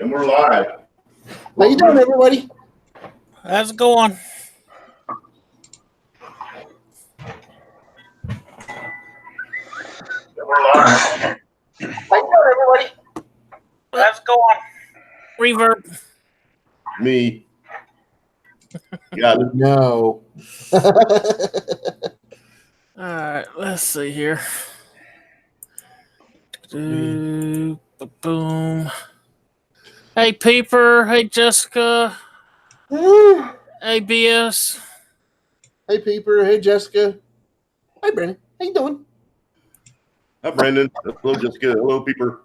And we're live. How you doing, everybody? How's it going? And we're live. How you doing, everybody? How's it going? Reverb. Me. Got it. No. All right, let's see here. Boom. Hey, Peeper. Hey, Jessica. Hey, BS. Hey, Peeper. Hey, Jessica. Hi, Brandon. How you doing? Hi, Brandon. Hello, Jessica. Hello, Peeper.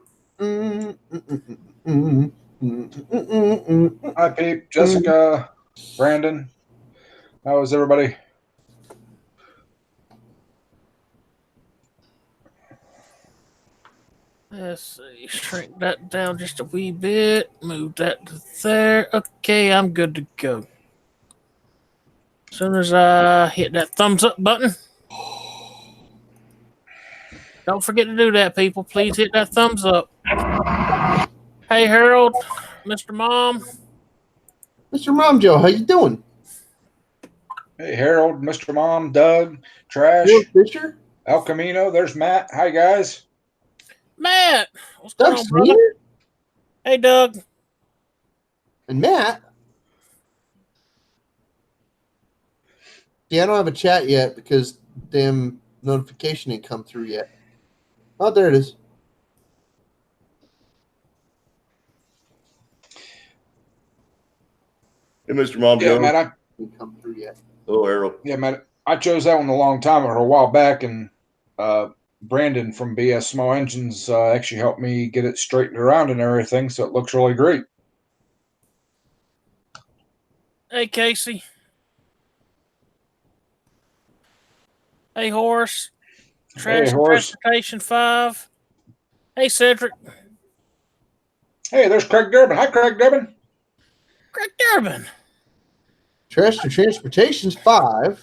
Hi, Pete, Jessica, Brandon. How is everybody? Let's see. Shrink that down just a wee bit. Move that to there. Okay, I'm good to go. As soon as I hit that thumbs up button. Don't forget to do that, people. Please hit that thumbs up. Hey, Harold, Mr. Mom. Mr. Mom Joe, how you doing? Hey, Harold, Mr. Mom, Doug, Trash, George Fisher? El Camino. There's Matt. Hi, guys. Matt, what's going Doug on, brother? Smear? Hey, Doug. And Matt? Yeah, I don't have a chat yet because damn notification ain't come through yet. Oh, there it is. Hey, Mr. Mom Yeah, Joe. Matt. Ain't come through yet. Hello, Harold. Yeah, Matt. I chose that one a long time or a while back, and Brandon from BS Small Engines actually helped me get it straightened around and everything, so it looks really great. Hey, Casey. Hey, Horace. Trash and Horace. Transportation 5. Hey, Cedric. Hey, there's Craig Durbin. Hi, Craig Durbin. Greg Durbin. Trash to Transportation's 5.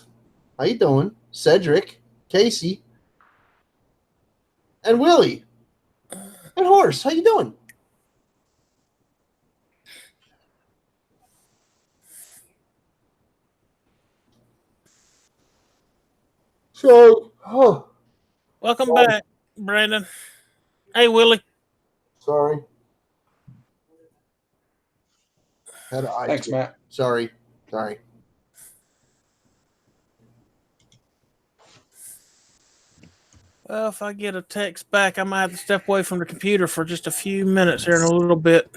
How you doing? Cedric, Casey, and Willie. And Horace, how you doing? So, Welcome back, Brandon. Hey, Willie. sorry. Had an eye Thanks, twitch. Matt. Sorry. Well, if I get a text back, I might have to step away from the computer for just a few minutes here in a little bit.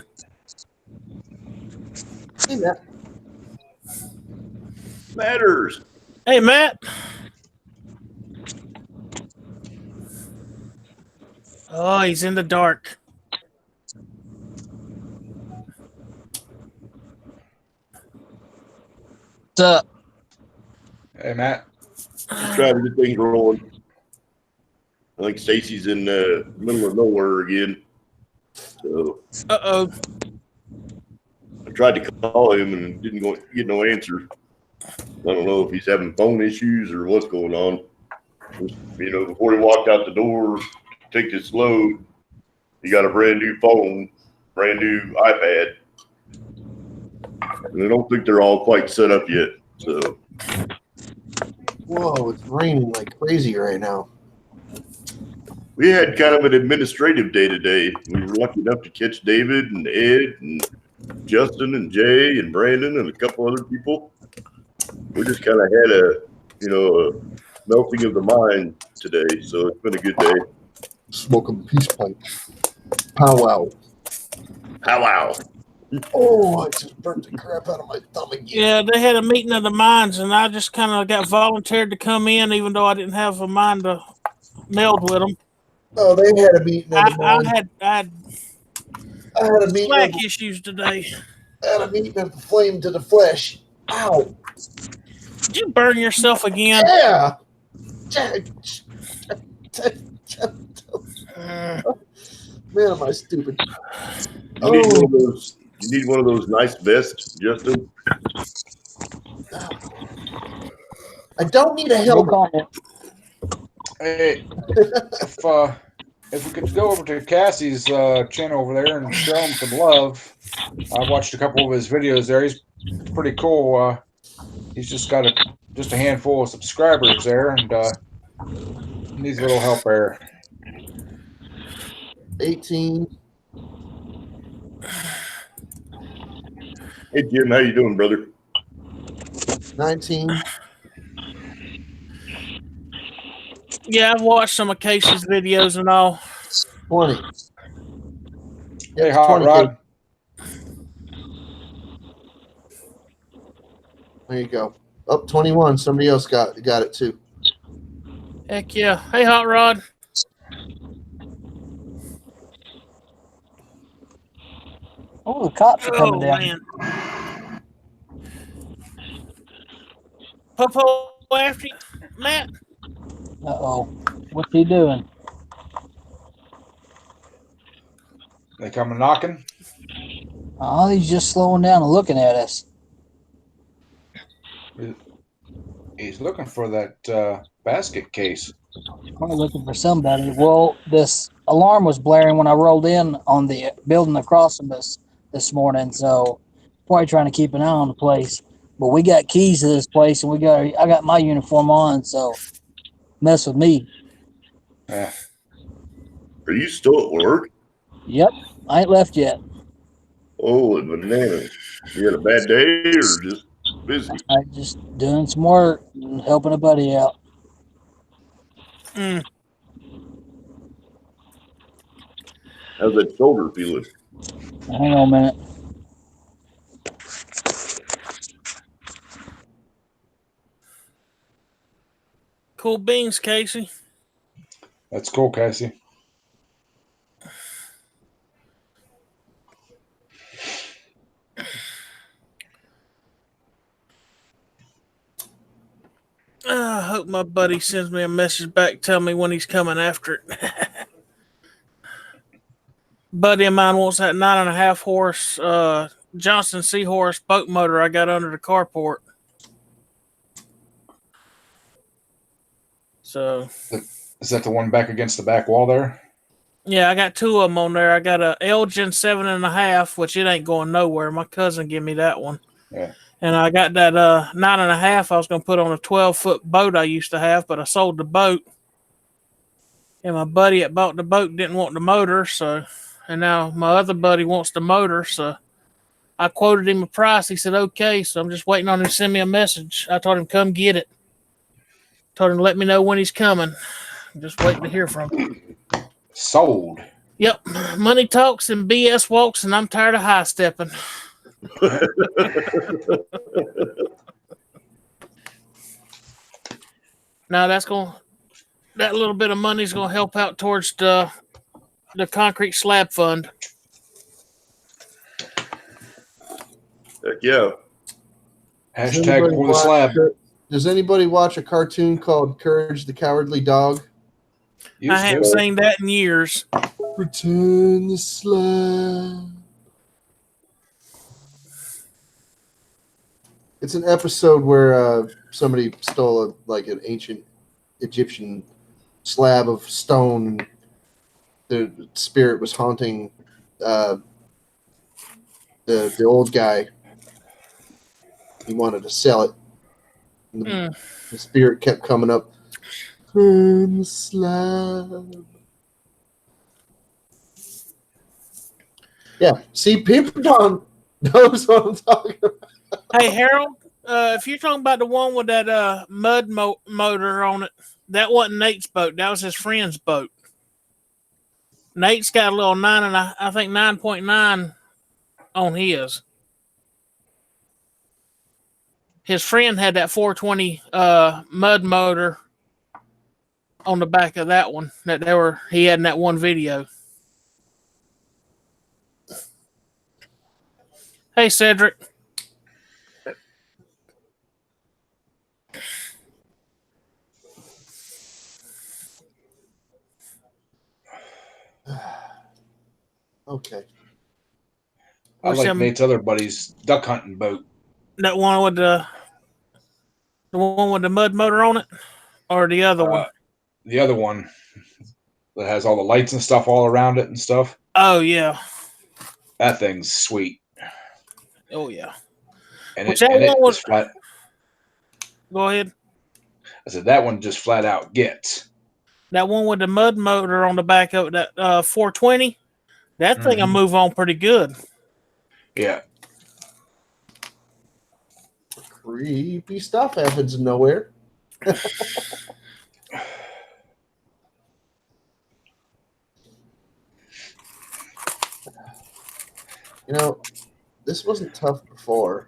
Hey, Matt. Matters. Hey, Matt. Oh, he's in the dark. What's up? Hey, Matt. Just trying to get things rolling. I think Stacy's in the middle of nowhere again. So Uh-oh. I tried to call him and didn't get no answer. I don't know if he's having phone issues or what's going on. You know, before he walked out the door to take this load, he got a brand new phone, brand new iPad. And I don't think they're all quite set up yet. So Whoa, it's raining like crazy right now. we had kind of an administrative day today. We were lucky enough to catch David and Ed and Justin and Jay and Brandon and a couple other people. We just kind of had a melting of the mind today. So it's been a good day. Smoking peace pipe. Powwow. Powwow. Oh, I just burnt the crap out of my thumb again. Yeah, they had a meeting of the minds, and I just kind of got volunteered to come in, even though I didn't have a mind to meld with them. Oh, they had a meeting of the I mind. had I had a meeting slack of, issues today. I had a meeting of the flame to the flesh. Ow. Did you burn yourself again? Yeah. Man, am I stupid. You need one of those nice vests, Justin. I don't need a helmet. No comment. Hey, if we could go over to Cassie's channel over there and show him some love. I watched a couple of his videos there. He's pretty cool. He's just got just a handful of subscribers there, and needs a little help there. 18. Hey Jim, how you doing, brother? 19. Yeah, I've watched some of Casey's videos and all. 20. Hey, Yep, Hot 20. Rod. There you go. Up 21. Somebody else got it too. Heck yeah. Hey, Hot Rod. Oh, the cops are coming down. Man. Popo after you, Matt. Uh-oh. What's he doing? They coming knocking? Oh, he's just slowing down and looking at us. He's looking for that basket case. Probably looking for somebody. Well, this alarm was blaring when I rolled in on the building across from us this morning, so probably trying to keep an eye on the place. But we got keys to this place, and I got my uniform on, so mess with me. Yeah. Are you still at work? Yep, I ain't left yet. Holy bananas. You had a bad day or just busy? I just doing some work and helping a buddy out. Mm. How's that shoulder feeling? Hang on a minute. Cool beans, Casey. That's cool, Cassie. I hope my buddy sends me a message back, tell me when he's coming after it. Buddy of mine wants that 9.5 horse Johnson Seahorse boat motor I got under the carport. So, Is that the one back against the back wall there? yeah, I got two of them on there. I got a Elgin 7.5, which it ain't going nowhere. My cousin gave me that one. Yeah. And I got that 9.5 I was going to put on a 12-foot boat I used to have, but I sold the boat. And my buddy that bought the boat didn't want the motor, and now my other buddy wants the motor, so I quoted him a price. He said, okay, so I'm just waiting on him to send me a message. I told him, come get it. Told him to let me know when he's coming. I'm just waiting to hear from him. Sold. Yep, money talks and BS walks, and I'm tired of high stepping. Now that little bit of money is gonna help out towards the concrete slab fund. Heck yeah. Hashtag for the slab. Does anybody watch a cartoon called Courage the Cowardly Dog? I haven't seen that in years. Return the slab. It's an episode where somebody stole an ancient Egyptian slab of stone. The spirit was haunting the old guy. He wanted to sell it. And the spirit kept coming up. Turn the slab. Yeah. See, people don't knows what I'm talking about. Hey, Harold, if you're talking about the one with that mud motor on it, that wasn't Nate's boat. That was his friend's boat. Nate's got a little 9.9 on his. His friend had that 420 mud motor on the back of that one that he had in that one video. Hey, Cedric. Okay. I like Nate's other buddy's duck hunting boat. That one with the one with the mud motor on it, or the other one? The other one. that has all the lights and stuff all around it and stuff. Oh yeah. That thing's sweet. Oh yeah. And Which it, that and it one was. just flat. Go ahead. I said that one just flat out gets. That one with the mud motor on the back of that 420. That thing will move on pretty good. Yeah. Creepy stuff happens in nowhere. You know, this wasn't tough before.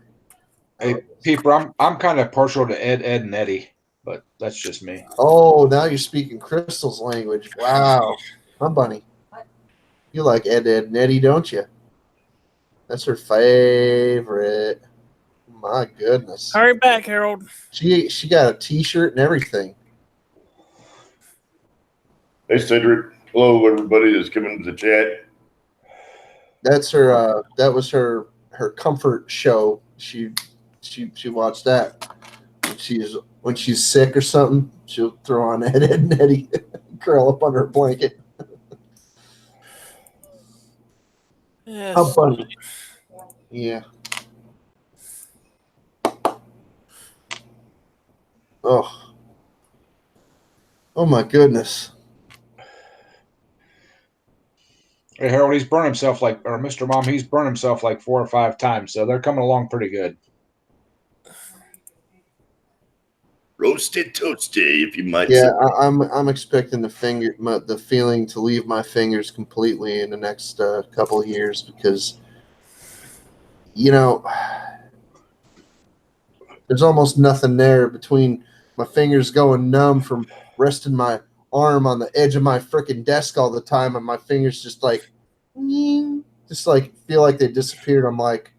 Hey, Peeper, I'm kind of partial to Ed, and Eddie, but that's just me. Oh, now you're speaking Crystal's language. Wow. Huh, Bunny? You like Ed, Ed, and Eddie, don't you? That's her favorite. My goodness. Hurry back, Harold. She got a T-shirt and everything. Hey, Cedric. Hello, everybody that's coming to the chat. That's her. That was her comfort show. She watched that when she's sick or something. She'll throw on Ed, Ed, and Eddie, curl up under her blanket. Yes. How funny. Yeah. Oh. Oh my goodness. Hey, Harold, he's burned himself or Mr. Mom, he's burned himself like 4 or 5 times, so they're coming along pretty good. Roasted toasty, if you might Yeah, say. I'm expecting the feeling to leave my fingers completely in the next couple of years because, there's almost nothing there between my fingers going numb from resting my arm on the edge of my freaking desk all the time, and my fingers just like feel like they disappeared. I'm like,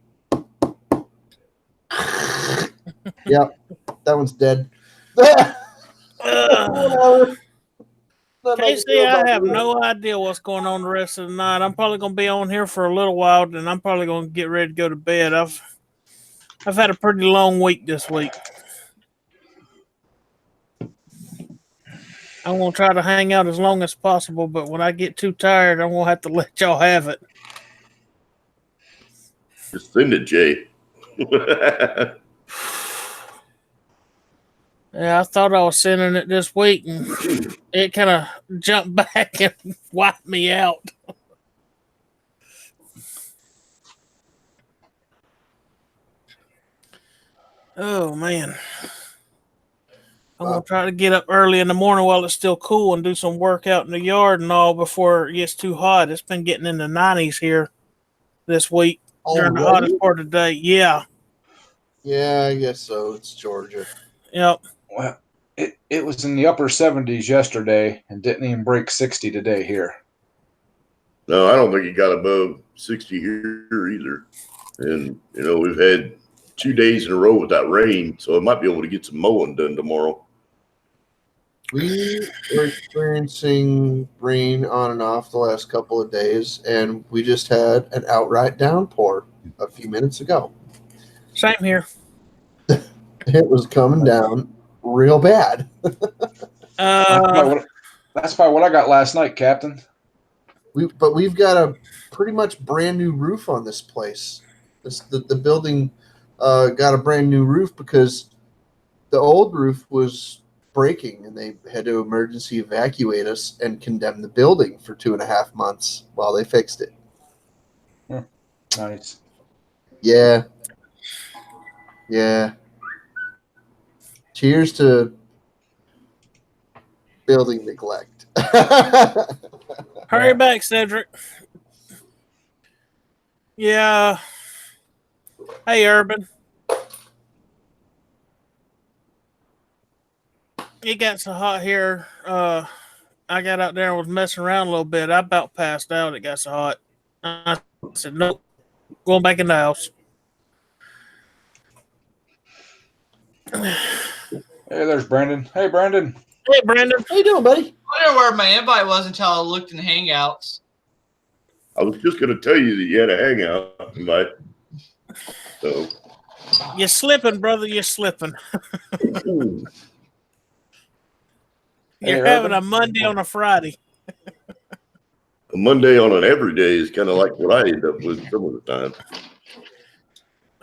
yep, that one's dead. Casey, I have no idea what's going on the rest of the night. I'm probably going to be on here for a little while, and I'm probably going to get ready to go to bed. I've had a pretty long week this week. I'm going to try to hang out as long as possible, but when I get too tired, I'm going to have to let y'all have it. Just send it, Jay. Yeah, I thought I was sending it this week, and it kind of jumped back and wiped me out. Oh, man. I'm going to try to get up early in the morning while it's still cool and do some work out in the yard and all before it gets too hot. It's been getting in the 90s here this week during the hottest part of the day. Yeah. Yeah, I guess so. It's Georgia. Yep. Well, it was in the upper 70s yesterday and didn't even break 60 today here. No, I don't think it got above 60 here either. And, we've had 2 days in a row without rain, so I might be able to get some mowing done tomorrow. We were experiencing rain on and off the last couple of days, and we just had an outright downpour a few minutes ago. Same here. It was coming down real bad. That's probably what I got last night, Captain. But we've got a pretty much brand new roof on this place. The building got a brand new roof because the old roof was breaking, and they had to emergency evacuate us and condemn the building for 2.5 months while they fixed it. Nice. Yeah. Cheers to building neglect. Hurry back, Cedric. Yeah. Hey, Urban. It got so hot here. I got out there and was messing around a little bit. I about passed out. It got so hot. I said, nope. Going back in the house. Hey, there's Brandon. Hey, Brandon. Hey, Brandon. How you doing, buddy? I don't know where my invite was until I looked in Hangouts. I was just going to tell you that you had a hangout invite. So. You're slipping, brother. You're slipping. You're having a Monday on a Friday. a Monday on an everyday is kind of like what I end up with some of the time.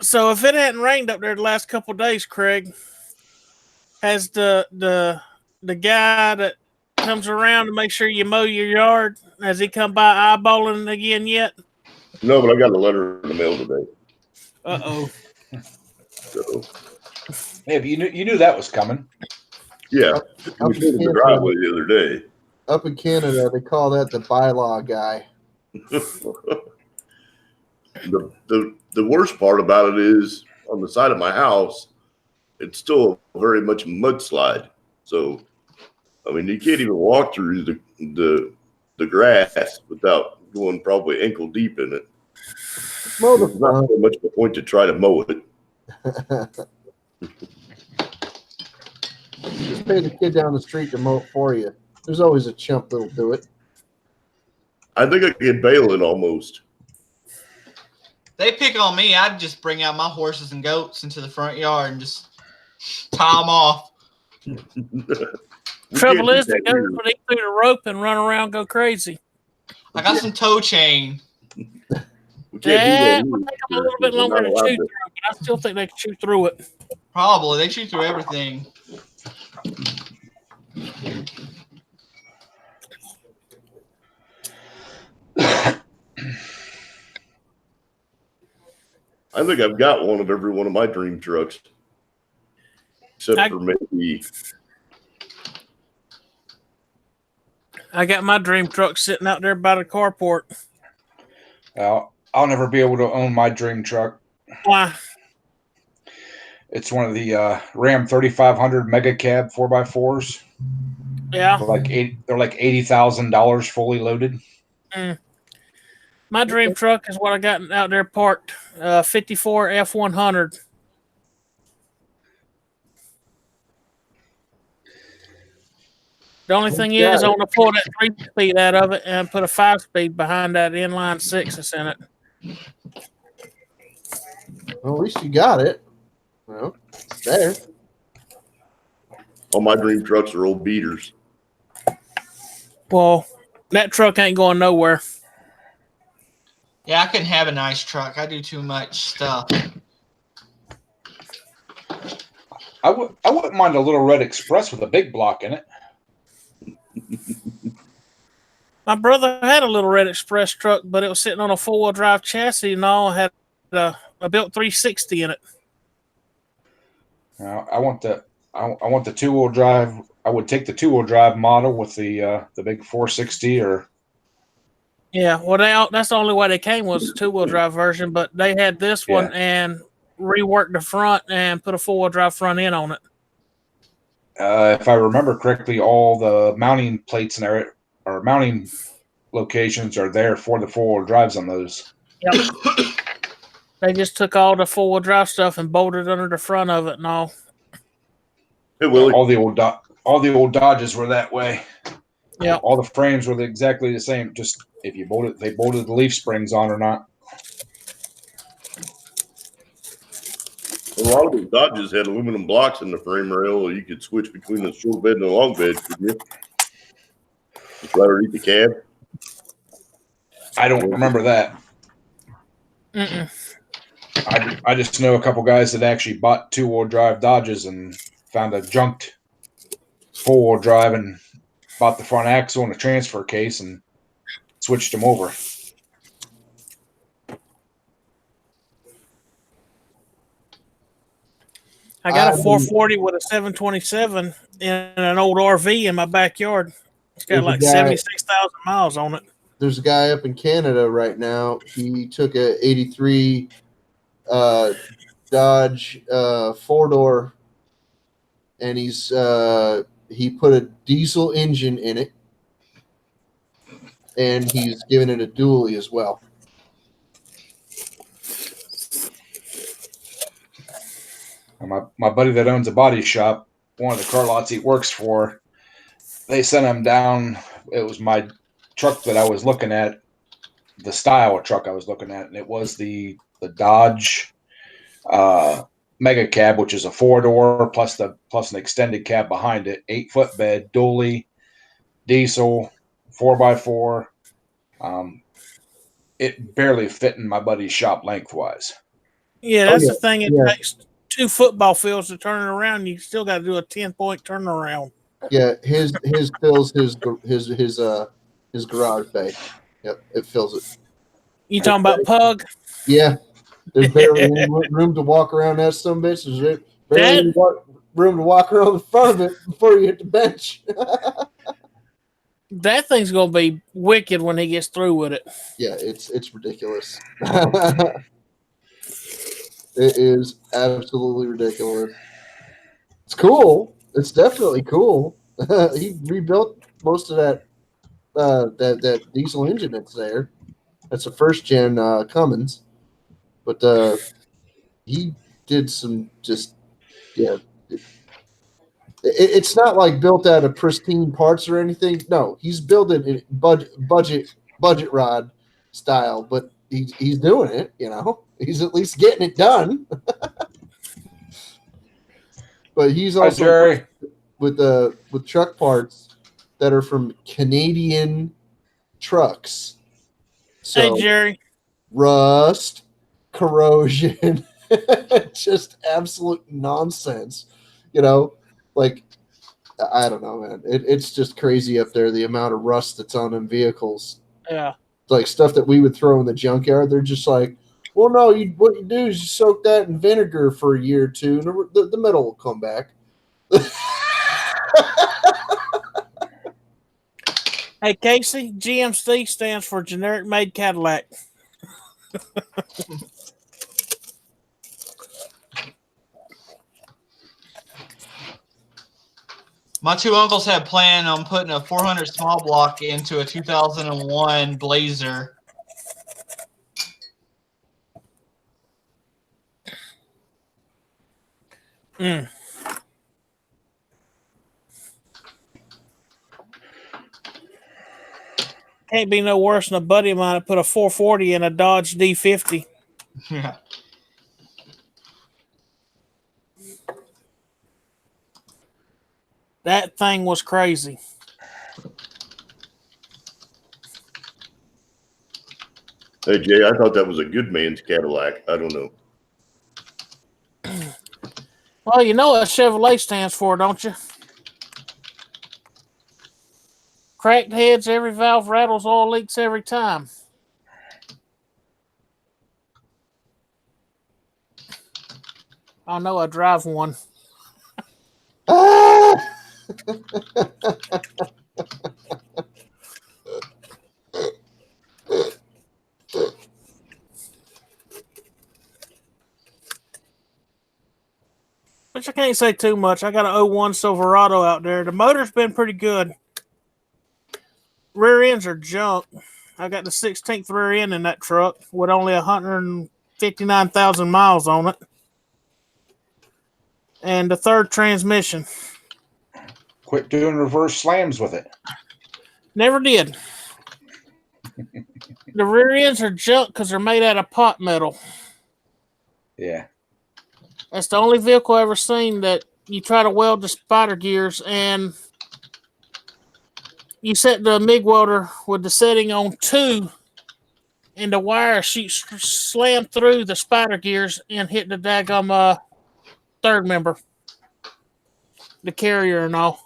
So if it hadn't rained up there the last couple of days, Craig, has the guy that comes around to make sure you mow your yard, has he come by eyeballing again yet? No, but I got a letter in the mail today. Uh-oh. So Yeah, but you knew that was coming. yeah, Up we in put in the Canada. driveway the other day. Up in Canada, they call that the bylaw guy. The worst part about it is on the side of my house, it's still very much a mudslide. So, I mean, you can't even walk through the grass without going probably ankle deep in it. Mow the There's not front. so much the point to try to mow it. Just pay the kid down the street to mow it for you. There's always a chump that'll do it. I think I could bail it almost. They pick on me. I'd just bring out my horses and goats into the front yard and just tie them off. Trouble is, they go through the rope and run around, go crazy. I got some toe chain. Yeah, it would take them a little bit longer to chew through, but I still think they can chew through it. Probably. They chew through everything. I think I've got one of every one of my dream trucks, except for maybe. I got my dream truck sitting out there by the carport. I'll never be able to own my dream truck. Why? It's one of the Ram 3500 Mega Cab 4x4s. Yeah. They're like $80,000 fully loaded. My dream truck is what I got out there parked. 54 F100. The only thing is, I want to pull that 3-speed out of it and put a 5-speed behind that inline 6 that's in it. Well, at least you got it. Well, it's there. All my dream trucks are old beaters. Well, that truck ain't going nowhere. Yeah, I couldn't have a nice truck. I do too much stuff. I wouldn't mind a little red Express with a big block in it. My brother had a little Red Express truck, but it was sitting on a 4-wheel drive chassis and all had a built 360 in it. I want the 2-wheel drive. I would take the 2-wheel drive model with the big 460 or. Yeah, well, that's the only way they came was the 2-wheel drive version, but they had this one and reworked the front and put a 4-wheel drive front end on it. If I remember correctly, all the mounting plates and or mounting locations are there for the 4-wheel drives on those. Yep. They just took all the 4-wheel drive stuff and bolted under the front of it and all. Hey, Willie. All the old Dodges were that way. Yeah. All the frames were exactly the same. Just if you bolted the leaf springs on or not. A lot of those Dodges had aluminum blocks in the frame rail. You could switch between the short bed and the long bed, couldn't you? Just right underneath the cab. I don't remember that. I just know a couple guys that actually bought 2-wheel drive Dodges and found a junked 4-wheel drive and bought the front axle and a transfer case and switched them over. I got a 440 with a 727 in an old RV in my backyard. It's got like 76,000 miles on it. There's a guy up in Canada right now. He took a 83 Dodge 4-door and he put a diesel engine in it and he's given it a dually as well. My buddy that owns a body shop, one of the car lots he works for, they sent him down. It was my truck that I was looking at, the style of truck I was looking at, and it was the Dodge Mega Cab, which is a 4-door plus an extended cab behind it, 8-foot bed, dually, diesel, 4x4, It barely fit in my buddy's shop lengthwise. Yeah, that's yeah, the thing. It yeah. takes 2 football fields to turn it around. You still got to do a 10-point turnaround. Yeah, his fills his garage bay. Yep, it fills it. You talking about Pug? Yeah, there's barely any room to walk around that some bitch. There's barely any room to walk around the front of it before you hit the bench. That thing's gonna be wicked when he gets through with it. Yeah, it's ridiculous. It is absolutely ridiculous. It's cool. It's definitely cool. He rebuilt most of that diesel engine that's there. That's a first gen Cummins, but he did some just yeah. It's not like built out of pristine parts or anything. No, he's building it budget rod style, but he's doing it. You know, he's at least getting it done. But he's Hi, also Jerry. with truck parts that are from Canadian trucks. So Hey, Jerry. rust, corrosion, just absolute nonsense. You know, like I don't know, man. It's just crazy up there the amount of rust that's on them vehicles. Yeah. Like stuff that we would throw in the junkyard. They're just like, well, no. What you do is you soak that in vinegar for a year or two, and the metal will come back. Hey, Casey, GMC stands for Generic Made Cadillac. My two uncles had planned on putting a 400 small block into a 2001 Blazer. Mm. Can't be no worse than a buddy of mine that put a 440 in a Dodge D50. Yeah. That thing was crazy. Hey, Jay, I thought that was a good man's Cadillac. I don't know. Well, you know what Chevrolet stands for, don't you? Cracked heads, every valve rattles, oil leaks every time. I know I drive one. Ah! Which I can't say too much. I got an 01 Silverado out there. The motor's been pretty good. Rear ends are junk. I got the 16th rear end in that truck with only 159,000 miles on it. And the third transmission. Quit doing reverse slams with it. Never did. The rear ends are junk because they're made out of pot metal. Yeah. That's the only vehicle I ever seen that you try to weld the spider gears and you set the MIG welder with the setting on 2 and the wire slammed through the spider gears and hit the daggum third member, the carrier and all.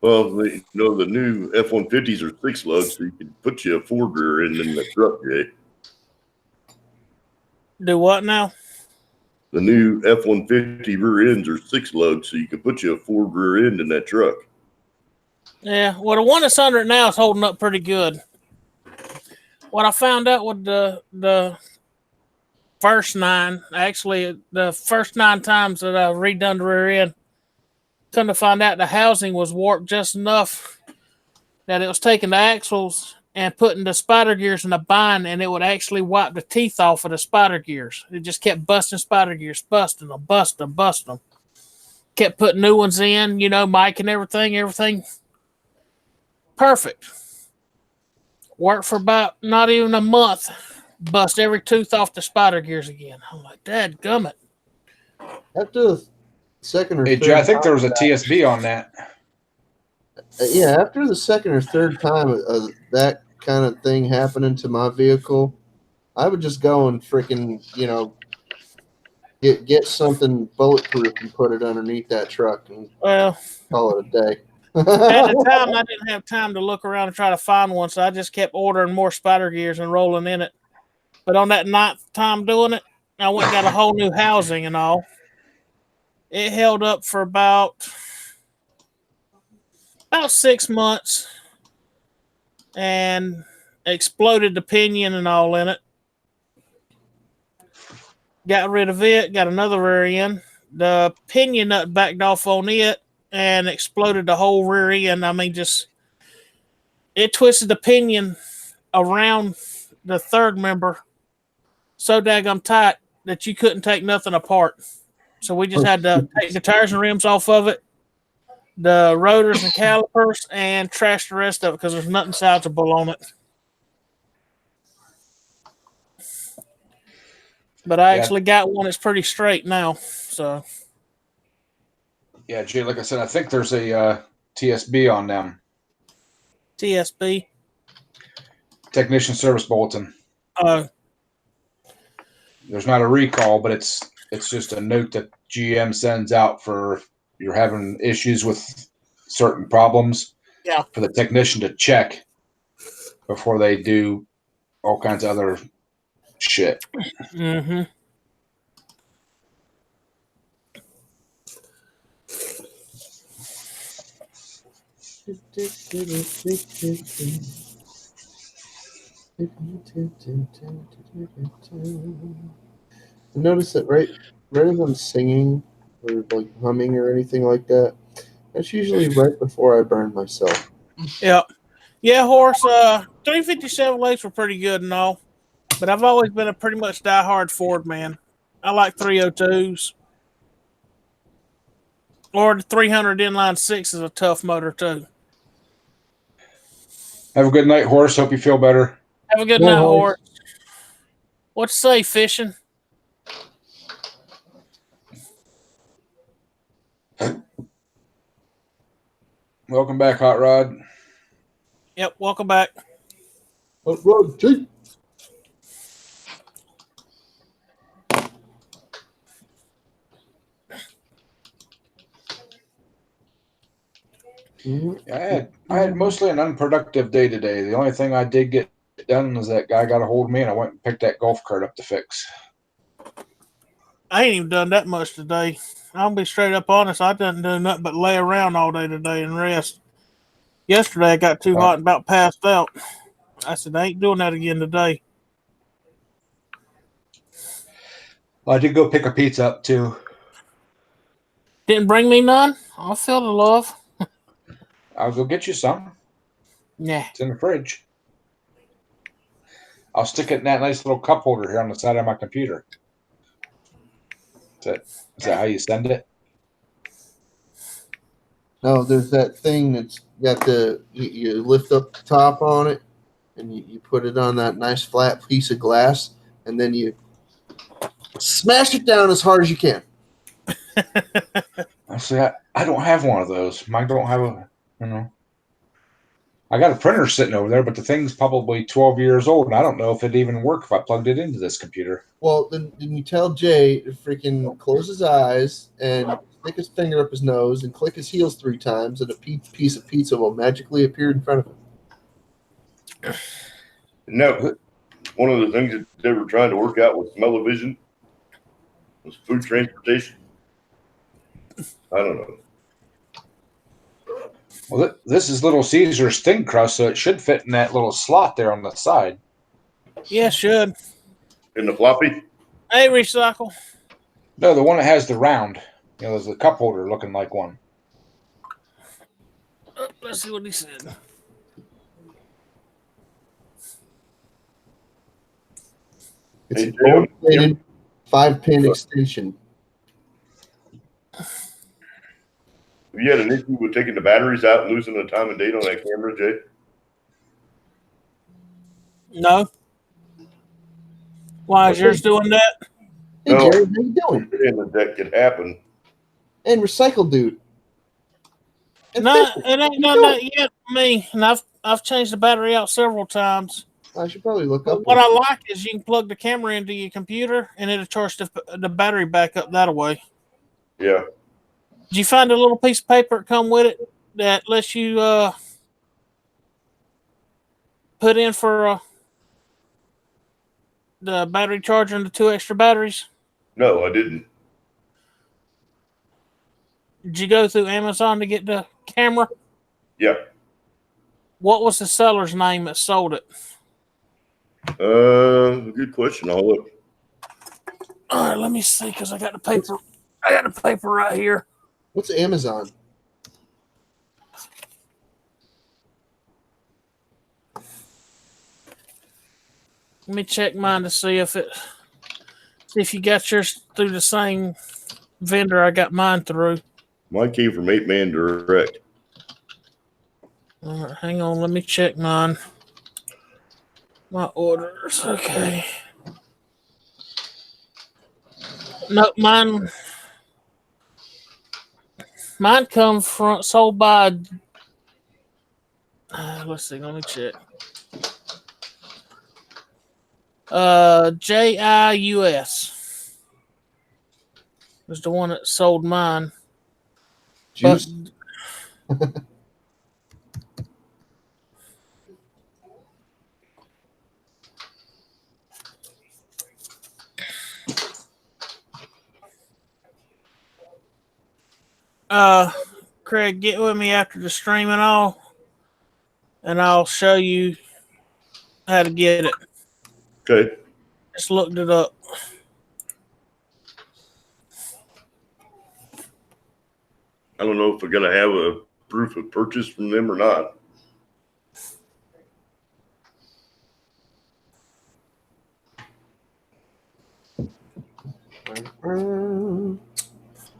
Well, the new F-150s are 6 lugs, so you can put you a 4-gear in the truck, Jay. Do what now? The new F-150 rear ends are 6 lugs, so you can put you a 4-gear end in that truck. Yeah, well, the one that's under it now is holding up pretty good. What I found out with the first 9, actually, the first 9 times that I've redone the rear end, come to find out the housing was warped just enough that it was taking the axles and putting the spider gears in a bind, and it would actually wipe the teeth off of the spider gears. It just kept busting spider gears, busting them. Kept putting new ones in, mic and everything. Perfect. Worked for about not even a month. Bust every tooth off the spider gears again. I'm like, dadgummit. second or Hey, third. Jay, I think there time was a TSB on that. Yeah, after the second or third time of that kind of thing happening to my vehicle, I would just go and freaking, get something bulletproof and put it underneath that truck and Well, call it a day. at the time, I didn't have time to look around and try to find one, so I just kept ordering more spider gears and rolling in it. But on that ninth time doing it, I went and got a whole new housing and all. It held up for about 6 months and exploded the pinion and all in it. Got rid of it, got another rear end. The pinion nut backed off on it and exploded the whole rear end. I mean, just it twisted the pinion around the third member so daggum tight that you couldn't take nothing apart. So we just had to take the tires and rims off of it, the rotors and calipers, and trash the rest of it because there's nothing salvageable on it. But I actually got one that's pretty straight now. So Yeah, Jay, like I said, I think there's a TSB on them. TSB. Technician Service Bulletin. Uh, There's not a recall, but it's just a note that GM sends out for if you're having issues with certain problems. Yeah. For the technician to check before they do all kinds of other shit. mm-hmm. Notice that right as I'm singing or like humming or anything like that, that's usually right before I burn myself. Yeah. Yeah, horse. 357 lakes were pretty good and all, but I've always been a pretty much diehard Ford man. I like 302s. Or the 300 inline 6 is a tough motor too. Have a good night, horse. Hope you feel better. Have a good night, horse. What you say, fishing? Welcome back, Hot Rod. Yep, welcome back. Hot Rod, G. I had mostly an unproductive day today. The only thing I did get done was that guy got a hold of me and I went and picked that golf cart up to fix. I ain't even done that much today. I'll be straight up honest. I didn't do nothing but lay around all day today and rest. Yesterday I got too hot and about passed out. I said, I ain't doing that again today. Well, I did go pick a pizza up too. Didn't bring me none? I'll feel the love. I'll go get you some. Yeah. It's in the fridge. I'll stick it in that nice little cup holder here on the side of my computer. Is that how you send it? No, there's that thing that's got you lift up the top on it and you put it on that nice flat piece of glass and then you smash it down as hard as you can. See, I don't have one of those. Mine don't have I got a printer sitting over there, but the thing's probably 12 years old, and I don't know if it'd even work if I plugged it into this computer. Well, then you tell Jay to freaking close his eyes and stick his finger up his nose and click his heels 3 times, and a piece of pizza will magically appear in front of him. No, one of the things that they were trying to work out with smell-o-vision was food transportation. I don't know. Well, this is Little Caesar's thin crust, so it should fit in that little slot there on the side. Yeah, should. In the floppy? Hey, Recycle. No, the one that has the round. There's a cup holder looking like one. Let's see what he said. It's a gold-plated 5-pin extension. Have you had an issue with taking the batteries out and losing the time and date on that camera, Jay? No. Why is yours doing that? Hey, No. Jerry, how you doing? And that could happen. and Recycle Dude. And No, Fisher. it ain't You done do that it. yet for me, and I've changed the battery out several times. I should probably look But up. what I like is you can plug the camera into your computer, and it'll charge the battery back up that way. Yeah. Did you find a little piece of paper that come with it that lets you put in for the battery charger and the 2 extra batteries? No, I didn't. Did you go through Amazon to get the camera? Yeah. What was the seller's name that sold it? Good question. I'll look. All right, let me see because I got the paper. I got the paper right here. What's Amazon? Let me check mine to see if you got yours through the same vendor I got mine through. Mine came from 8-Man Direct. All right, hang on. Let me check mine. My orders. Okay. No, mine come from sold by. Let's see. Let me check. JIUS was the one that sold mine. Juice. Craig, get with me after the stream and all, and I'll show you how to get it. Okay. Just looked it up. I don't know if we're gonna have a proof of purchase from them or not.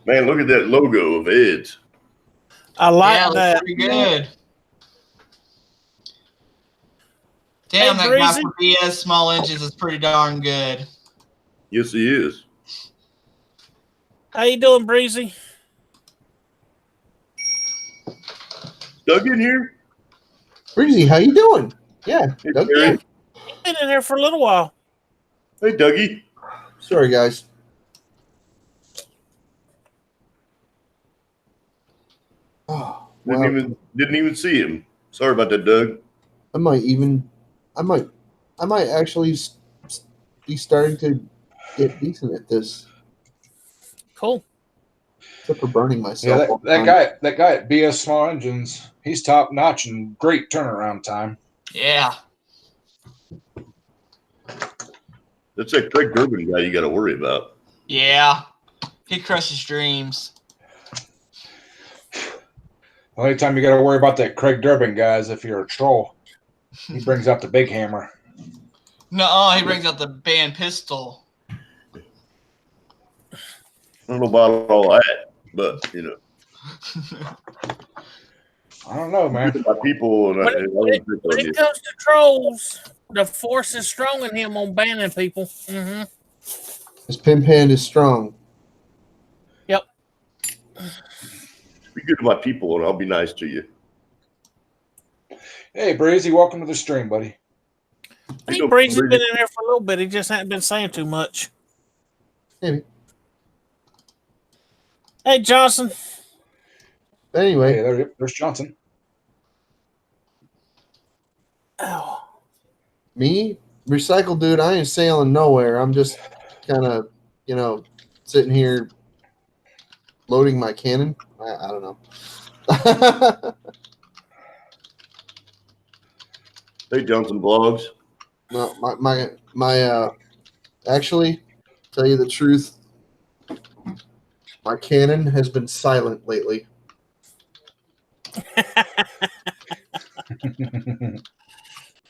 Man, look at that logo of Ed's. I like Yeah, that. that's pretty good. Damn, Hey, that guy Breezy. for BS Small Inches is pretty darn good. Yes, he is. How you doing, Breezy? Doug in here? Breezy, how you doing? Yeah. Hey, Doug, Terry. Been in here for a little while. Hey, Dougie. Sorry, guys. Oh, well, Didn't even see him. Sorry about that, Doug. I might actually be starting to get decent at this. Cool. Except for burning myself. Yeah, all the time. that guy at BS Small Engines, he's top notch and great turnaround time. Yeah. That's that Craig Durbin guy you got to worry about. Yeah. He crushes dreams. The only time you got to worry about that Craig Durbin guy is if you're a troll. He brings out the big hammer. No, he brings out the band pistol. I don't know about all that, but you know, I don't know, man. my people and When it comes to trolls, the force is strong in him on banning people. Mm-hmm. This pin pan is strong. Yep. be good to my people, and I'll be nice to you. Hey, Breezy, welcome to the stream, buddy. I think Breezy's been in there for a little bit. He just hasn't been saying too much. Maybe. Hey, Johnson. Anyway, Hey, there's Johnson. Oh. me, Recycle Dude, I ain't sailing nowhere. I'm just kind of, sitting here loading my cannon. I don't know. Hey, Johnson Blogs. No, my actually, tell you the truth, my cannon has been silent lately.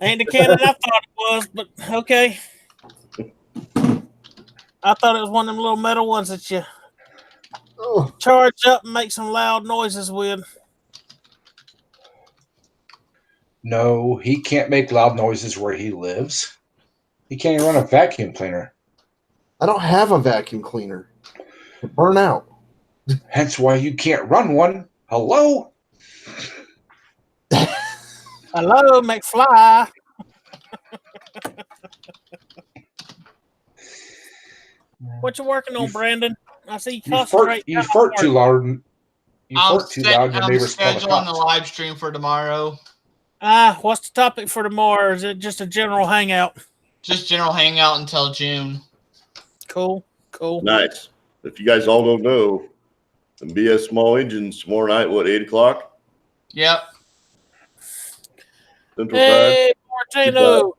Ain't the cannon I thought it was, but okay. I thought it was one of them little metal ones that you charge up and make some loud noises with. No, he can't make loud noises where he lives. He can't even run a vacuum cleaner. I don't have a vacuum cleaner. It burn out. Hence why you can't run one. Hello? Hello, McFly. What you working on, Brandon? I see you concentrate. You fart too loud. You fart too loud. Your I'm neighbors call the scheduling the cops. live stream for tomorrow. What's the topic for tomorrow? Is it just a general hangout? Just general hangout until June. Cool. Nice. If you guys all don't know, the BS Small Engines tomorrow night, what, 8 o'clock? Yep. Central Time? Hey, Martino.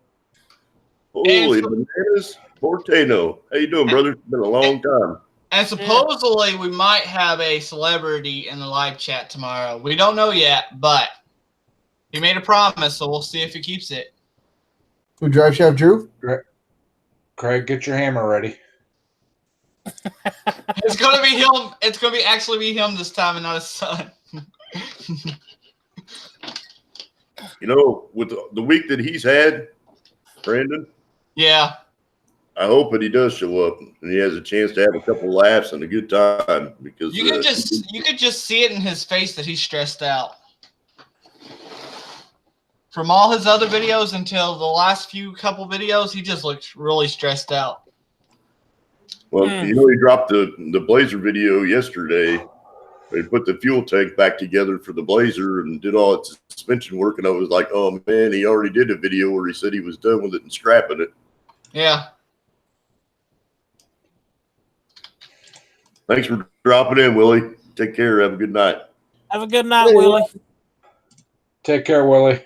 Holy bananas. Portano. How you doing, brother? It's been a long time. And supposedly we might have a celebrity in the live chat tomorrow. We don't know yet, but he made a promise, so we'll see if he keeps it. Who drives Chef Drew? Craig, get your hammer ready. It's gonna be him. It's gonna be actually be him this time and not his son. You know, with the week that he's had, Brandon, Yeah. I hope that he does show up and he has a chance to have a couple laughs and a good time, because You could just see it in his face that he's stressed out. From all his other videos until the last couple videos, he just looks really stressed out. well, you know, he dropped the Blazer video yesterday. They put the fuel tank back together for the Blazer and did all its suspension work, and I was like, oh man, he already did a video where he said he was done with it and scrapping it. Yeah. Thanks for dropping in, Willie. Take care. Have a good night. Have a good night, Willie. Take care, Willie.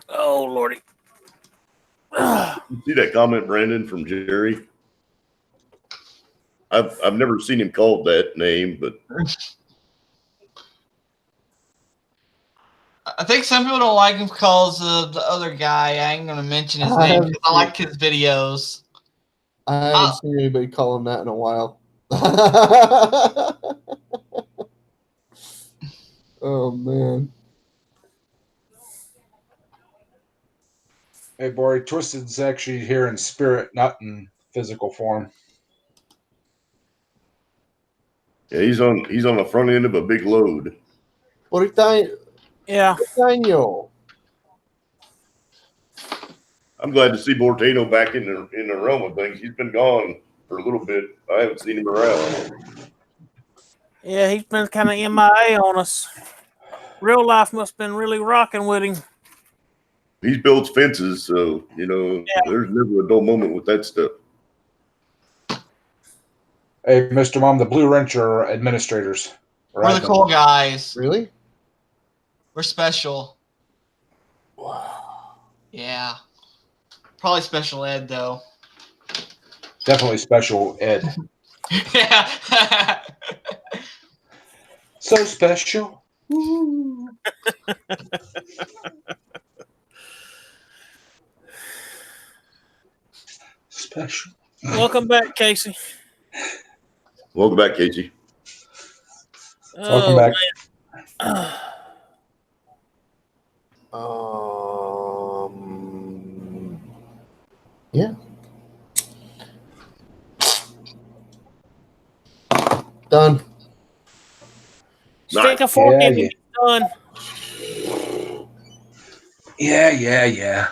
Oh, Lordy. You see that comment, Brandon, from Jerry? I've never seen him called that name, but I think some people don't like him because of the other guy. I ain't gonna mention his name because I like his videos. I haven't seen anybody call him that in a while. Oh man. Hey, boy, Twisted's actually here in spirit, not in physical form. yeah, he's on the front end of a big load. Yeah. I'm glad to see Bortano back in the realm of things. He's been gone for a little bit. I haven't seen him around. Yeah, he's been kind of MIA on us. Real life must have been really rocking with him. He's built fences, so you know there's never a dull moment with that stuff. Hey, Mr. Mom, the Blue Wrench are administrators. We're the cool guys. Really? We're special. Wow. Yeah. Probably special ed though. Definitely special ed. Yeah. So special. Special. Welcome back, Casey. Welcome back, Casey. Welcome back. Yeah. Done. Stick a fork in it. Done. Yeah.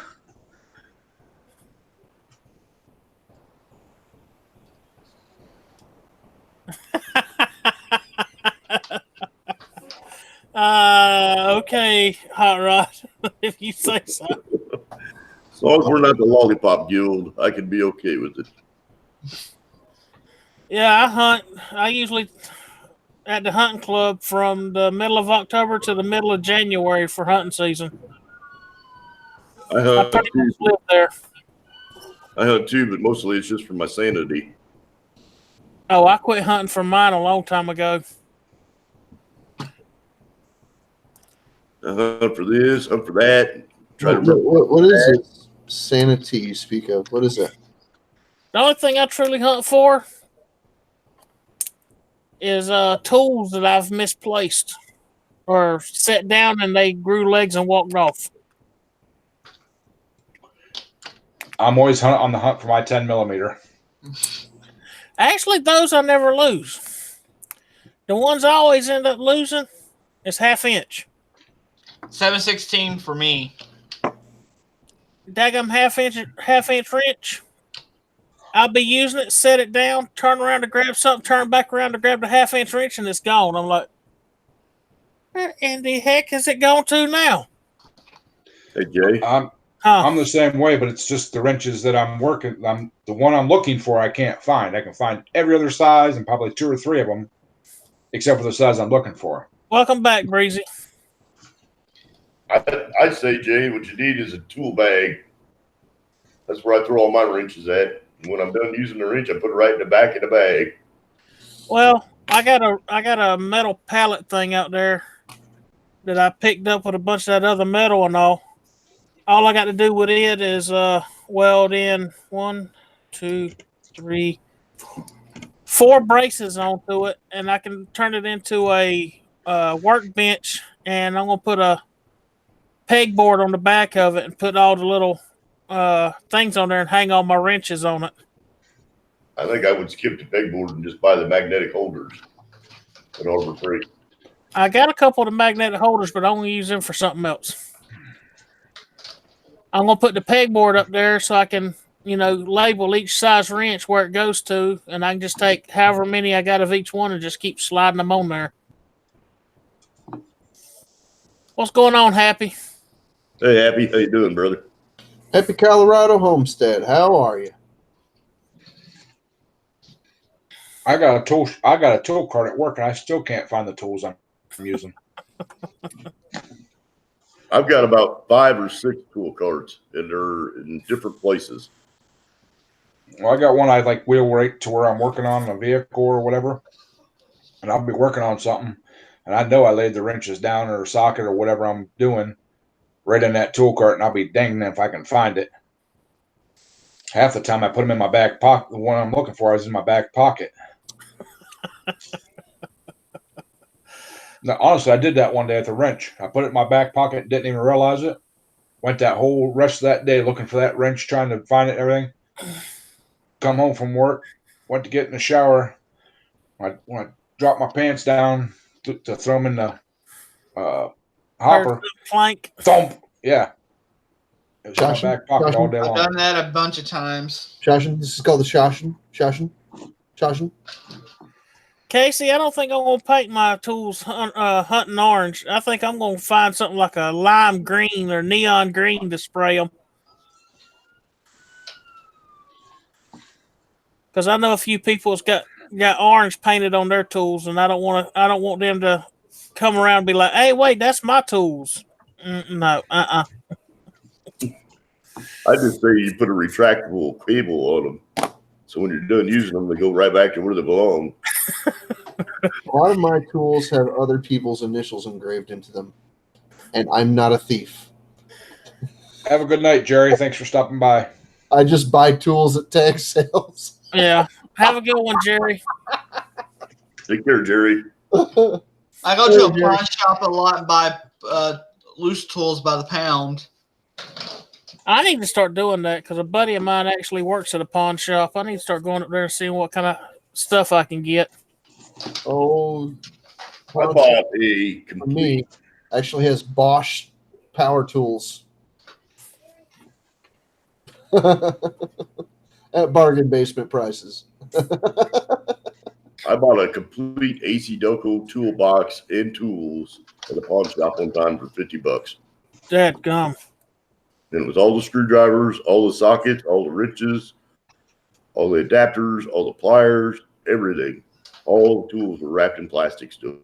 Okay, Hot Rod, if you say so. As long as we're not the Lollipop Guild, I can be okay with it. Yeah, I hunt. I usually at the hunting club from the middle of October to the middle of January for hunting season. I pretty much live there. I hunt too, but mostly it's just for my sanity. Oh, I quit hunting for mine a long time ago. I hunt for this, hunt for that. Try to remember. What is it? Sanity you speak of? What is it? The only thing I truly hunt for is tools that I've misplaced. or sat down and they grew legs and walked off? I'm always on the hunt for my 10 millimeter. Actually, those I never lose. The ones I always end up losing is 1/2 inch. 7/16 for me. Daggum 1/2 inch wrench. I'll be using it, set it down, turn around to grab something, turn back around to grab the 1/2 inch wrench, and it's gone. I'm like, where in the heck is it gone to now? Hey, Jay. I'm the same way, but it's just the wrenches that I'm working. The one I'm looking for. I can't find. I can find every other size and probably 2 or 3 of them, except for the size I'm looking for. Welcome back, Breezy. I'd say, Jay, what you need is a tool bag. That's where I throw all my wrenches at. And when I'm done using the wrench, I put it right in the back of the bag. Well, I got a metal pallet thing out there that I picked up with a bunch of that other metal and all. All I got to do with it is weld in 1, 2, 3, 4 braces onto it, and I can turn it into a workbench. And I'm gonna put a pegboard on the back of it and put all the little things on there and hang all my wrenches on it. I think I would skip the pegboard and just buy the magnetic holders at Harbor Freight. I got a couple of the magnetic holders, but I only use them for something else. I'm gonna put the pegboard up there so I can, label each size wrench where it goes to, and I can just take however many I got of each one and just keep sliding them on there. What's going on, Happy? Hey, Happy, how you doing, brother? Happy Colorado Homestead. How are you? I got a tool cart at work, and I still can't find the tools I'm using. I've got about 5 or 6 tool carts, and they're in different places. Well, I got one I like wheel right to where I'm working on a vehicle or whatever, and I'll be working on something, and I know I laid the wrenches down or a socket or whatever I'm doing right in that tool cart, and I'll be danging if I can find it. Half the time I put them in my back pocket. The one I'm looking for is in my back pocket. Now, honestly, I did that one day at the wrench. I put it in my back pocket, didn't even realize it. Went that whole rest of that day looking for that wrench, trying to find it and everything. Come home from work, went to get in the shower. When I dropped my pants down to throw them in the hopper, Plank. thump, yeah. It was in my Shoshin? back pocket all day I've long. done that a bunch of times. Shoshin? This is called the Shoshin. Shoshin? Casey, I don't think I'm gonna paint my tools hunting orange. I think I'm gonna find something like a lime green or neon green to spray them. Because I know a few people's got orange painted on their tools, and I don't want them to come around and be like, "Hey, wait, that's my tools." No, I just say you put a retractable cable on them, so when you're done using them, they go right back to where they belong. A lot of my tools have other people's initials engraved into them, and I'm not a thief. Have a good night, Jerry. Thanks for stopping by. I just buy tools at tag sales. yeah. Have a good one, Jerry. Take care, Jerry. I go to a pawn shop a lot and buy loose tools by the pound. I need to start doing that because a buddy of mine actually works at a pawn shop. I need to start going up there and seeing what kind of stuff I can get. Oh, I bought a for complete. me, actually has Bosch power tools at bargain basement prices. I bought a complete AC Delco toolbox and tools at a pawn shop one time for $50. Dadgum. And it was all the screwdrivers, all the sockets, all the wrenches, all the adapters, all the pliers, everything. All the tools were wrapped in plastic still.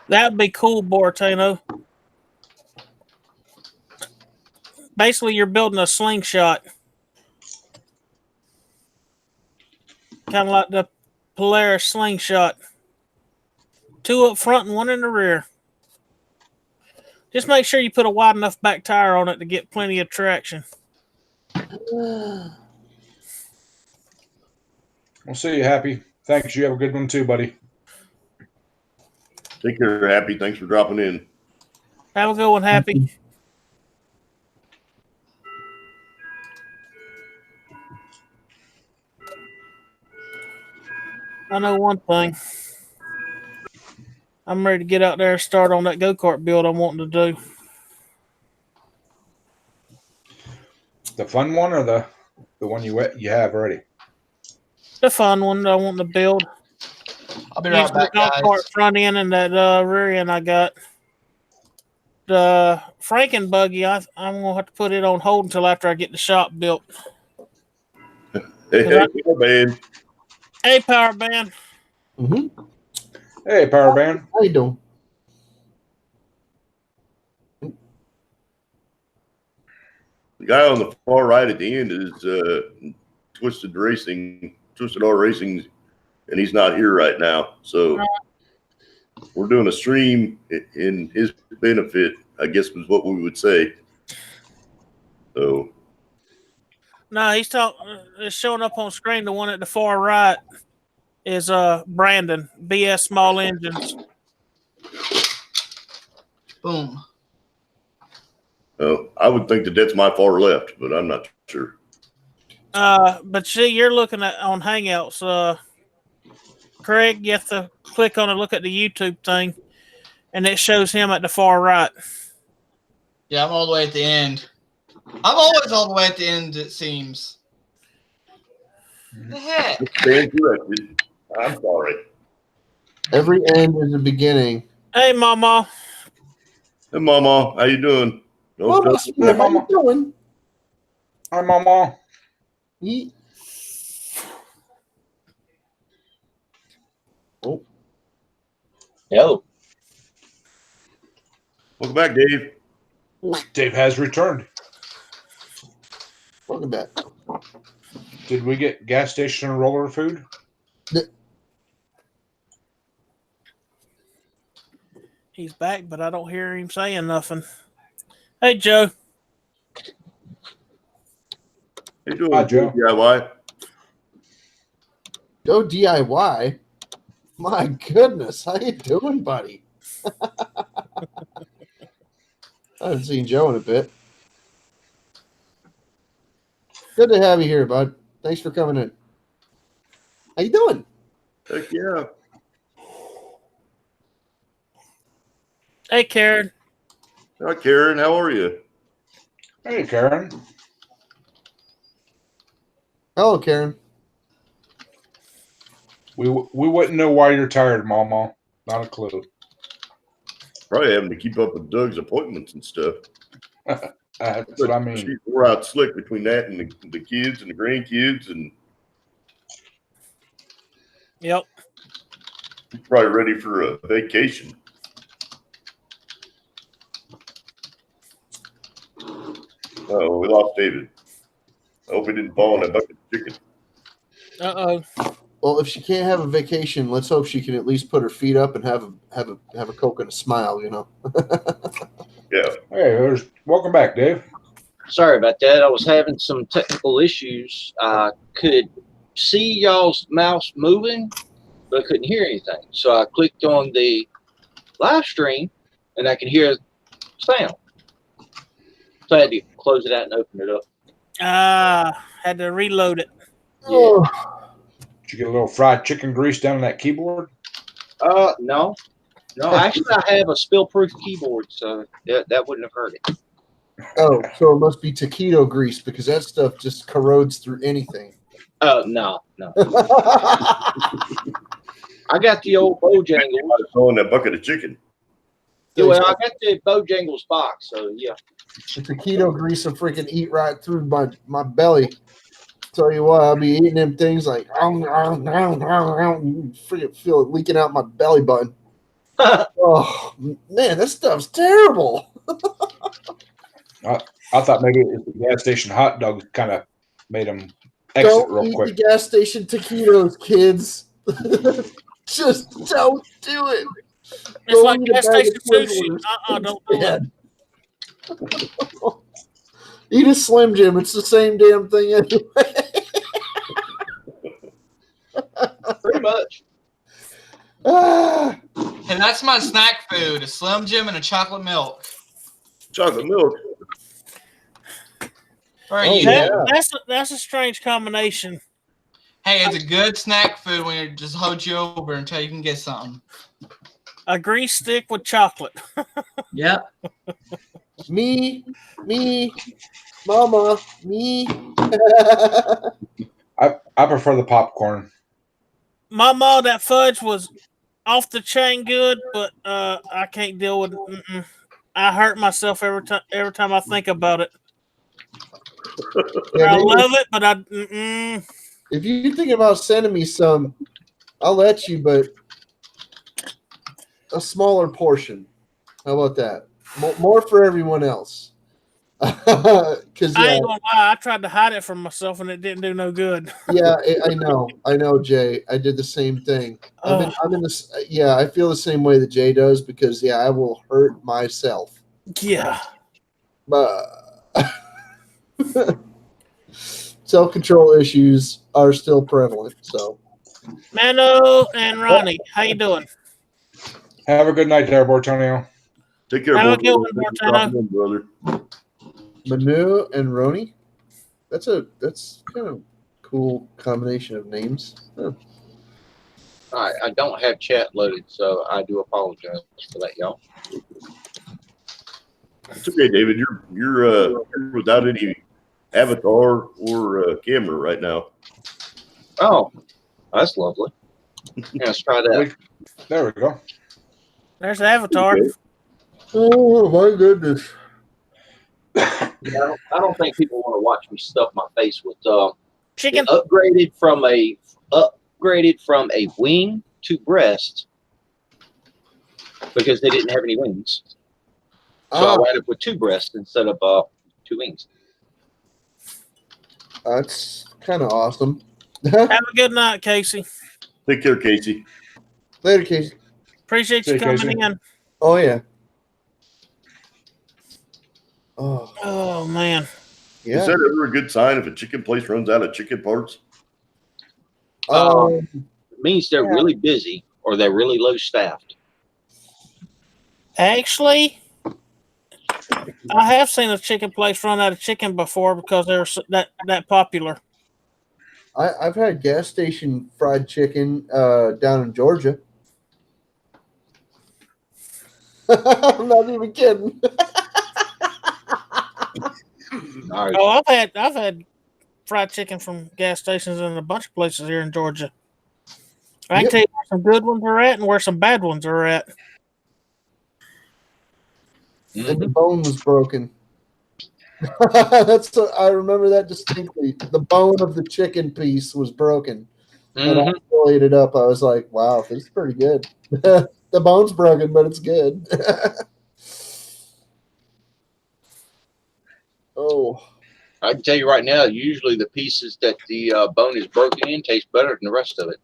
That'd be cool, Bortano. Basically, you're building a slingshot. Kind of like the Polaris slingshot. 2 up front and 1 in the rear. Just make sure you put a wide enough back tire on it to get plenty of traction. We'll see you, Happy. Thanks. You have a good one too, buddy. Take care, Happy. Thanks for dropping in. Have a good one, Happy. I know one thing. I'm ready to get out there and start on that go-kart build I'm wanting to do. The fun one or the one you have already? The fun one that I want to build. I'll be right back, guys. Go-kart front end and that rear end I got. The Franken buggy, I'm going to have to put it on hold until after I get the shop built. Hey, man. Hey, Power Band. Mm-hmm. Hey, Power Band. How you doing? The guy on the far right at the end is Twisted R Racing, and he's not here right now. So we're doing a stream in his benefit, I guess was what we would say. So No, he's it's showing up on screen. The one at the far right is Brandon, BS Small Engines. Boom. I would think that that's my far left, but I'm not sure. But see, you're looking at on Hangouts. Craig, you have to click on it, look at the YouTube thing, and it shows him at the far right. Yeah, I'm all the way at the end. I'm always all the way at the end, it seems. The heck? Stand corrected. I'm sorry. Every end is a beginning. Hey, Mama. Hey, Mama. How you doing? Mama, Hey, how Mama. you doing? Hi, Mama. Ye- Oh, Yo, Welcome back, Dave. Dave has returned. welcome back. Did we get gas station and roller food? He's back, but I don't hear him saying nothing. Hey, Joe. How you doing, Hi, Joe. DIY? Go DIY. My goodness, how you doing, buddy? I haven't seen Joe in a bit. Good to have you here, bud. Thanks for coming in. How you doing? Heck yeah. Hey, Karen. Hi, Karen. How are you? Hey, Karen. Hello, Karen. We wouldn't know why you're tired, Mama. Not a clue. Probably having to keep up with Doug's appointments and stuff. That's what I mean. She's wore out slick between that and the kids and the grandkids, and Yep. she's probably ready for a vacation. Oh, we lost David. I hope he didn't fall in that bucket of chicken. Uh-oh. Well, if she can't have a vacation, let's hope she can at least put her feet up and have a Coke and a smile. You know. Yeah. Hey, welcome back, Dave. sorry about that. I was having some technical issues. I could see y'all's mouse moving, but I couldn't hear anything. So I clicked on the live stream, and I could hear sound. So I had to close it out and open it up. Had to reload it. Oh, Did you get a little fried chicken grease down on that keyboard? No. Actually, I have a spill-proof keyboard, so that wouldn't have hurt it. oh, so it must be taquito grease because that stuff just corrodes through anything. No. I got the old Bojangles. I fell in that bucket of chicken. Yeah, well, I got the Bojangles box, so yeah. The taquito grease will freaking eat right through my belly. Tell you what, I'll be eating them things like freaking feel it leaking out my belly button. Oh man, that stuff's terrible. I thought maybe it was the gas station hot dog kind of made them exit Don't real eat quick. the gas station taquitos, kids. Just don't do it. It's Go like eat a gas bag station of sushi. Twizzlers Don't do it. instead. Eat a Slim Jim. It's the same damn thing anyway. pretty much. Ah, And that's my snack food: a Slim Jim and a chocolate milk. Chocolate milk. Or Oh, you? yeah. That's a strange combination. Hey, it's a good snack food when it just holds you over until you can get something. A grease stick with chocolate. Yeah. me, mama, me. I prefer the popcorn. My mom, that fudge was off the chain good, but I can't deal with. I hurt myself every time I think about it. Yeah, I maybe love it, but I. if you're thinking about sending me some, I'll let you, but a smaller portion. How about that? More for everyone else. Because I ain't gonna lie, I tried to hide it from myself and it didn't do no good. yeah, I know, Jay. I did the same thing. I'm in this. Yeah, I feel the same way that Jay does because I will hurt myself. Yeah. But self-control issues are still prevalent. So Mano and Ronnie, how you doing? Have a good night there, Bortonio. Take care, Have a boy. good one, Thanks for Bortano. dropping in, brother. Manu and Roni, that's kind of cool combination of names. Huh. All right, I don't have chat loaded, so I do apologize for that, y'all. It's okay, David. You're without any avatar or camera right now. Oh, that's lovely. Yeah, let's try that. There we go. There's the avatar. Okay. Oh my goodness! I don't think people want to watch me stuff my face with. Chicken. Upgraded from a wing to breast because they didn't have any wings. So I wound up with 2 breasts instead of 2 wings. That's kind of awesome. Have a good night, Casey. Take care, Casey. Later, Casey. Appreciate you See you, coming Casey. in. Oh yeah. Oh Oh man. yeah. Is that ever a good sign if a chicken place runs out of chicken parts? It means they're really busy or they're really low staffed. Actually, I have seen a chicken place run out of chicken before because they're that popular. I've had gas station fried chicken down in Georgia. I'm not even kidding. All right. Oh, I've had fried chicken from gas stations in a bunch of places here in Georgia. I can tell you where some good ones are at and where some bad ones are at. And the bone was broken. I remember that distinctly. The bone of the chicken piece was broken. And I still ate it up. I was like, wow, this is pretty good. The bone's broken, but it's good. Oh. I can tell you right now, usually the pieces that the bone is broken in taste better than the rest of it.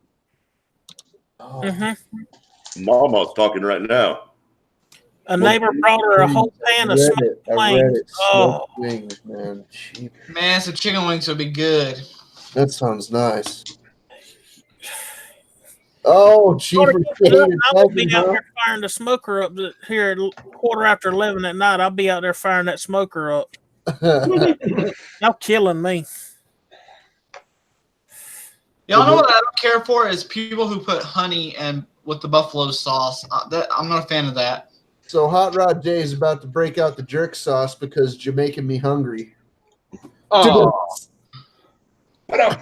Oh. Mm-hmm. Mama's talking right now. A neighbor brought her a whole pan of smoked I read wings. it. Smoked wings, man. Cheap. Man, some chicken wings would be good. That sounds nice. Oh, cheaper. I will be out there firing the smoker up here at 11:15 at night. I'll be out there firing that smoker up. Y'all killing me. Y'all know what I don't care for is people who put honey and with the buffalo sauce. I'm not a fan of that. So Hot Rod Jay is about to break out the jerk sauce because you're making me hungry. Oh, I've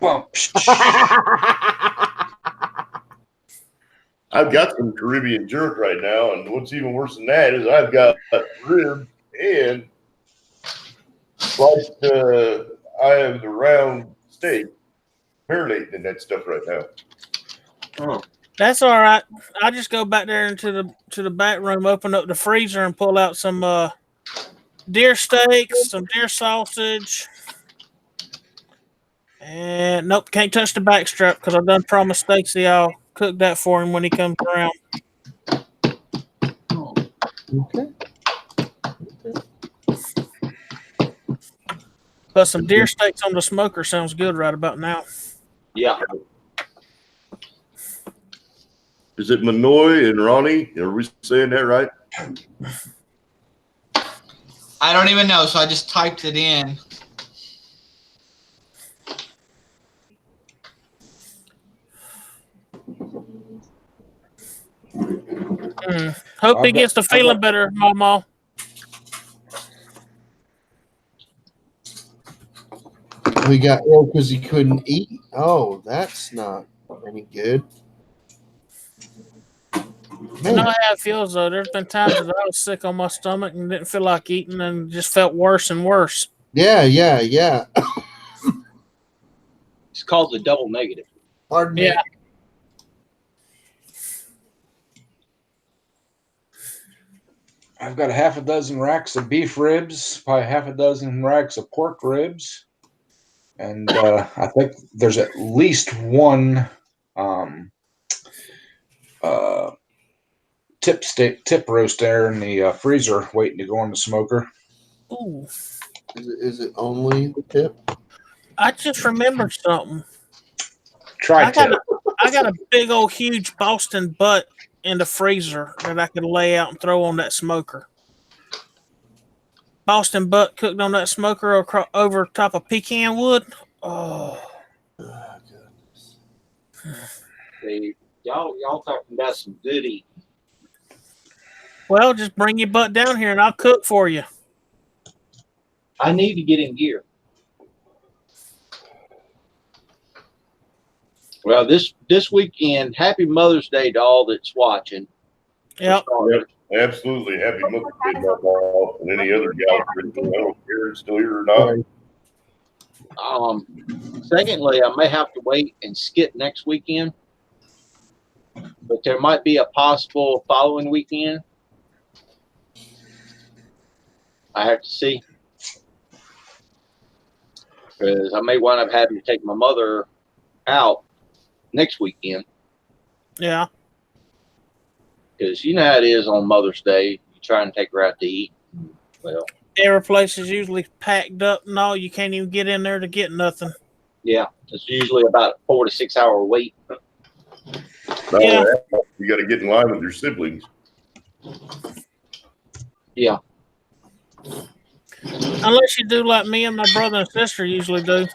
got some Caribbean jerk right now, and what's even worse than that is I've got rib and sliced. I have the round steak marinating in that stuff right now. oh. That's all right. I just go back there into the back room, open up the freezer, and pull out some deer steaks, some deer sausage. And nope, can't touch the backstrap because I've done promised Stacy I'll cook that for him when he comes around. Okay. But some deer steaks on the smoker sounds good right about now. Yeah. Is it Manoy and Ronnie? Are we saying that right? I don't even know, so I just typed it in. Hope he gets the feeling better, Mama. We got ill because he couldn't eat. Oh, that's not any good. You know how it feels though. There's been times that I was sick on my stomach and didn't feel like eating and just felt worse and worse. Yeah. It's called the double negative. Pardon me. Yeah. I've got a half a dozen racks of beef ribs, probably half a dozen racks of pork ribs, and I think there's at least one tip roast there in the freezer waiting to go in the smoker. Ooh. Is it only the tip? I just remembered something. Try tip. I got a big old huge Boston butt in the freezer that I could lay out and throw on that smoker. Boston butt cooked on that smoker over top of pecan wood. Oh. Goodness. See, y'all talking about some good eating. Well, just bring your butt down here and I'll cook for you. I need to get in gear. Well, this weekend, happy Mother's Day to all that's watching. Yep. Absolutely. Happy Mother's Day, Mama, and any other gals. I don't care if it's still here or not. Secondly, I may have to wait and skip next weekend, but there might be a possible following weekend. I have to see, because I may wind up having to take my mother out next weekend. Yeah. Because you know how it is on Mother's Day. You try and take her out to eat. Well, every place is usually packed up and all. You can't even get in there to get nothing. Yeah, it's usually about a 4 to 6 hour wait. Yeah. You got to get in line with your siblings. Yeah. Unless you do like me and my brother and sister usually do.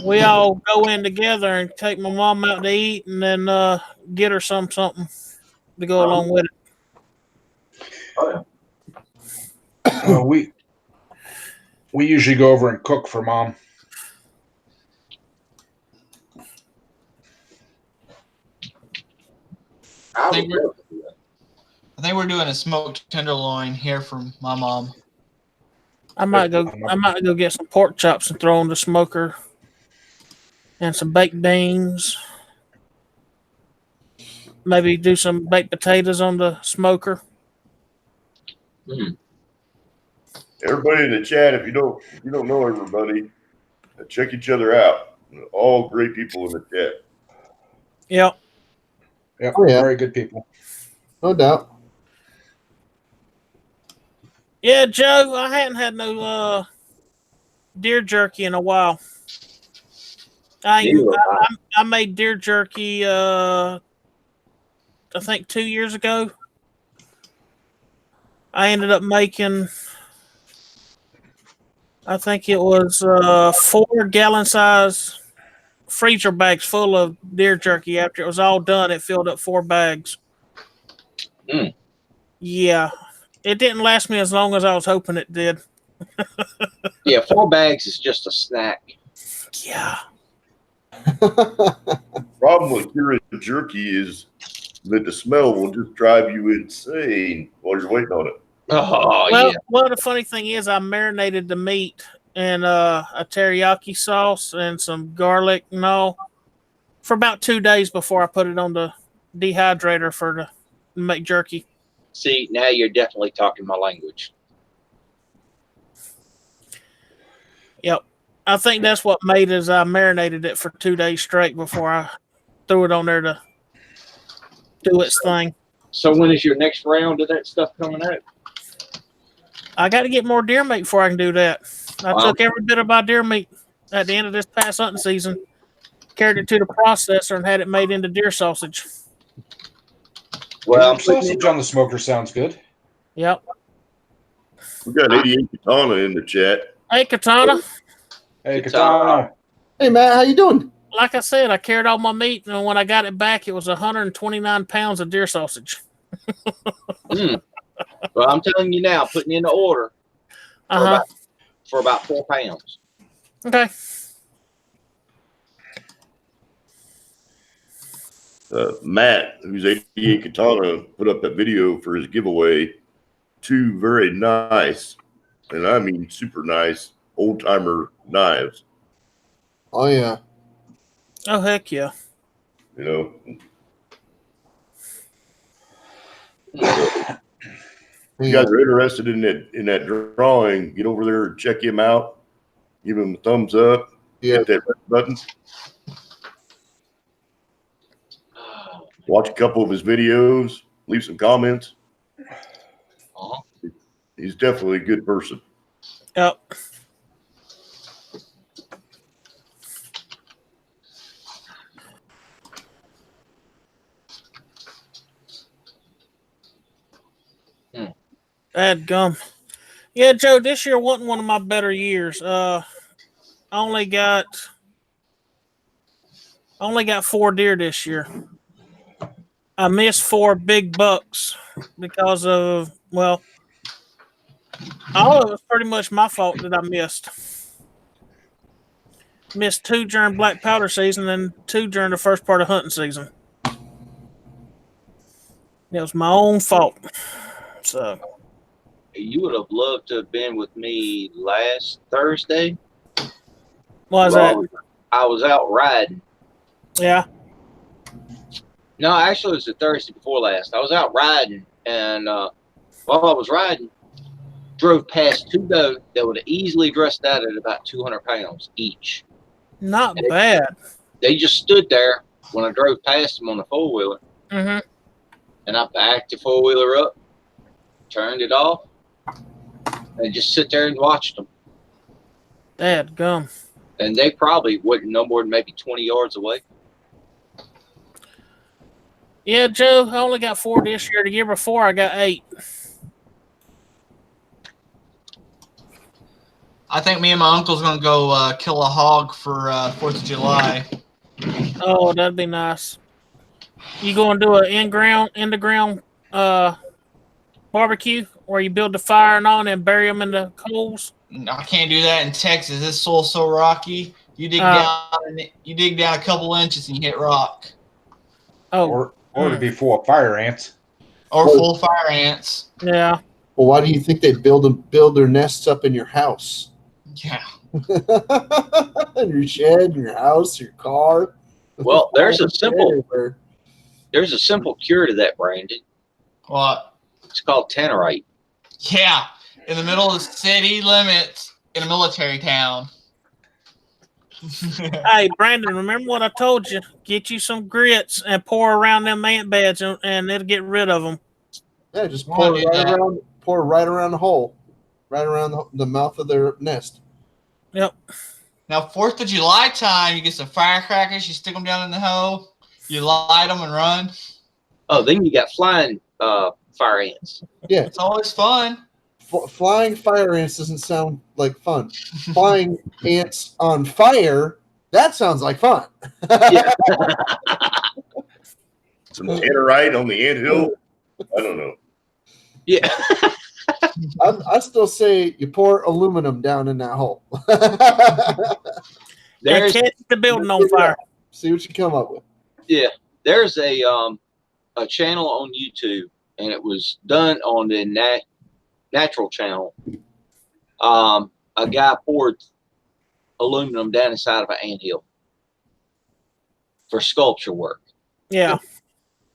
We all go in together and take my mom out to eat and then get her something to go along with it. We usually go over and cook for Mom. I think we're doing a smoked tenderloin here from my mom. I might go get some pork chops and throw on the smoker and some baked beans. Maybe do some baked potatoes on the smoker. Everybody in the chat, if you don't know everybody, check each other out. All great people in the chat. Yep. Yep. Oh, yeah. Very good people. No doubt. Yeah, Joe, I hadn't had no deer jerky in a while. I made deer jerky I think 2 years ago. I ended up making, I think it was 4 gallon size freezer bags full of deer jerky. After it was all done, it filled up 4 bags. Yeah. It didn't last me as long as I was hoping it did. Yeah, 4 bags is just a snack. Yeah. Problem with curing jerky is that the smell will just drive you insane while you're waiting on it. Well, the funny thing is, I marinated the meat in a teriyaki sauce and some garlic and all for about 2 days before I put it on the dehydrator to make jerky. See, now you're definitely talking my language. Yep. I think that's what made it is I marinated it for 2 days straight before I threw it on there to do its thing. So when is your next round of that stuff coming out? I got to get more deer meat before I can do that. I took every bit of my deer meat at the end of this past hunting season, carried it to the processor, and had it made into deer sausage. Well, I'm Sausage on the smoker sounds good. Yep. We got 88 Katana in the chat. Hey, Katana. Hey, Katana. Katana. Hey, Matt, how you doing? Like I said, I carried all my meat, and when I got it back, it was 129 pounds of deer sausage. Well, I'm telling you now, putting in the order for about 4 pounds. Okay. Matt, who's 88 Katana, put up that video for his giveaway. 2 very nice, and I mean super nice, old timer knives. Oh yeah. Oh, heck yeah. You know, if you guys are interested in that drawing, get over there and check him out. Give him a thumbs up. Yeah. Hit that red button. Watch a couple of his videos. Leave some comments. He's definitely a good person. Yep. Dadgum. Yeah, Joe, this year wasn't one of my better years. I only got 4 deer this year. I missed 4 big bucks because of, well, all of it was pretty much my fault that I missed. Missed 2 during black powder season and 2 during the first part of hunting season. It was my own fault. So You would have loved to have been with me last Thursday. why is that? I was out riding. Yeah. No, actually, it was the Thursday before last. I was out riding, and while I was riding, drove past 2 doe that would have easily dressed out at about 200 pounds each. Not bad. They just stood there when I drove past them on the 4-wheeler, Mm-hmm. and I backed the 4-wheeler up, turned it off, and just sit there and watched them. Dadgum. And they probably wouldn't no more than maybe 20 yards away. Yeah, Joe, I only got 4 this year. The year before, I got 8. I think me and my uncle's gonna go kill a hog for 4th of July. Oh, that'd be nice. You going to do an in the ground barbecue where you build the fire and all and bury them in the coals? No, I can't do that in Texas. This soil's so rocky. You dig down a couple inches and you hit rock. Oh, Or to be full of fire ants. Or full of fire ants. yeah. Well, why do you think they build their nests up in your house? Yeah. In your shed, in your house, your car. Well, there's a simple cure to that, Brandon. What? It's called tannerite. Yeah. In the middle of the city limits in a military town. Hey, Brandon, remember what I told you? Get you some grits and pour around them ant beds and it'll get rid of them. Yeah, just Why pour do right that? around, pour right around the hole, right around the mouth of their nest. Yep. Now, 4th of July time, you get some firecrackers, you stick them down in the hole, you light them and run. Oh, then you got flying fire ants. Yeah, It's always fun. flying fire ants doesn't sound like fun. Flying ants on fire, that sounds like fun. Yeah. Some tannerite on the anthill. I don't know. Yeah. I still say you pour aluminum down in that hole. And There's catch the building on fire. See what you come up with. there's a channel on YouTube, and it was done on the natural channel. A guy poured aluminum down inside of an anthill for sculpture work. Yeah.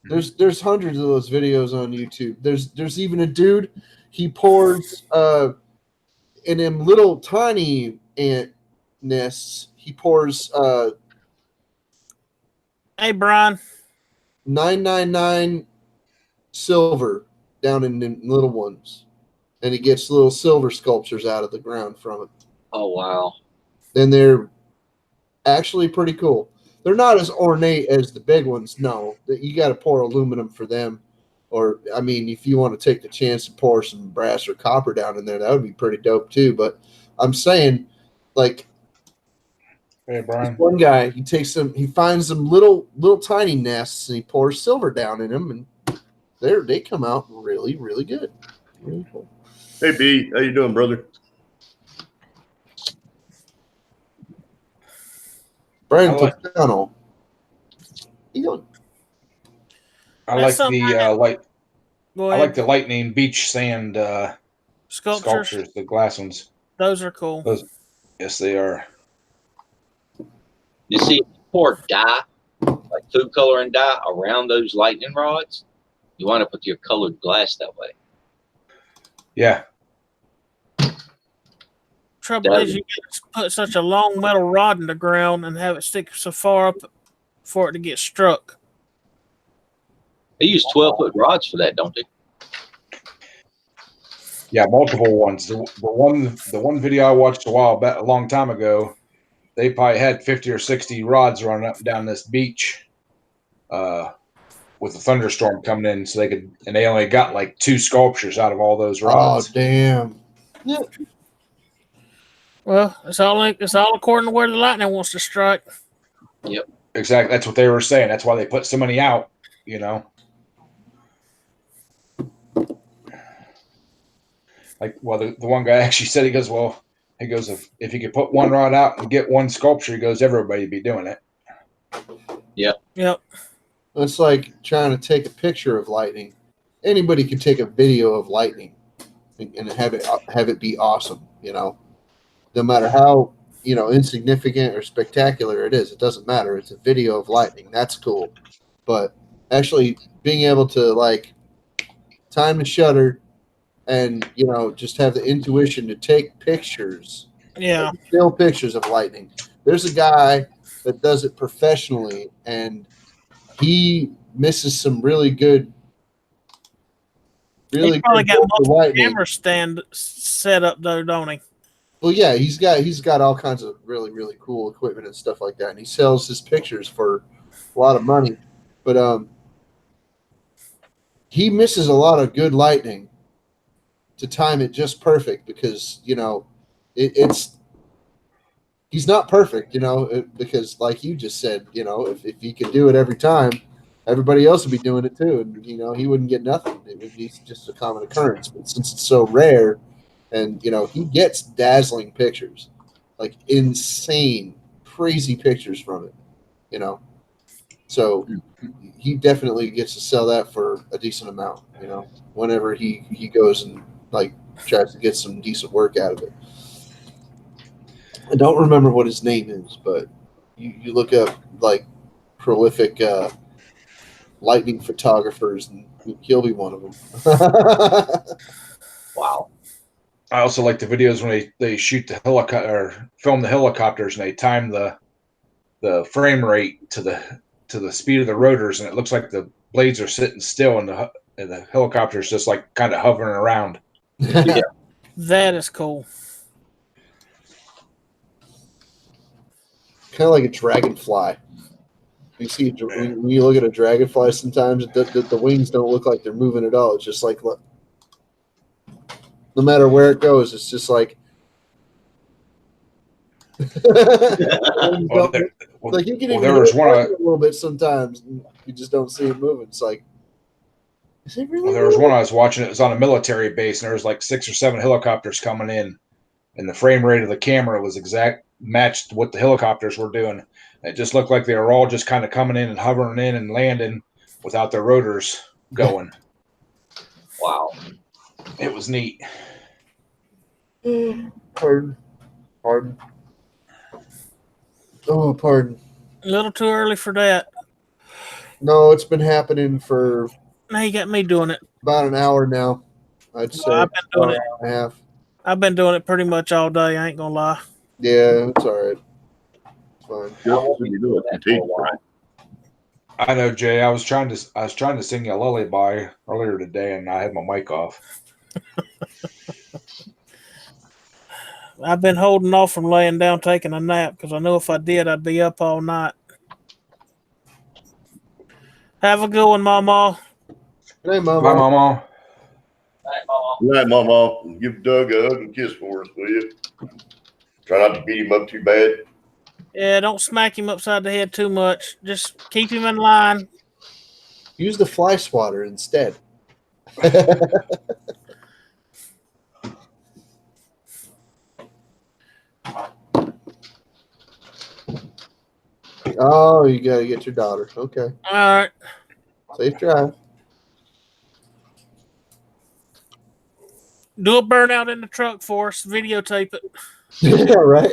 There's hundreds of those videos on YouTube. There's even a dude, he pours in them little tiny ant nests, he pours Hey, Brian. 999 silver down in them little ones. And he gets little silver sculptures out of the ground from it. Oh wow. And they're actually pretty cool. They're not as ornate as the big ones, no. You got to pour aluminum for them. Or, I mean, if you want to take the chance to pour some brass or copper down in there, that would be pretty dope too. But I'm saying, like, Hey, this Brian. one guy, he finds some little tiny nests, and he pours silver down in them, and they come out really, really good. Really cool. Hey B, how you doing, brother? Brian I like- Toscano. You doing? I That's like something the Go I ahead. like the lightning beach sand sculptures, the glass ones. Those are cool. Those, yes, they are. You see, if you pour dye, like food coloring dye, around those lightning rods, you wind up with your colored glass that way. Yeah, Trouble That- is, you can put such a long metal rod in the ground and have it stick so far up for it to get struck. They use 12-foot rods for that, don't they? yeah, multiple ones. The one video I watched a long time ago, they probably had 50 or 60 rods running up and down this beach, with a thunderstorm coming in, so they only got like 2 sculptures out of all those Oh, rods. damn. Well, it's all according to where the lightning wants to strike. Exactly, that's what they were saying. That's why they put so many out. You know, like, well, the one guy actually said, he goes, if you could put one rod out and get one sculpture, he goes, everybody'd be doing it. Yep. It's like trying to take a picture of lightning. Anybody can take a video of lightning and have it be awesome, no matter how, insignificant or spectacular it is. It doesn't matter. It's a video of lightning. That's cool. But actually being able to, like, time the shutter and, just have the intuition to take pictures, Yeah. still pictures of lightning. There's a guy that does it professionally, and he misses some really good He's probably got good multiple lightning. camera stand set up though, don't he? Well, yeah, he's got all kinds of really, really cool equipment and stuff like that, and he sells his pictures for a lot of money. But he misses a lot of good lightning to time it just perfect, because it's he's not perfect, because, like you just said, if he could do it every time, everybody else would be doing it too, and he wouldn't get nothing. It would be just a common occurrence. But since it's so rare, and he gets dazzling pictures, like insane, crazy pictures from it, so he definitely gets to sell that for a decent amount, whenever he goes and, like, tries to get some decent work out of it. I don't remember what his name is, but you look up, like, prolific lightning photographers, and he'll be one of them. Wow. I also like the videos when they shoot the helicopter or film the helicopters, and they time the frame rate to the speed of the rotors, and it looks like the blades are sitting still, and the helicopter's just like kind of hovering around. Yeah. That is cool. Kind of like a dragonfly. You see, when you look at a dragonfly, sometimes the wings don't look like they're moving at all. It's just like, look, no matter where it goes, it's just like. Well, Like, you can even there hear was it one. a little bit sometimes. And you just don't see it moving. It's like, is it really? Well, there was one I was watching. It was on a military base, and there was like 6 or 7 helicopters coming in, and the frame rate of the camera was exact matched what the helicopters were doing. It just looked like they were all just kind of coming in and hovering in and landing without their rotors going. Wow. It was neat. Pardon. Oh, pardon. A little too early for that. No, it's been happening for Now you got me doing it. about an hour now. I'd say I've been doing it. hour and a half. I've been doing it pretty much all day. I ain't gonna lie. Yeah, it's all right. It's fine. Just when you do it, you take it. I know, Jay. I was trying to sing you a lullaby earlier today, and I had my mic off. I've been holding off from laying down taking a nap because I know if I did, I'd be up all night. Have a good one, Mama. Good night, Mama. Bye, Mama. Good night, Mama. Give Doug a hug and kiss for us, will you? Try not to beat him up too bad. Yeah, don't smack him upside the head too much. Just keep him in line. Use the fly swatter instead. Oh, you got to get your daughter. Okay. All right. Safe drive. Do a burnout in the truck for us. Videotape it. Yeah, right.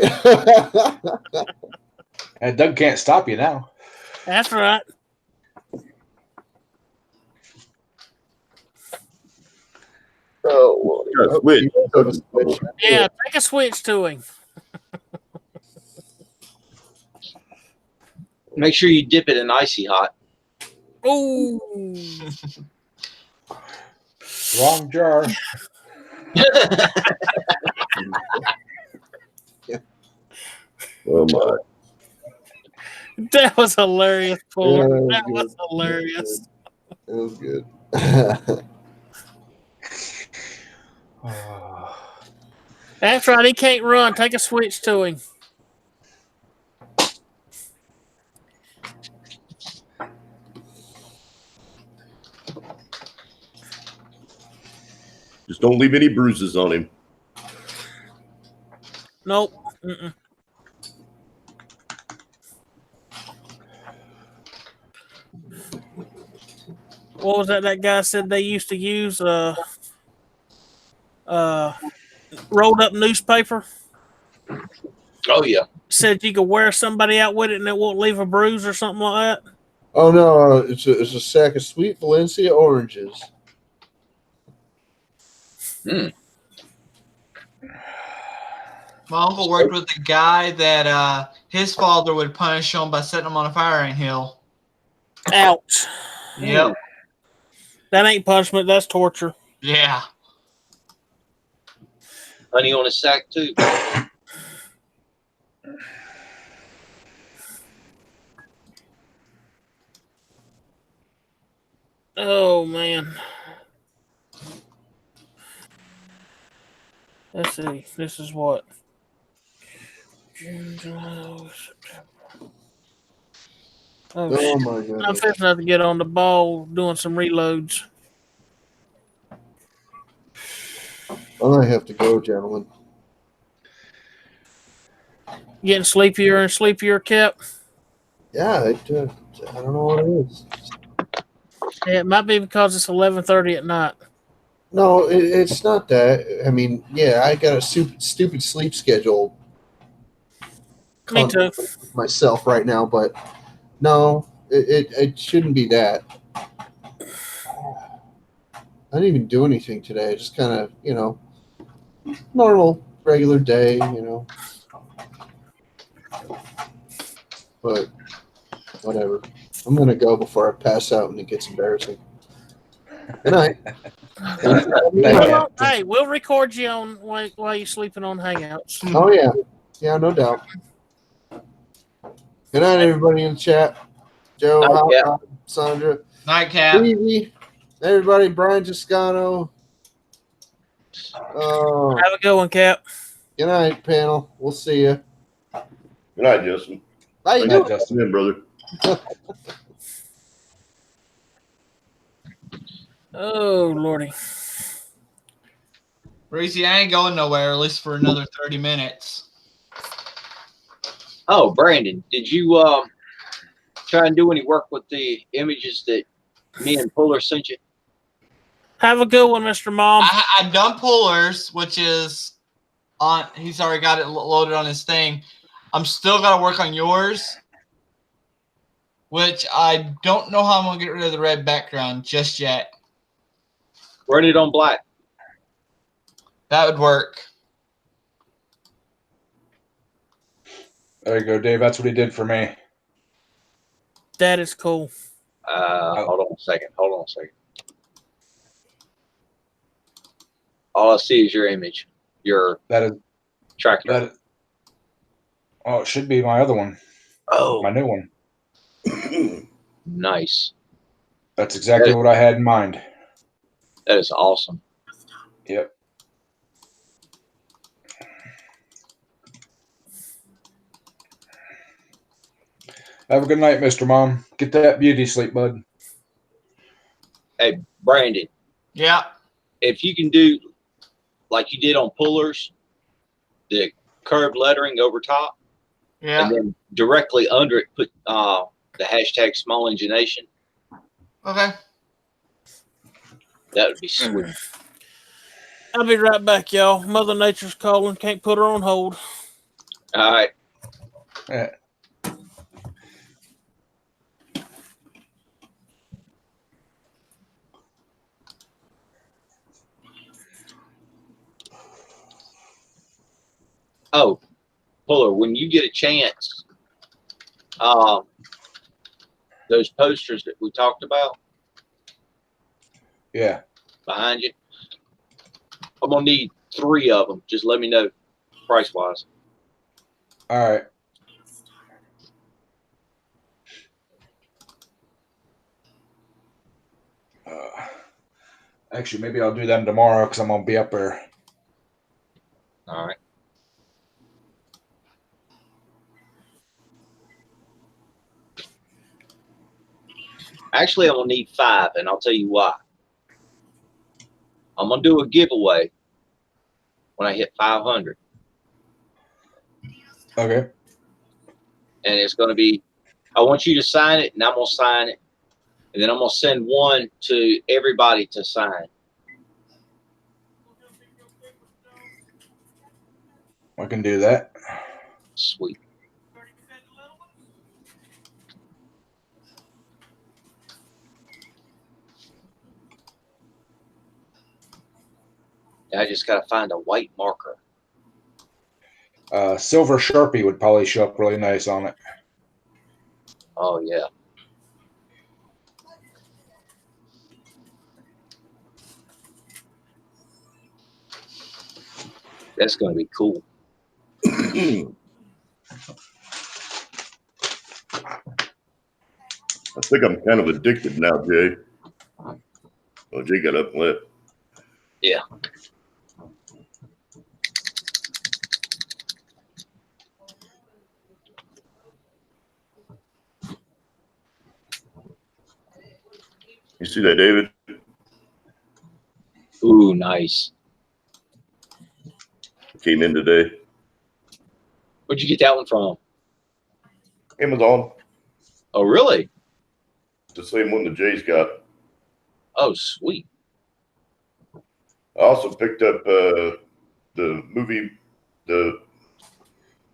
And Doug can't stop you now. That's right. Oh, Got a switch. you have a switch. Yeah, take a switch to him. Make sure you dip it in icy hot. Ooh. Wrong jar. Oh my! That was hilarious, Fuller. Yeah, That was hilarious. That was good. That's right. He can't run. Take a switch to him. Just don't leave any bruises on him. Nope. Mm-mm. What was that? That guy said they used to use rolled up newspaper. Oh yeah. Said you could wear somebody out with it and it won't leave a bruise or something like that. Oh no, it's a sack of sweet Valencia oranges. Mm. My uncle worked with a guy that his father would punish him by setting him on a firing hill. Ouch. Yep. That ain't punishment. That's torture. Yeah. Honey on a sack too. Oh man. Let's see. This is what? June, July, August, September. Oh, Oh shit. my I'm goodness. fixing to have to get on the ball doing some reloads. I have to go, gentlemen. Getting sleepier and sleepier, Cap. Yeah, I don't know what it is. Yeah, it might be because it's 11:30 at night. No, it's not that. I mean, yeah, I got a stupid sleep schedule. Me too. With myself right now, but no, it shouldn't be that. I didn't even do anything today. Just kind of, normal, regular day, But whatever. I'm going to go before I pass out and it gets embarrassing. Good night. Well, hey, we'll record you on while you're sleeping on Hangouts. Oh, yeah. Yeah, no doubt. Good night, everybody in the chat. Joe, Hot, Sandra, Nightcap. Stevie, everybody, Brian Toscano. Oh, Have a good one, Cap. good night, panel. We'll see you. Good night, Justin. How you Thanks doing? for coming in, brother. Oh, Lordy. Reese, I ain't going nowhere, at least for another 30 minutes. Oh, Brandon, did you try and do any work with the images that me and Fuller sent you? Have a good one, Mr. Mom. I done Pullers, which is on. He's already got it loaded on his thing. I'm still got to work on yours, which I don't know how I'm going to get rid of the red background just yet. Run it on black. That would work. There you go, Dave. That's what he did for me. That is cool. Hold on a second. All I see is your image. Your That is tractor. that. Oh, it should be my other one. Oh, My new one. nice. That's exactly what I had in mind. That is awesome. Yep. Have a good night, Mr. Mom. Get that beauty sleep, bud. Hey, Brandon, Yeah. if you can do like you did on pullers, the curved lettering over top, Yeah. and then directly under it put the hashtag small engine nation, Okay. that would be sweet. I'll be right back, y'all. Mother Nature's calling. Can't put her on hold. All right. Yeah. Oh, Puller, when you get a chance, those posters that we talked about Yeah. behind you, I'm gonna need 3 of them. Just let me know price wise. All right. Actually, maybe I'll do them tomorrow because I'm gonna be up there. All right. Actually, I'm gonna need 5, and I'll tell you why. I'm gonna do a giveaway when I hit 500, Okay. and it's gonna be. I want you to sign it, and I'm gonna sign it, and then I'm gonna send one to everybody to sign. I can do that. Sweet. I just gotta find a white marker. Silver Sharpie would probably show up really nice on it. Oh yeah. That's gonna be cool. I think I'm kind of addicted now, Jay. Oh, Jay got up and left. Yeah. You see that, David? Ooh, nice. Came in today. Where'd you get that one from? Amazon. Oh, really? The same one that Jay's got. Oh, sweet. I also picked up the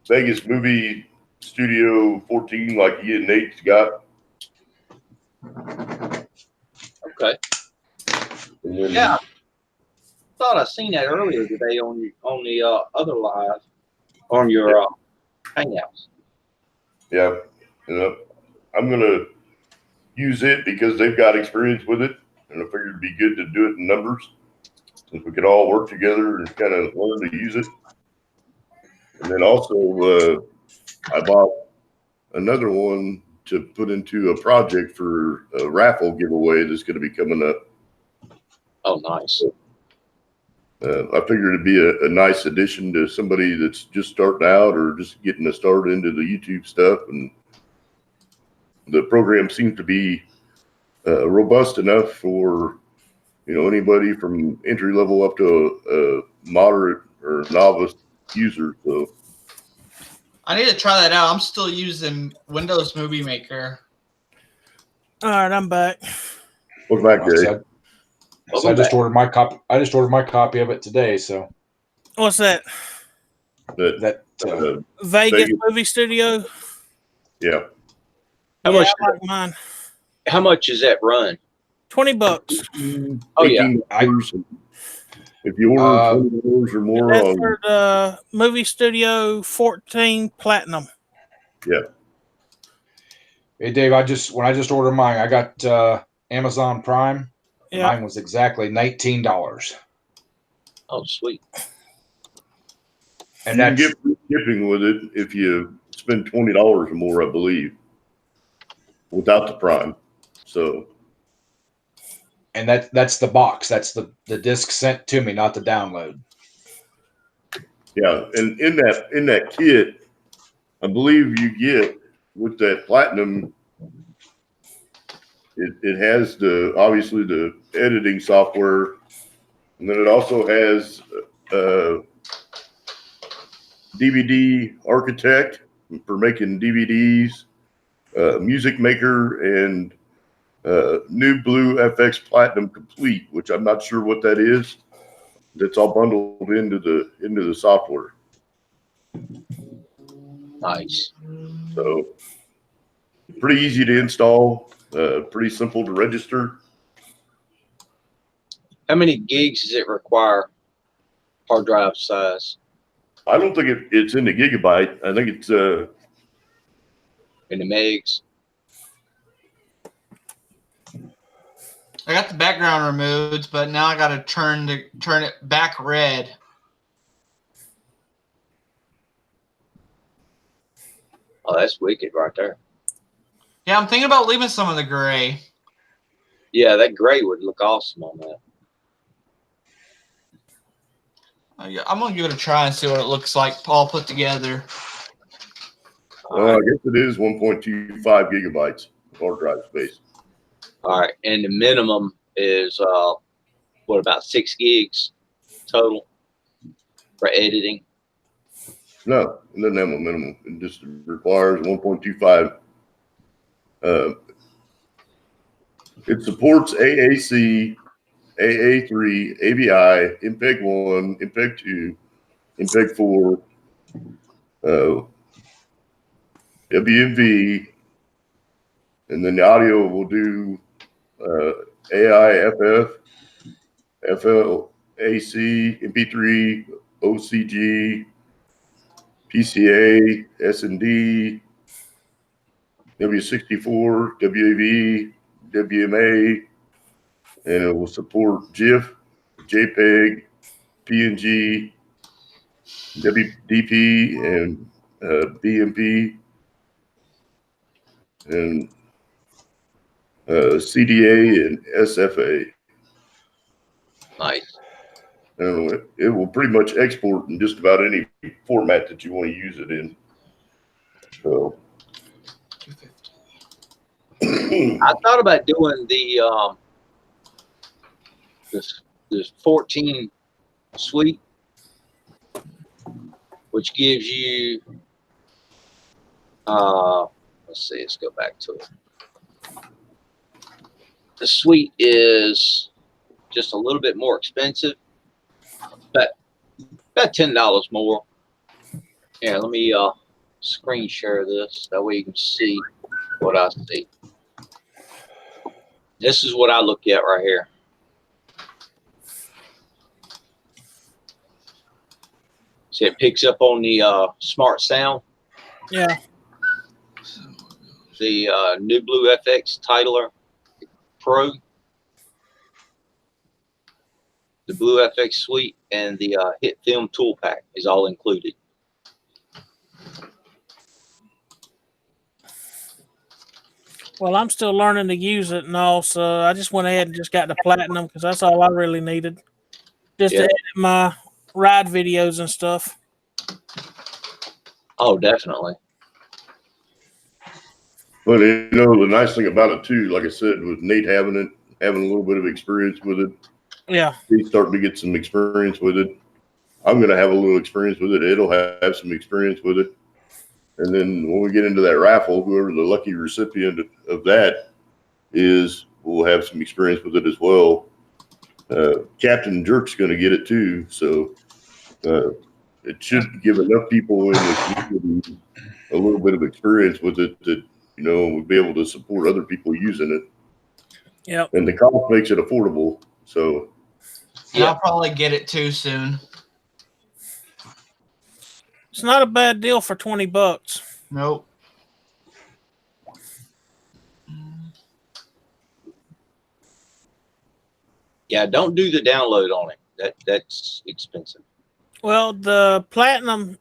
Vegas movie Studio 14, like you and Nate's got. Okay. And then, Yeah. Thought I seen that earlier today on the other live on your Hangouts. Yeah. I'm gonna use it because they've got experience with it, and I figured it'd be good to do it in numbers, since we could all work together and kind of learn to use it. And then also, I bought another one to put into a project for a raffle giveaway that's going to be coming up. Oh, nice. I figured it'd be a nice addition to somebody that's just starting out or just getting a start into the YouTube stuff. And the program seems to be robust enough for, anybody from entry level up to a moderate or novice user. So I need to try that out. I'm still using Windows Movie Maker. All right, I'm back. welcome back, Jay. So I just ordered my copy. I just ordered my copy of it today. So What's that? That Vegas Movie Studio? yeah. How Yeah, much? I like mine. How much is that run? $20. Oh yeah. $18. If you order $20 or more That's on, for the Movie Studio 14 Platinum. yeah. Hey Dave, when I just ordered mine, I got Amazon Prime. And Yeah. mine was exactly $19. Oh, sweet. You And can that's get free shipping with it if you spend $20 or more, I believe, without the Prime. So, and that's the box. That's the disc sent to me, not the download. Yeah, and in that kit, I believe you get with that platinum. It has obviously the editing software, and then it also has DVD Architect for making DVDs, Music Maker, and New Blue FX Platinum Complete, which I'm not sure what that is. That's all bundled into the software. Nice. So pretty easy to install, pretty simple to register. How many gigs does it require? Hard drive size I don't think it's in the gigabyte. I think it's in the megs. I got the background removed, but now I got to turn it back red. Oh, that's wicked right there. Yeah, I'm thinking about leaving some of the gray. Yeah, that gray would look awesome on that. I'm gonna give it a try and see what it looks like all put together. I guess it is 1.25 gigabytes of hard drive space. All right, and the minimum is what, about 6 gigs total for editing? No, it doesn't have a minimum. It just requires 1.25. It supports AAC, AA3, AVI, MPEG 1, MPEG 2, MPEG 4, WMV, and then the audio will do AIFF, FLAC, MP3, OCG, PCA, S&D, W64, WAV, WMA, and it will support GIF, JPEG, PNG, WDP, and BMP, and CDA and SFA. Nice. And it will pretty much export in just about any format that you want to use it in. So I thought about doing the this 14 suite, which gives you let's see, let's go back to it. The suite is just a little bit more expensive, but about $10 more. Yeah, let me screen share this, that way you can see what I see. This is what I look at right here. See, it picks up on the smart sound. Yeah. The New Blue FX Titler Pro, the Blue FX Suite, and the Hit Film Tool Pack is all included. Well, I'm still learning to use it and all, so I just went ahead and just got the platinum because that's all I really needed. Just to edit my ride videos and stuff. Oh, definitely. But you know, the nice thing about it too, like I said, with Nate having a little bit of experience with it, Yeah. he's starting to get some experience with it. I'm going to have a little experience with it. It'll have some experience with it. And then when we get into that raffle, whoever the lucky recipient of that is, will have some experience with it as well. Captain Jerk's going to get it too. So it should give enough people in the community a little bit of experience with it that, you know, we'll be able to support other people using it. Yep. And the cost makes it affordable. So And I'll probably get it too soon. It's not a bad deal for $20. Nope. Yeah, don't do the download on it. That's expensive. Well, the platinum,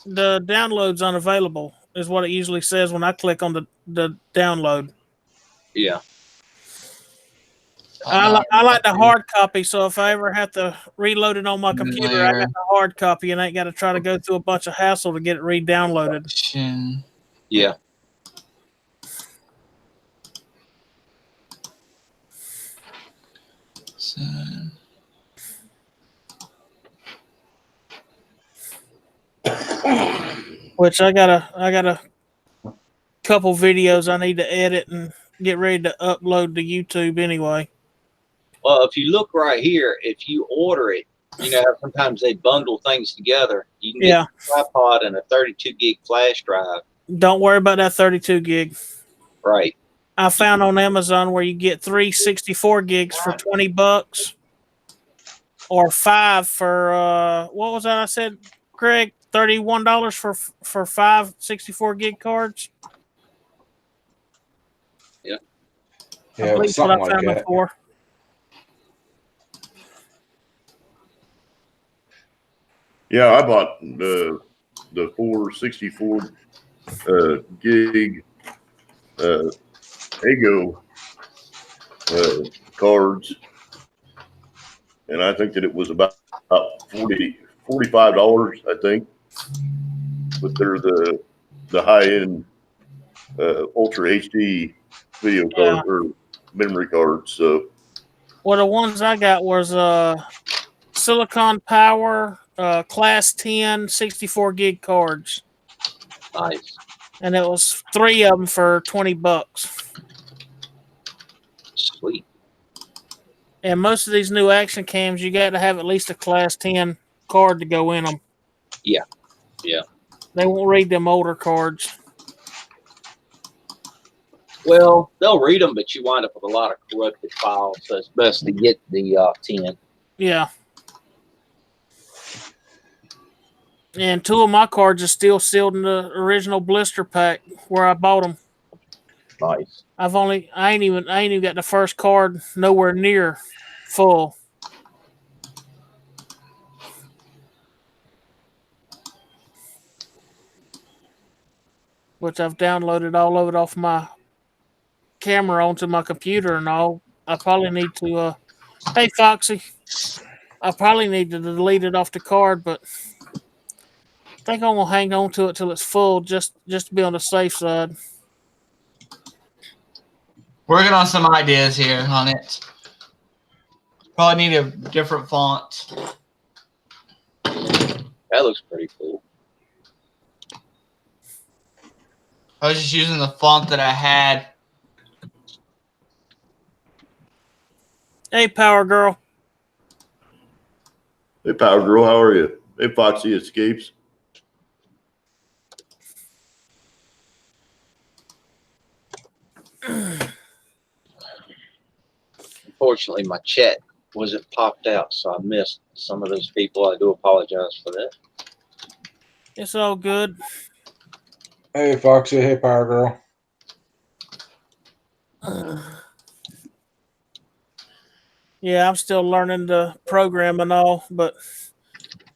the download's unavailable, is what it usually says when I click on the download. Yeah. I like the hard copy, so if I ever have to reload it on my computer, I got the hard copy and I ain't got to try to go through a bunch of hassle to get it re-downloaded. Yeah. So, Which I got a couple videos I need to edit and get ready to upload to YouTube anyway. Well, if you look right here, if you order it, you know, sometimes they bundle things together. You can get a tripod and a 32 gig flash drive. Don't worry about that 32 gig. Right. I found on Amazon where you get 3 64 gigs for $20 or 5 for what was that I said, Craig? $31 for 5 64 gig cards. Yeah. Yeah, it was something like that. Before. Yeah, I bought the 464 gig Ego cards, and I think that it was about $45, I think. But they're the high end Ultra HD video card or memory cards. So, well, the ones I got was Silicon Power Class 10 64 gig cards. Nice. And it was 3 of them for $20. Sweet. And most of these new action cams, you got to have at least a Class 10 card to go in them. Yeah. Yeah. They won't read them older cards. Well, they'll read them, but you wind up with a lot of corrupted files, so it's best to get the 10. Yeah. And 2 of my cards are still sealed in the original blister pack where I bought them. Nice. I ain't even got the first card nowhere near full. Which I've downloaded all of it off my camera onto my computer and all. I probably need to hey Foxy. I probably need to delete it off the card, but I think I'm gonna hang on to it till it's full just to be on the safe side. Working on some ideas here on it. Probably need a different font. That looks pretty cool. I was just using the font that I had. Hey, Power Girl. hey, Power Girl, how are you? Hey, Foxy Escapes. Unfortunately, my chat wasn't popped out, so I missed some of those people. I do apologize for that. It's all good. Hey, Foxy. Hey, Power Girl. Yeah, I'm still learning the program and all, but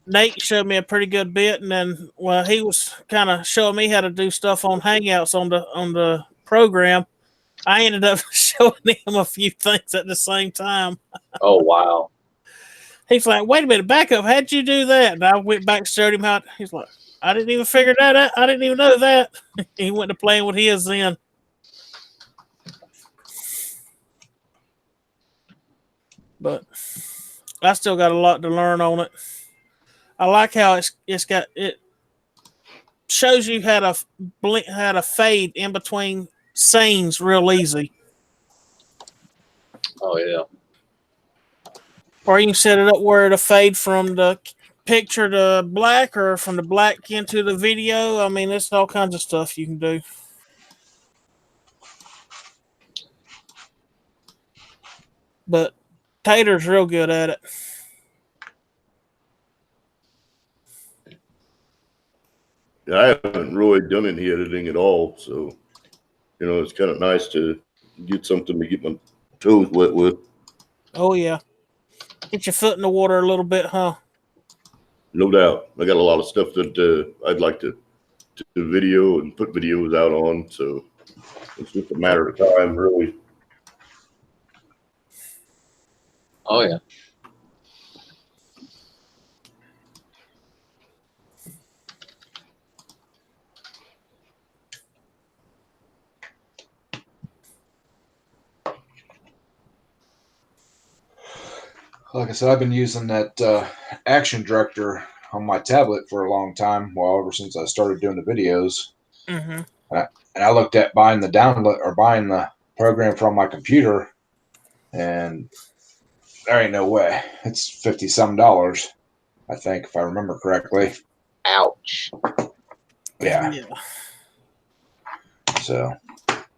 Nate showed me a pretty good bit, and then he was kind of showing me how to do stuff on Hangouts on the program. I ended up showing him a few things at the same time. Oh, wow. He's like, "Wait a minute, back up. How'd you do that?" And I went back and showed him how. He's like, "I didn't even figure that out. I didn't even know that." He went to playing with his then. But I still got a lot to learn on it. I like how it shows you how to fade in between scenes real easy. Oh, yeah. Or you can set it up where it'll fade from the picture to black or from the black into the video. I mean, there's all kinds of stuff you can do. But Tater's real good at it. Yeah, I haven't really done any editing at all, so it's kind of nice to get something to get my toes wet with. Oh yeah, get your foot in the water a little bit, huh? No doubt. I got a lot of stuff that I'd like to video and put videos out on, so it's just a matter of time, really. Oh yeah. Like I said, I've been using that Action Director on my tablet for a long time. Well, ever since I started doing the videos, Mm-hmm. and I looked at buying the download or buying the program from my computer, and there ain't no way. It's $50 some, I think, if I remember correctly. Ouch. Yeah. Yeah. So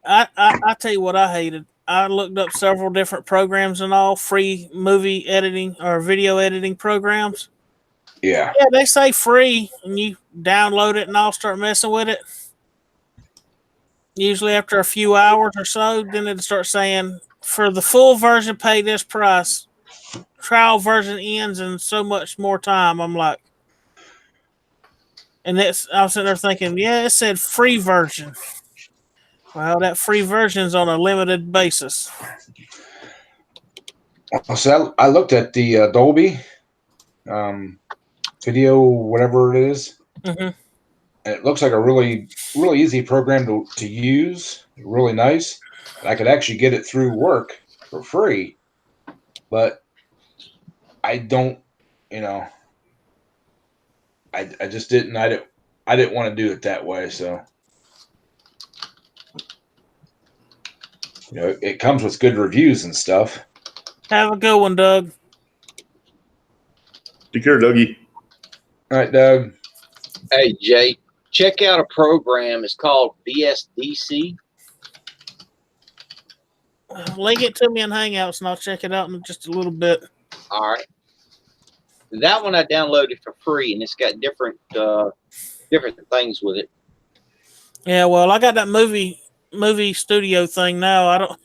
I tell you what I hated. I looked up several different programs and all free movie editing or video editing programs. yeah, Yeah, they say free, and you download it and I'll start messing with it. Usually after a few hours or so, then it starts saying for the full version, pay this price. Trial version ends in so much more time. I'm like, and I was sitting there thinking, yeah, it said free version. Well, that free version's on a limited basis. so I looked at the Dolby video, whatever it is, Mm-hmm. and it looks like a really easy program to use. Really nice. And I could actually get it through work for free, but I don't, you know, I just didn't. I didn't want to do it that way. So it comes with good reviews and stuff. Have a good one, Doug. Take care, Dougie. All right, Doug. Hey Jay, check out a program. It's called BSDC. Link it to me in Hangouts, and I'll check it out in just a little bit. All right. That one I downloaded for free, and it's got different things with it. Yeah, well, I got that movie studio thing now. I don't.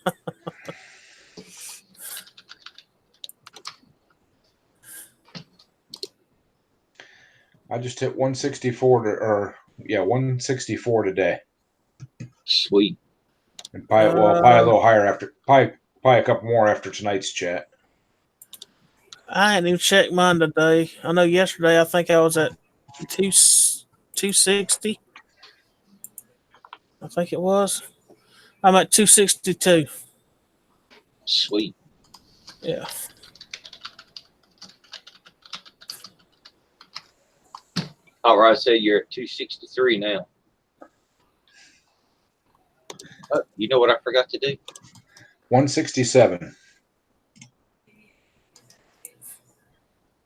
I just hit 164 164 today, Sweet. and probably a little higher after probably a couple more after tonight's chat. I hadn't even checked mine today. I know yesterday I think I was at 260. I think it was. I'm at 262. Sweet. Yeah. All right, so you're at 263 now. Oh, you know what I forgot to do? 167.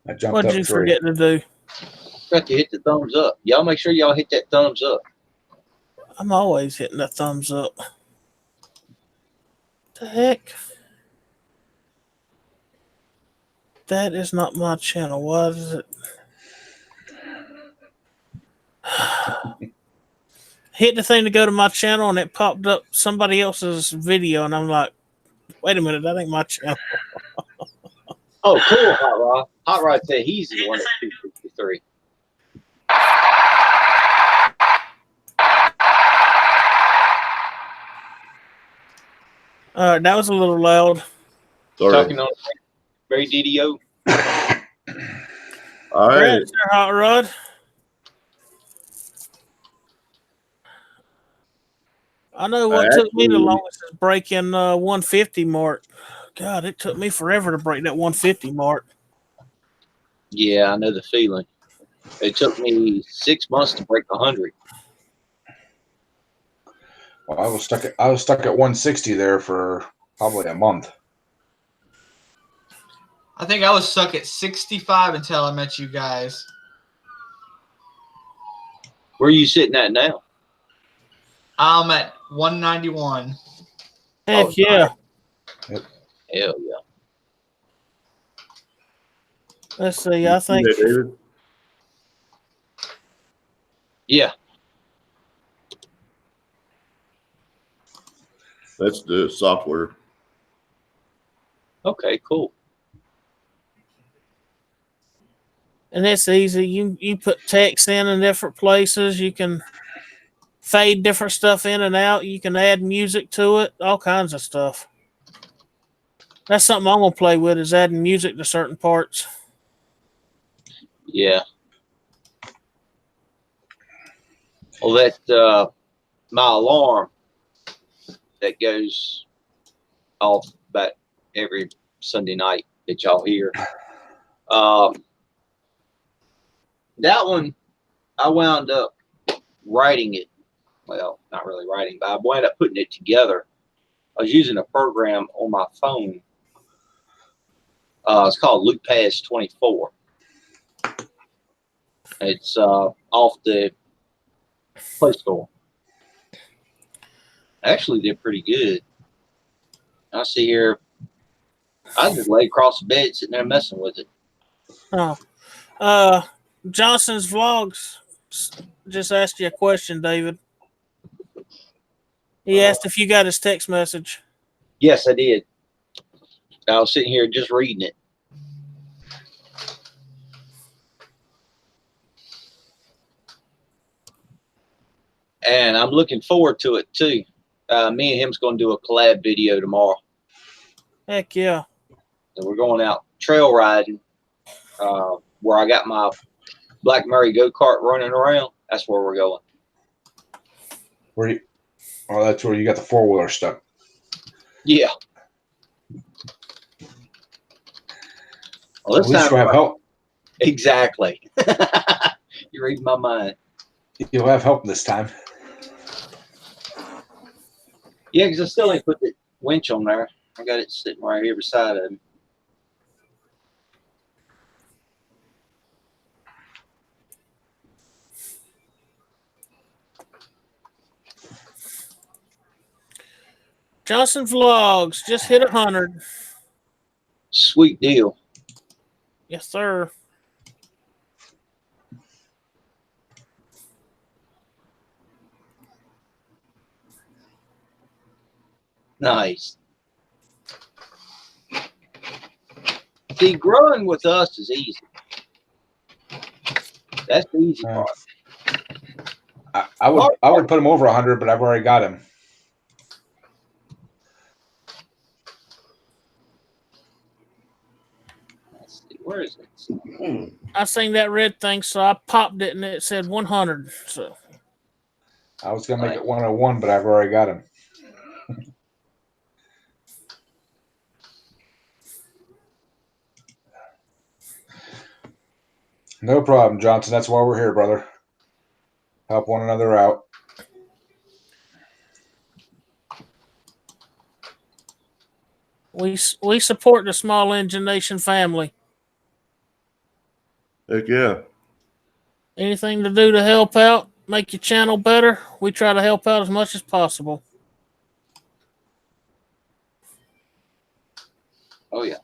I jumped What up did you 3. forget to do? Forgot to hit the thumbs up. Y'all make sure y'all hit that thumbs up. I'm always hitting the thumbs up. The heck? That is not my channel. Why is it? Hit the thing to go to my channel, and it popped up somebody else's video, and I'm like, wait a minute, that ain't my channel. Oh, cool, Hot Rod. Hot Rod said he's the one at 263. All right, that was a little loud. Sorry. Talking on Ray DDO. All right. Congrats there, Hot Rod. I know what took me the longest is breaking 150 mark. God, it took me forever to break that 150 mark. Yeah, I know the feeling. It took me 6 months to break 100. Well, I was stuck at 160 there for probably a month. I think I was stuck at 65 until I met you guys. Where are you sitting at now? I'm at 191. Heck Oh, yeah. Hell yeah. Let's see. I think Yeah, David. Yeah. That's the software. Okay, cool. and it's easy. You put text in different places. You can fade different stuff in and out. You can add music to it. All kinds of stuff. That's something I'm gonna play with is adding music to certain parts. Yeah. Well, that my alarm that goes off about every Sunday night that y'all hear. That one, I wound up writing it. Well, not really writing, but I wound up putting it together. I was using a program on my phone. It's called Loop Pass 24. It's off the Play Store. Actually, did pretty good. I see here, I just lay across the bed sitting there messing with it. Oh, Johnson's Vlogs just asked you a question, David. He asked if you got his text message. Yes, I did. I was sitting here just reading it. And I'm looking forward to it too. Me and him's going to do a collab video tomorrow. Heck yeah. And we're going out trail riding where I got my Black Murray go-kart running around. That's where we're going. Where you, oh, that's where you got the four-wheeler stuck. Yeah. Well, At least you'll have help. Exactly. You read my mind. You'll have help this time. Yeah, because I still ain't put the winch on there. I got it sitting right here beside him. Johnson Vlogs just hit 100. Sweet deal. Yes, sir. Nice. See, growing with us is easy. That's the easy part. I would put him over 100, but I've already got him. Let's see, where is it? I seen that red thing, so I popped it and it said 100. So I was gonna make it 101, but I've already got him. No problem, Johnson. That's why we're here, brother. Help one another out. we support the Small Engine Nation family. Heck yeah. Anything to do to help out, make your channel better, we try to help out as much as possible. Oh, yeah.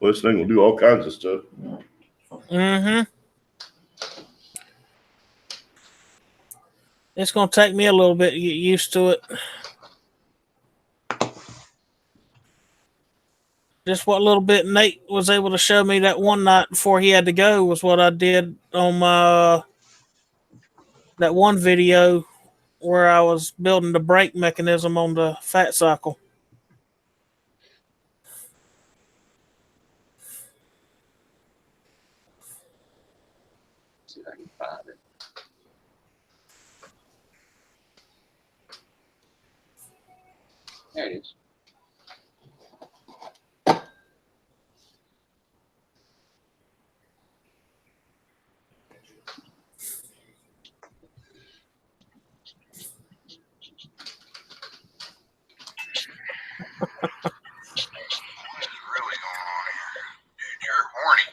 Well, this thing will do all kinds of stuff. Mm-hmm. It's going to take me a little bit to get used to it. Just what little bit Nate was able to show me that one night before he had to go was what I did on my that one video where I was building the brake mechanism on the fat cycle. See if I can find it. There it is. Really going on here? Dude, you're horny.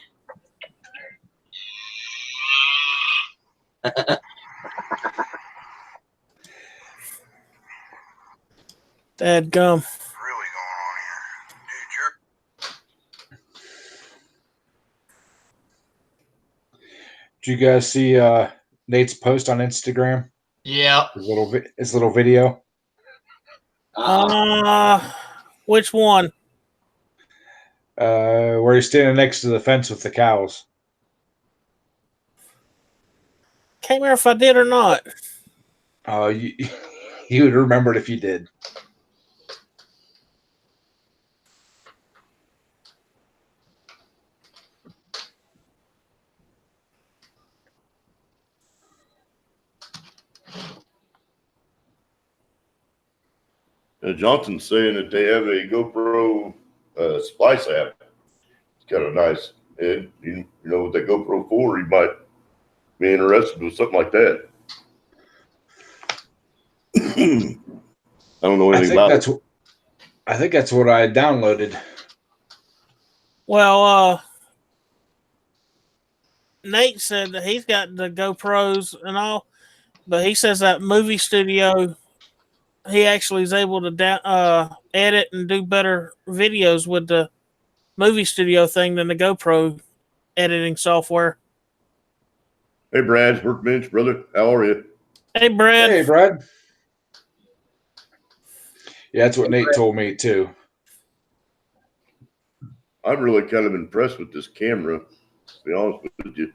Dadgum. Really going on here? Dude, Did you guys see Nate's post on Instagram? Yeah. His little video. Which one? Where he's standing next to the fence with the cows. Can't remember if I did or not. You, you would remember it if you did. Johnson's saying that they have a GoPro splice app. It's kind of nice. And you know, with the GoPro 4, you might be interested with something like that. I don't know anything about it. I think that's what I downloaded. Well, Nate said that he's got the GoPros and all, but he says that movie studio, he actually is able to edit and do better videos with the movie studio thing than the GoPro editing software. Hey, Brad, workbench, brother. How are you? Hey, Brad. Hey, Brad. Yeah, that's what Nate told me too. I'm really kind of impressed with this camera, to be honest with you.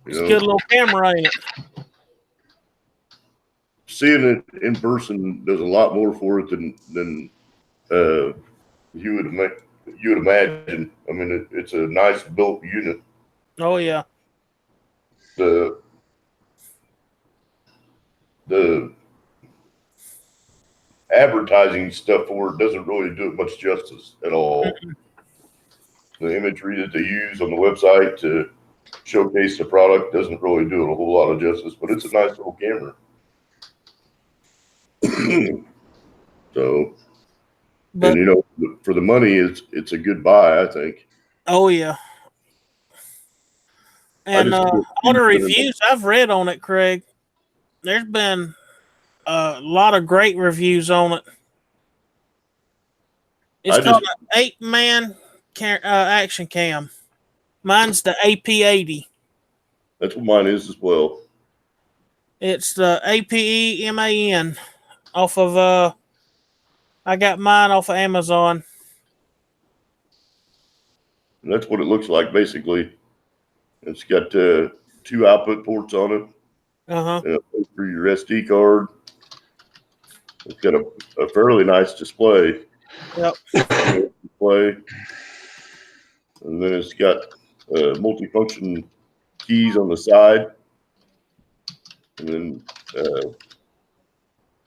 It's a good little camera, ain't it? Seeing it in person does a lot more for it than you would imagine. I mean, it's a nice built unit. Oh yeah. The advertising stuff for it doesn't really do it much justice at all. The imagery that they use on the website to showcase the product doesn't really do it a whole lot of justice, but it's a nice little camera. So, but, and you know, for the money, it's a good buy, I think. Oh yeah. And all the reviews I've read on it, Craig, there's been a lot of great reviews on it. It's called an 8-man action cam. Mine's the AP80. That's what mine is as well. It's the APEMAN off of I got mine off of Amazon. And that's what it looks like basically. It's got 2 output ports on it. For your SD card. It's got a fairly nice display. Yep. Display. And then it's got multifunction keys on the side. And then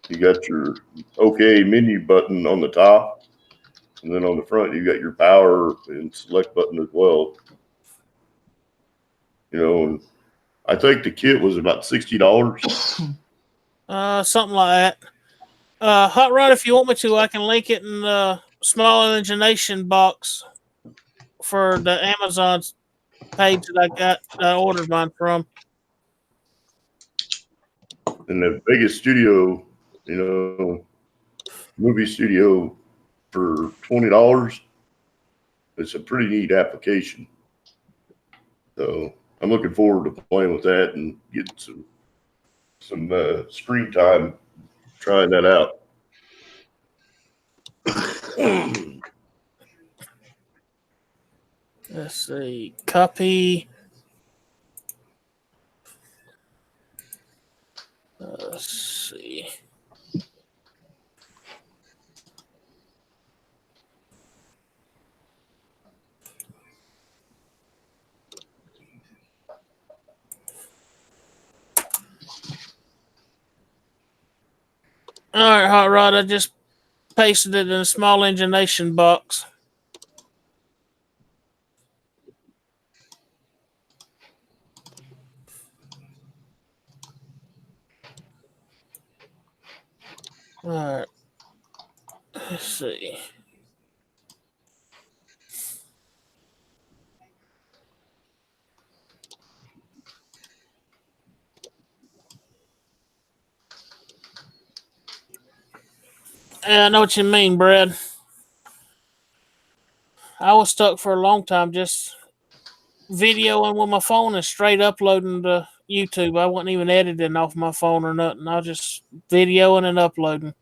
you got your OK menu button on the top. And then on the front, you got your power and select button as well. You know, and I think the kit was about $60. Something like that. Hot Rod, if you want me to, I can link it in the Small Engine Nation box for the Amazon page that I ordered mine from. And the biggest studio, you know, movie studio for $20. It's a pretty neat application. So I'm looking forward to playing with that and getting some screen time trying that out. Let's see. Copy. Let's see. All right, Hot Rod, I just pasted it in a Small Engine Nation box. All right. Let's see. I know what you mean, Brad. I was stuck for a long time just videoing with my phone and straight uploading to YouTube. I wasn't even editing off my phone or nothing. I was just videoing and uploading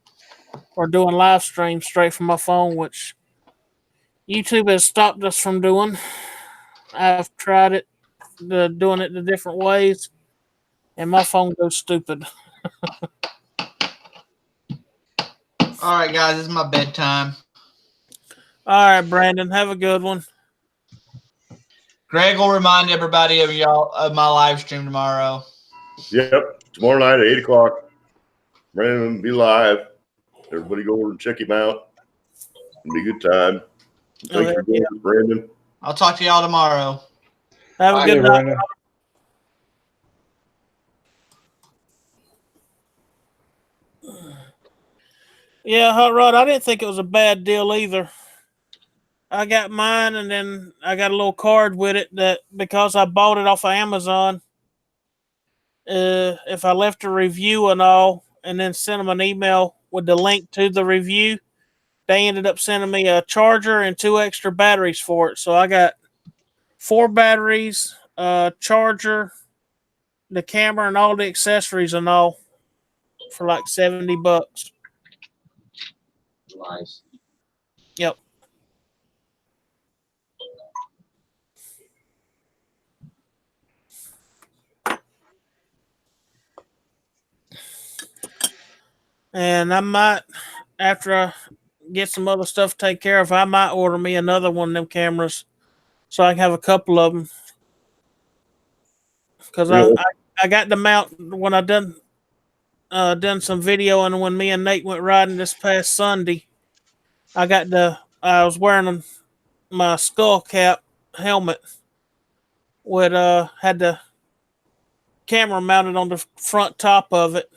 or doing live streams straight from my phone, which YouTube has stopped us from doing. I've tried it, doing it the different ways, and my phone goes stupid. All right, guys, it's my bedtime. All right, Brandon, have a good one. Greg will remind everybody of y'all of my live stream tomorrow. Yep. Tomorrow night at 8 o'clock. Brandon will be live. Everybody go over and check him out. It'll be a good time. Thanks for joining us, Brandon. I'll talk to y'all tomorrow. Have a Bye, good night. Brandon. Yeah, Hot Rod, I didn't think it was a bad deal either. I got mine, and then I got a little card with it that because I bought it off of Amazon, if I left a review and all, and then sent them an email with the link to the review, they ended up sending me a charger and 2 extra batteries for it. So I got 4 batteries, a charger, the camera, and all the accessories and all for like $70. Nice. Yep. And I might, after I get some other stuff taken care of, I might order me another one of them cameras so I can have a couple of them. Because I got the mount when I done some video, and when me and Nate went riding this past Sunday, I was wearing my skull cap helmet with had the camera mounted on the front top of it.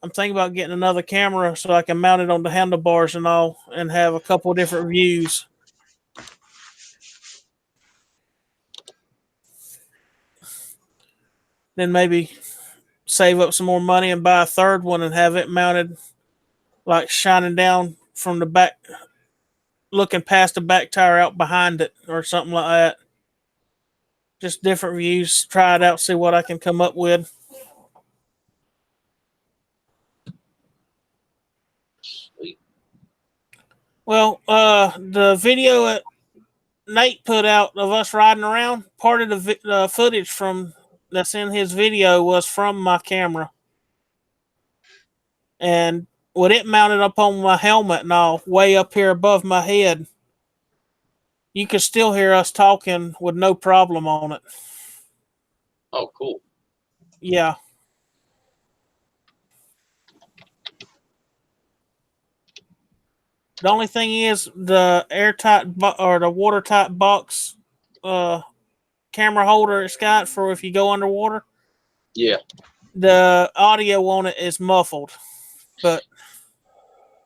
I'm thinking about getting another camera so I can mount it on the handlebars and all, and have a couple different views. Then maybe save up some more money and buy a third one and have it mounted, like shining down from the back, looking past the back tire out behind it or something like that. Just different views. Try it out, see what I can come up with. Sweet. Well, the video that Nate put out of us riding around, part of the footage from that's in his video was from my camera, and with it mounted up on my helmet and all, way up here above my head, you could still hear us talking with no problem on it. Oh, cool. Yeah. The only thing is the airtight or the watertight box camera holder it's got for if you go underwater. Yeah. The audio on it is muffled, but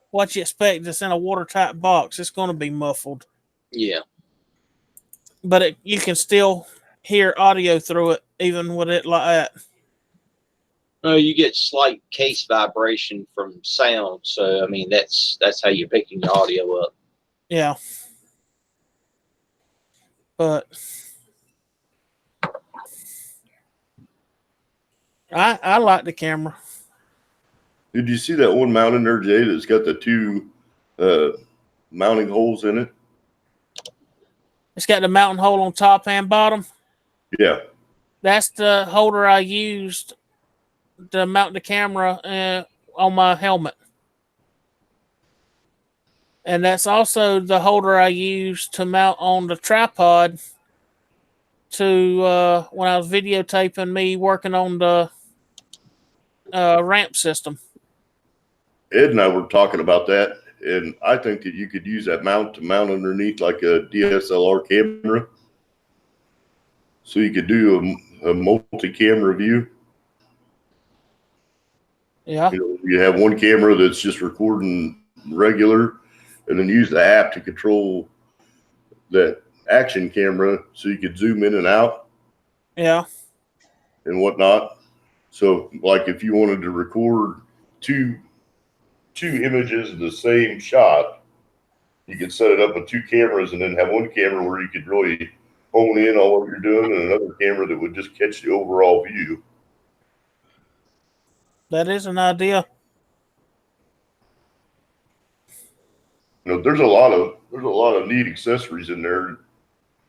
what you expect? It's in a watertight box. It's going to be muffled. Yeah. But you can still hear audio through it, even with it like that. No, you get slight case vibration from sound, so I mean that's how you're picking your audio up. Yeah. But I like the camera. Did you see that one mount in there, Jay, that's got the 2 mounting holes in it? It's got the mounting hole on top and bottom. Yeah. That's the holder I used to mount the camera on my helmet. And that's also the holder I used to mount on the tripod to when I was videotaping me working on the ramp system. Ed and I were talking about that, and I think that you could use that mount to mount underneath like a DSLR camera. So you could do a multi-camera view. Yeah. You have one camera that's just recording regular, and then use the app to control that action camera so you could zoom in and out. Yeah. And whatnot. So like if you wanted to record two images of the same shot, you could set it up with 2 cameras and then have one camera where you could really hone in on what you're doing, and another camera that would just catch the overall view. That is an idea. There's a lot of neat accessories in there,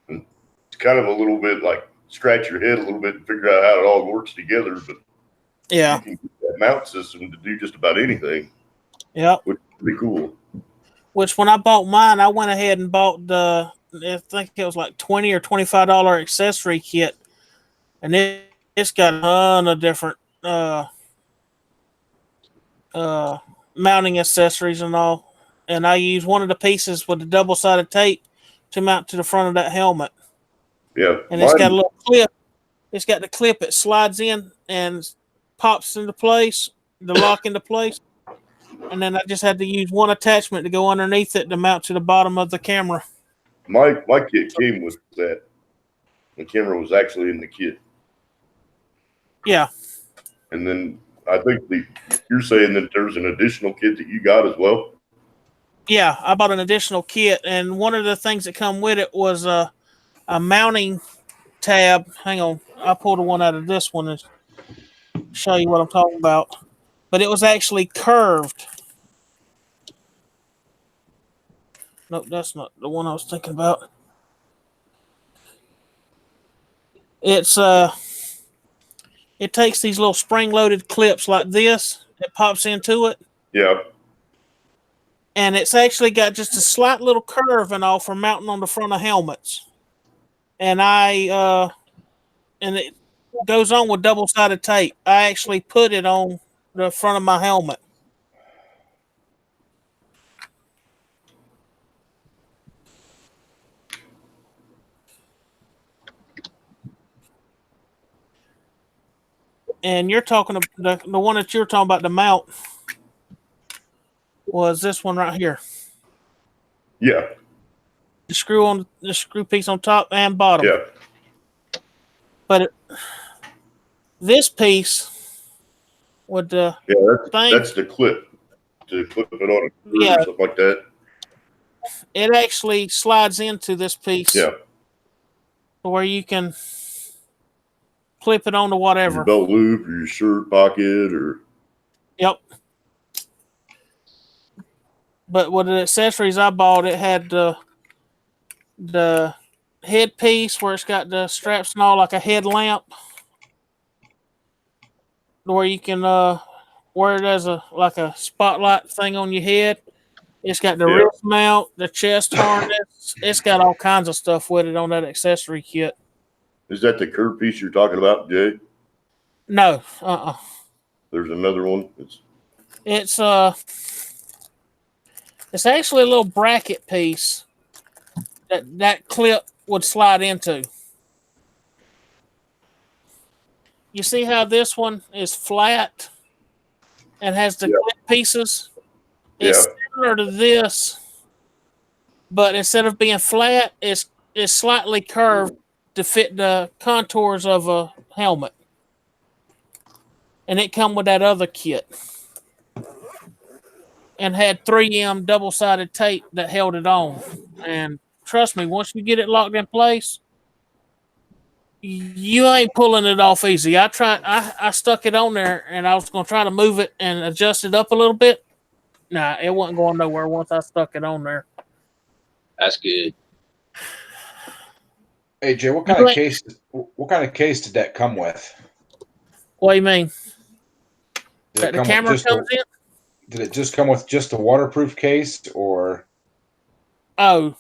and it's kind of a little bit like scratch your head a little bit and figure out how it all works together. But Yeah. you can get that mount system to do just about anything. Yep. Which is pretty cool. Which when I bought mine, I went ahead and bought I think it was like $20 or $25 accessory kit, and it's got a ton of different mounting accessories and all. And I use one of the pieces with the double-sided tape to mount to the front of that helmet. Yeah, And it's got a little clip. It's got the clip. It slides in and pops into place, the lock into place. And then I just had to use one attachment to go underneath it to mount to the bottom of the camera. My kit came with that. The camera was actually in the kit. Yeah. And then I think you're saying that there's an additional kit that you got as well? Yeah, I bought an additional kit, and one of the things that come with it was a mounting tab. Hang on, I pulled one out of this one and show you what I'm talking about. But it was actually curved. Nope, that's not the one I was thinking about. It's it takes these little spring-loaded clips like this. It pops into it. Yeah. And it's actually got just a slight little curve and all for mounting on the front of helmets. And and it goes on with double-sided tape. I actually put it on the front of my helmet. And you're talking the one that you're talking about, the mount, was this one right here. Yeah. The screw piece on top and bottom. Yeah. But this piece with the that's the clip to clip it on a screw or something like that. It actually slides into this piece. Yeah. Where you can clip it onto whatever. Your belt loop or your shirt pocket or. Yep. But with the accessories I bought, it had the headpiece where it's got the straps and all, like a headlamp, where you can wear it as like a spotlight thing on your head. It's got the wrist mount, the chest harness. It's got all kinds of stuff with it on that accessory kit. Is that the curved piece you're talking about, Jay? No. There's another one. It's actually a little bracket piece that clip would slide into. You see how this one is flat and has the clip pieces? It's similar to this, but instead of being flat, it's slightly curved to fit the contours of a helmet. And it come with that other kit. And had 3M double-sided tape that held it on. And trust me, once you get it locked in place, you ain't pulling it off easy. I stuck it on there, and I was going to try to move it and adjust it up a little bit. Nah, it wasn't going nowhere once I stuck it on there. That's good. Hey Jay, what kind of case did that come with? What do you mean? That the camera comes in? Did it just come with just a waterproof case, or? Oh,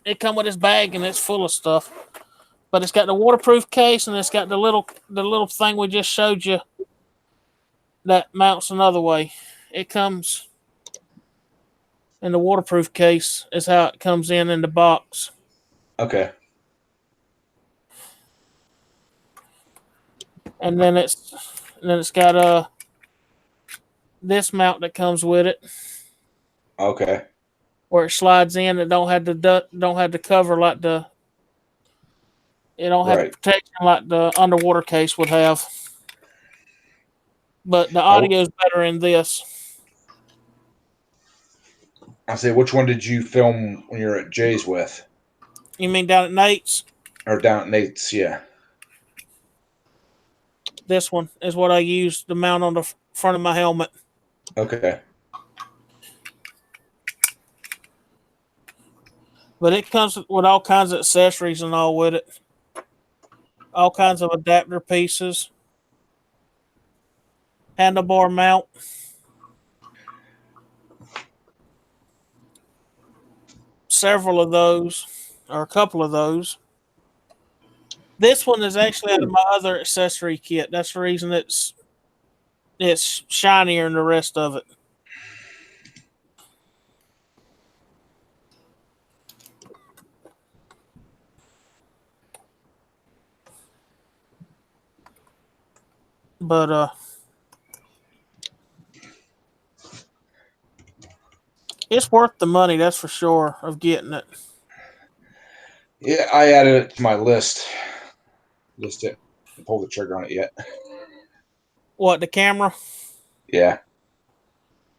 it come with this bag and it's full of stuff, but it's got the waterproof case and it's got the little thing we just showed you that mounts another way. It comes in the waterproof case. Is how it comes in the box. Okay. And then it's got this mount that comes with it. Okay. Where it slides in, it don't have the cover like the protection like the underwater case would have. But the audio is better in this. I say, which one did you film when you were at Jay's with? You mean down at Nate's? Or down at Nate's, yeah. This one is what I use to mount on the front of my helmet. Okay. But it comes with all kinds of accessories and all with it. All kinds of adapter pieces. Handlebar mount. Several of those, or a couple of those. This one is actually out of my other accessory kit. That's the reason it's shinier than the rest of it. But it's worth the money, that's for sure, of getting it. Yeah, I added it to my list. Just didn't pull the trigger on it yet. What, the camera? Yeah.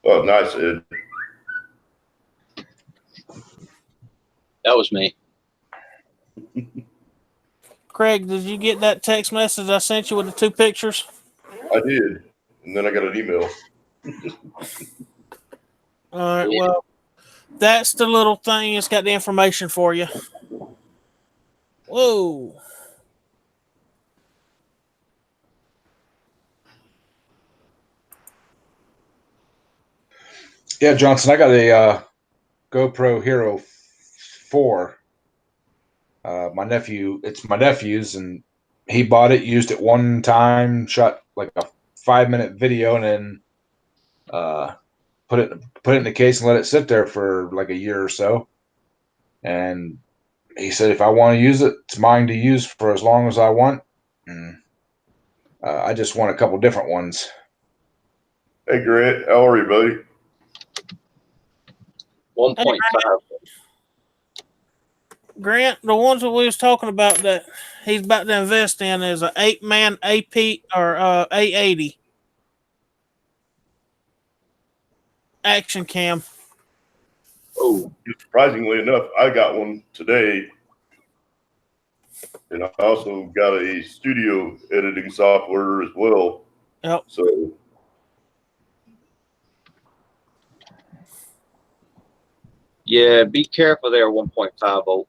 Oh, nice, Ed. That was me. Craig, did you get that text message I sent you with the 2 pictures? I did, and then I got an email. All right, well, that's the little thing. It's got the information for you. Whoa. Yeah, Johnson, I got a GoPro Hero 4. It's my nephew's, and he bought it, used it one time, shot like a 5-minute video, and then put it in the case and let it sit there for like a year or so. And he said, if I want to use it, it's mine to use for as long as I want. And I just want a couple different ones. Hey, Grant, how are you, buddy? 1.5. Grant, the ones that we was talking about that he's about to invest in is an 8-man AP or A80 action cam. Oh, Surprisingly enough, I got one today, and I also got a studio editing software as well. Yep. So yeah. Be careful there. 1.5 volt.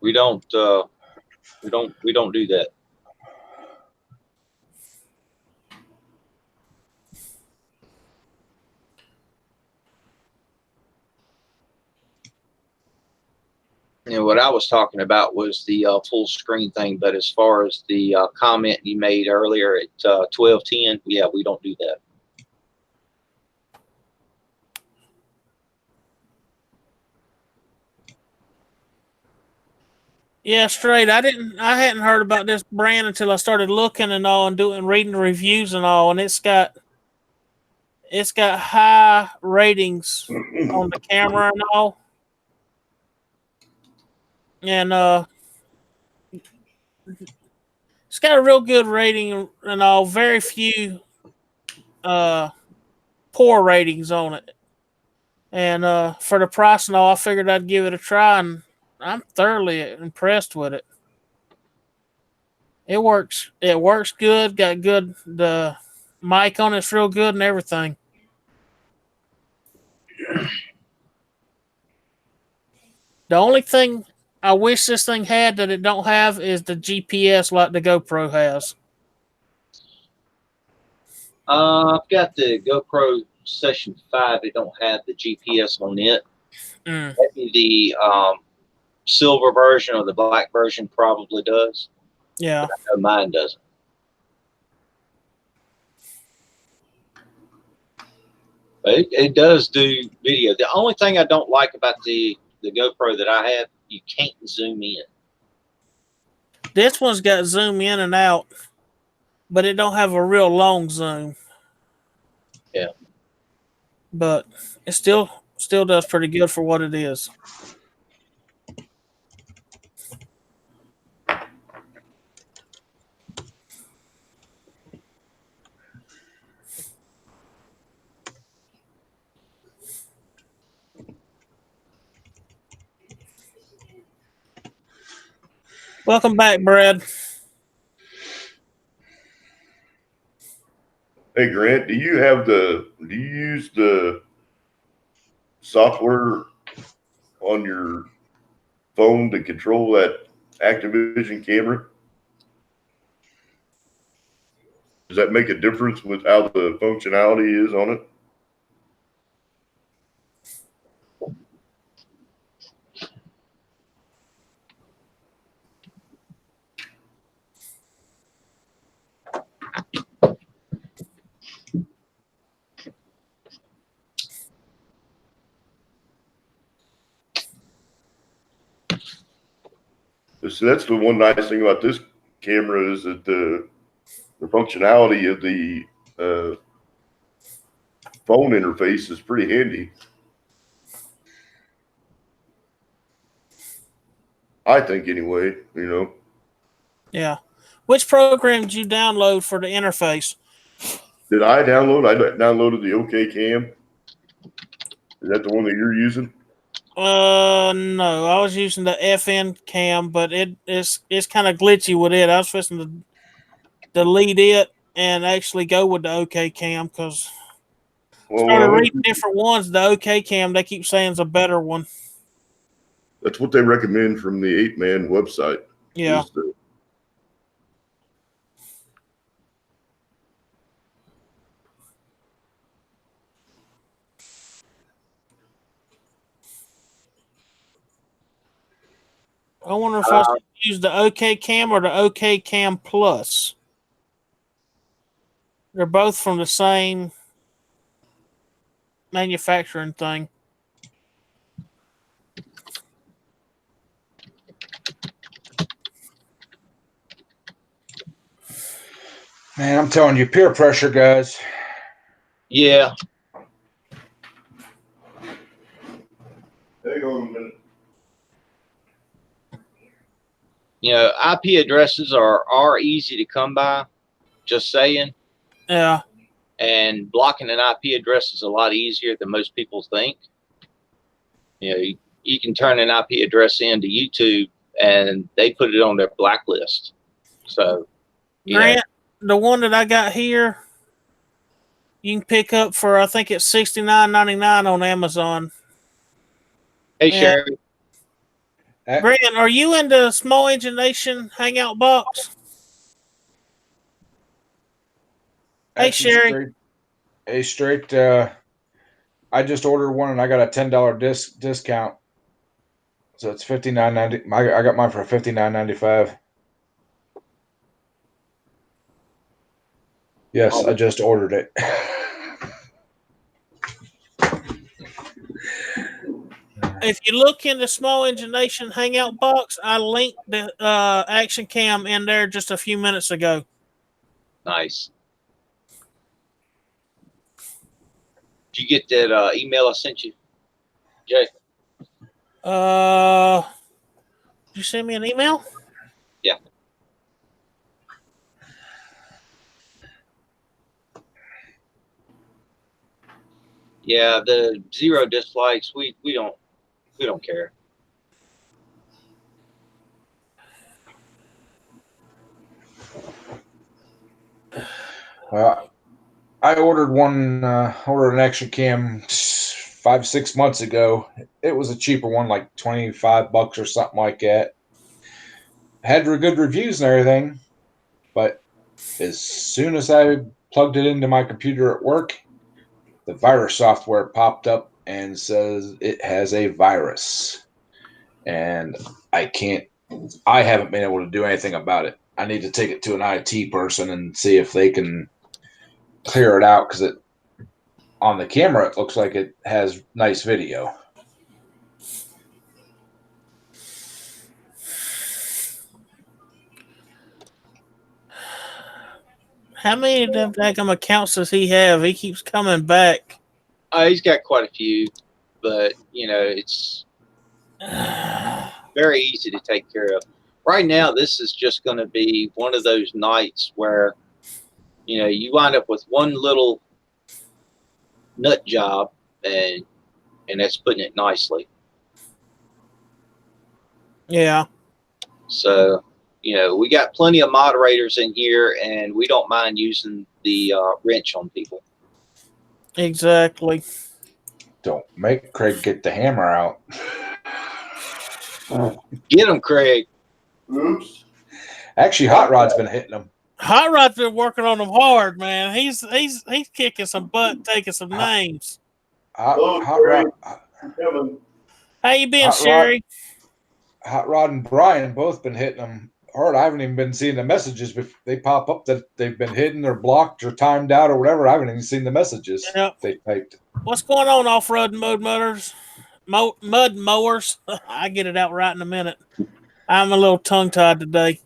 We don't do that. You know, what I was talking about was the full screen thing, but as far as the comment you made earlier at 12:10, yeah, we don't do that. Yeah, straight. I hadn't heard about this brand until I started looking and all and reading the reviews and all, and it's got high ratings on the camera and all. And it's got a real good rating and all, very few poor ratings on it. And for the price and all, I figured I'd give it a try, and I'm thoroughly impressed with it. It works good, got good, the mic on it's real good and everything. The only thing I wish this thing had that it don't have is the GPS like the GoPro has. I've got the GoPro Session 5. It don't have the GPS on it. Maybe the silver version or the black version probably does. Yeah. But I know mine doesn't. But it does do video. The only thing I don't like about the GoPro that I have, you can't zoom in. This one's got zoom in and out, but it don't have a real long zoom. Yeah. But it still does pretty good for what it is. Welcome back, Brad. Hey Grant, do you use the software on your phone to control that Activision camera? Does that make a difference with how the functionality is on it? So that's the one nice thing about this camera is that the functionality of the uh, phone interface is pretty handy. I think anyway, you know. Yeah. Which program did you download for the interface? Did I download? I downloaded the OK Cam. Is that the one that you're using? No, I was using the FN cam, but it's kind of glitchy with it. I was supposed to delete it and actually go with the OK cam because started reading different ones. The OK cam they keep saying is a better one. That's what they recommend from the 8-man website. Yeah. I wonder if I should use the OK Cam or the OK Cam Plus. They're both from the same manufacturing thing. Man, I'm telling you, peer pressure, guys. Yeah. Hang on a minute. You know, IP addresses are easy to come by. Just saying. Yeah. And blocking an IP address is a lot easier than most people think. You know, you can turn an IP address into YouTube and they put it on their blacklist. So, Grant, the one that I got here, you can pick up for I think it's $69.99 on Amazon. Hey, Sherry. Grant, are you in the Small Engine Nation Hangout box? Hey, Sherry. Straight. I just ordered one and I got a $10 discount, so it's $59.90. I got mine for $59.95. Yes, I just ordered it. If you look in the Small Engine Nation Hangout box, I linked the Action Cam in there just a few minutes ago. Nice. Did you get that email I sent you, Jay? Did you send me an email? Yeah. Yeah, the 0 dislikes, we don't care. Well, I ordered an Action Cam 5-6 months ago. It was a cheaper one, like $25 or something like that. Had good reviews and everything, but as soon as I plugged it into my computer at work, the virus software popped up and says it has a virus. And I haven't been able to do anything about it. I need to take it to an IT person and see if they can clear it out, because on the camera it looks like it has nice video. How many of them daggum accounts does he have? He keeps coming back. He's got quite a few, but it's very easy to take care of. Right now, this is just going to be one of those nights where, you wind up with one little nut job, and that's putting it nicely. Yeah. So, we got plenty of moderators in here, and we don't mind using the wrench on people. Exactly. Don't make Craig get the hammer out. Get him, Craig. Oops. Actually, Hot Rod's been hitting him. Hot Rod's been working on them hard, man. He's kicking some butt, taking some names. Hot Craig. Rod, Kevin. How you been, Hot Sherry? Hot Rod and Brian both been hitting them hard. I haven't even been seeing the messages, but they pop up that they've been hidden or blocked or timed out or whatever. I haven't even seen the messages they typed. What's going on, off-road mud mudders? Mud mowers? I get it out right in a minute. I'm a little tongue-tied today.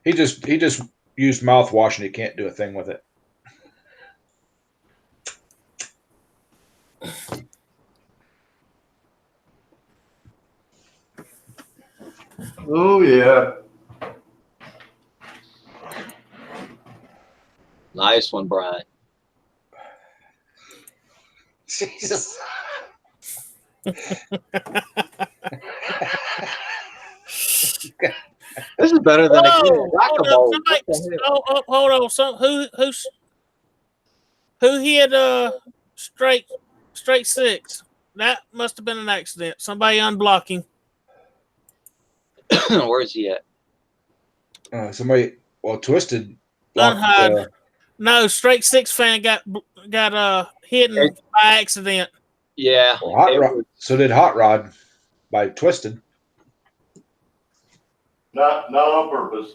He just used mouthwash and he can't do a thing with it. Oh yeah. Nice one, Brian. Jesus. This is better than a game of Hold whack-a-mole. hold on. So who hit straight six? That must have been an accident. Somebody unblocking. Where's he at? Somebody, Twisted. Blocked, No, straight six fan got hidden by accident. Yeah. So did Hot Rod by Twisted. Not on purpose.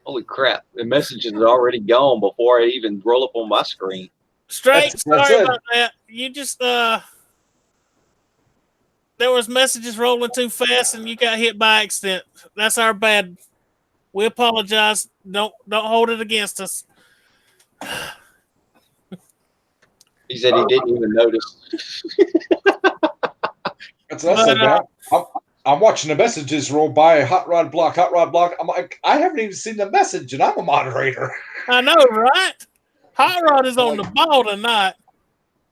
Holy crap. The message is already gone before I even roll up on my screen. Straight, sorry about that. You just there was messages rolling too fast and you got hit by accident. That's our bad. We apologize. Don't hold it against us. He said he didn't even notice. I'm watching the messages roll by. Hot Rod block. I'm like, I haven't even seen the message, and I'm a moderator. I know, right? Hot Rod is on the ball tonight.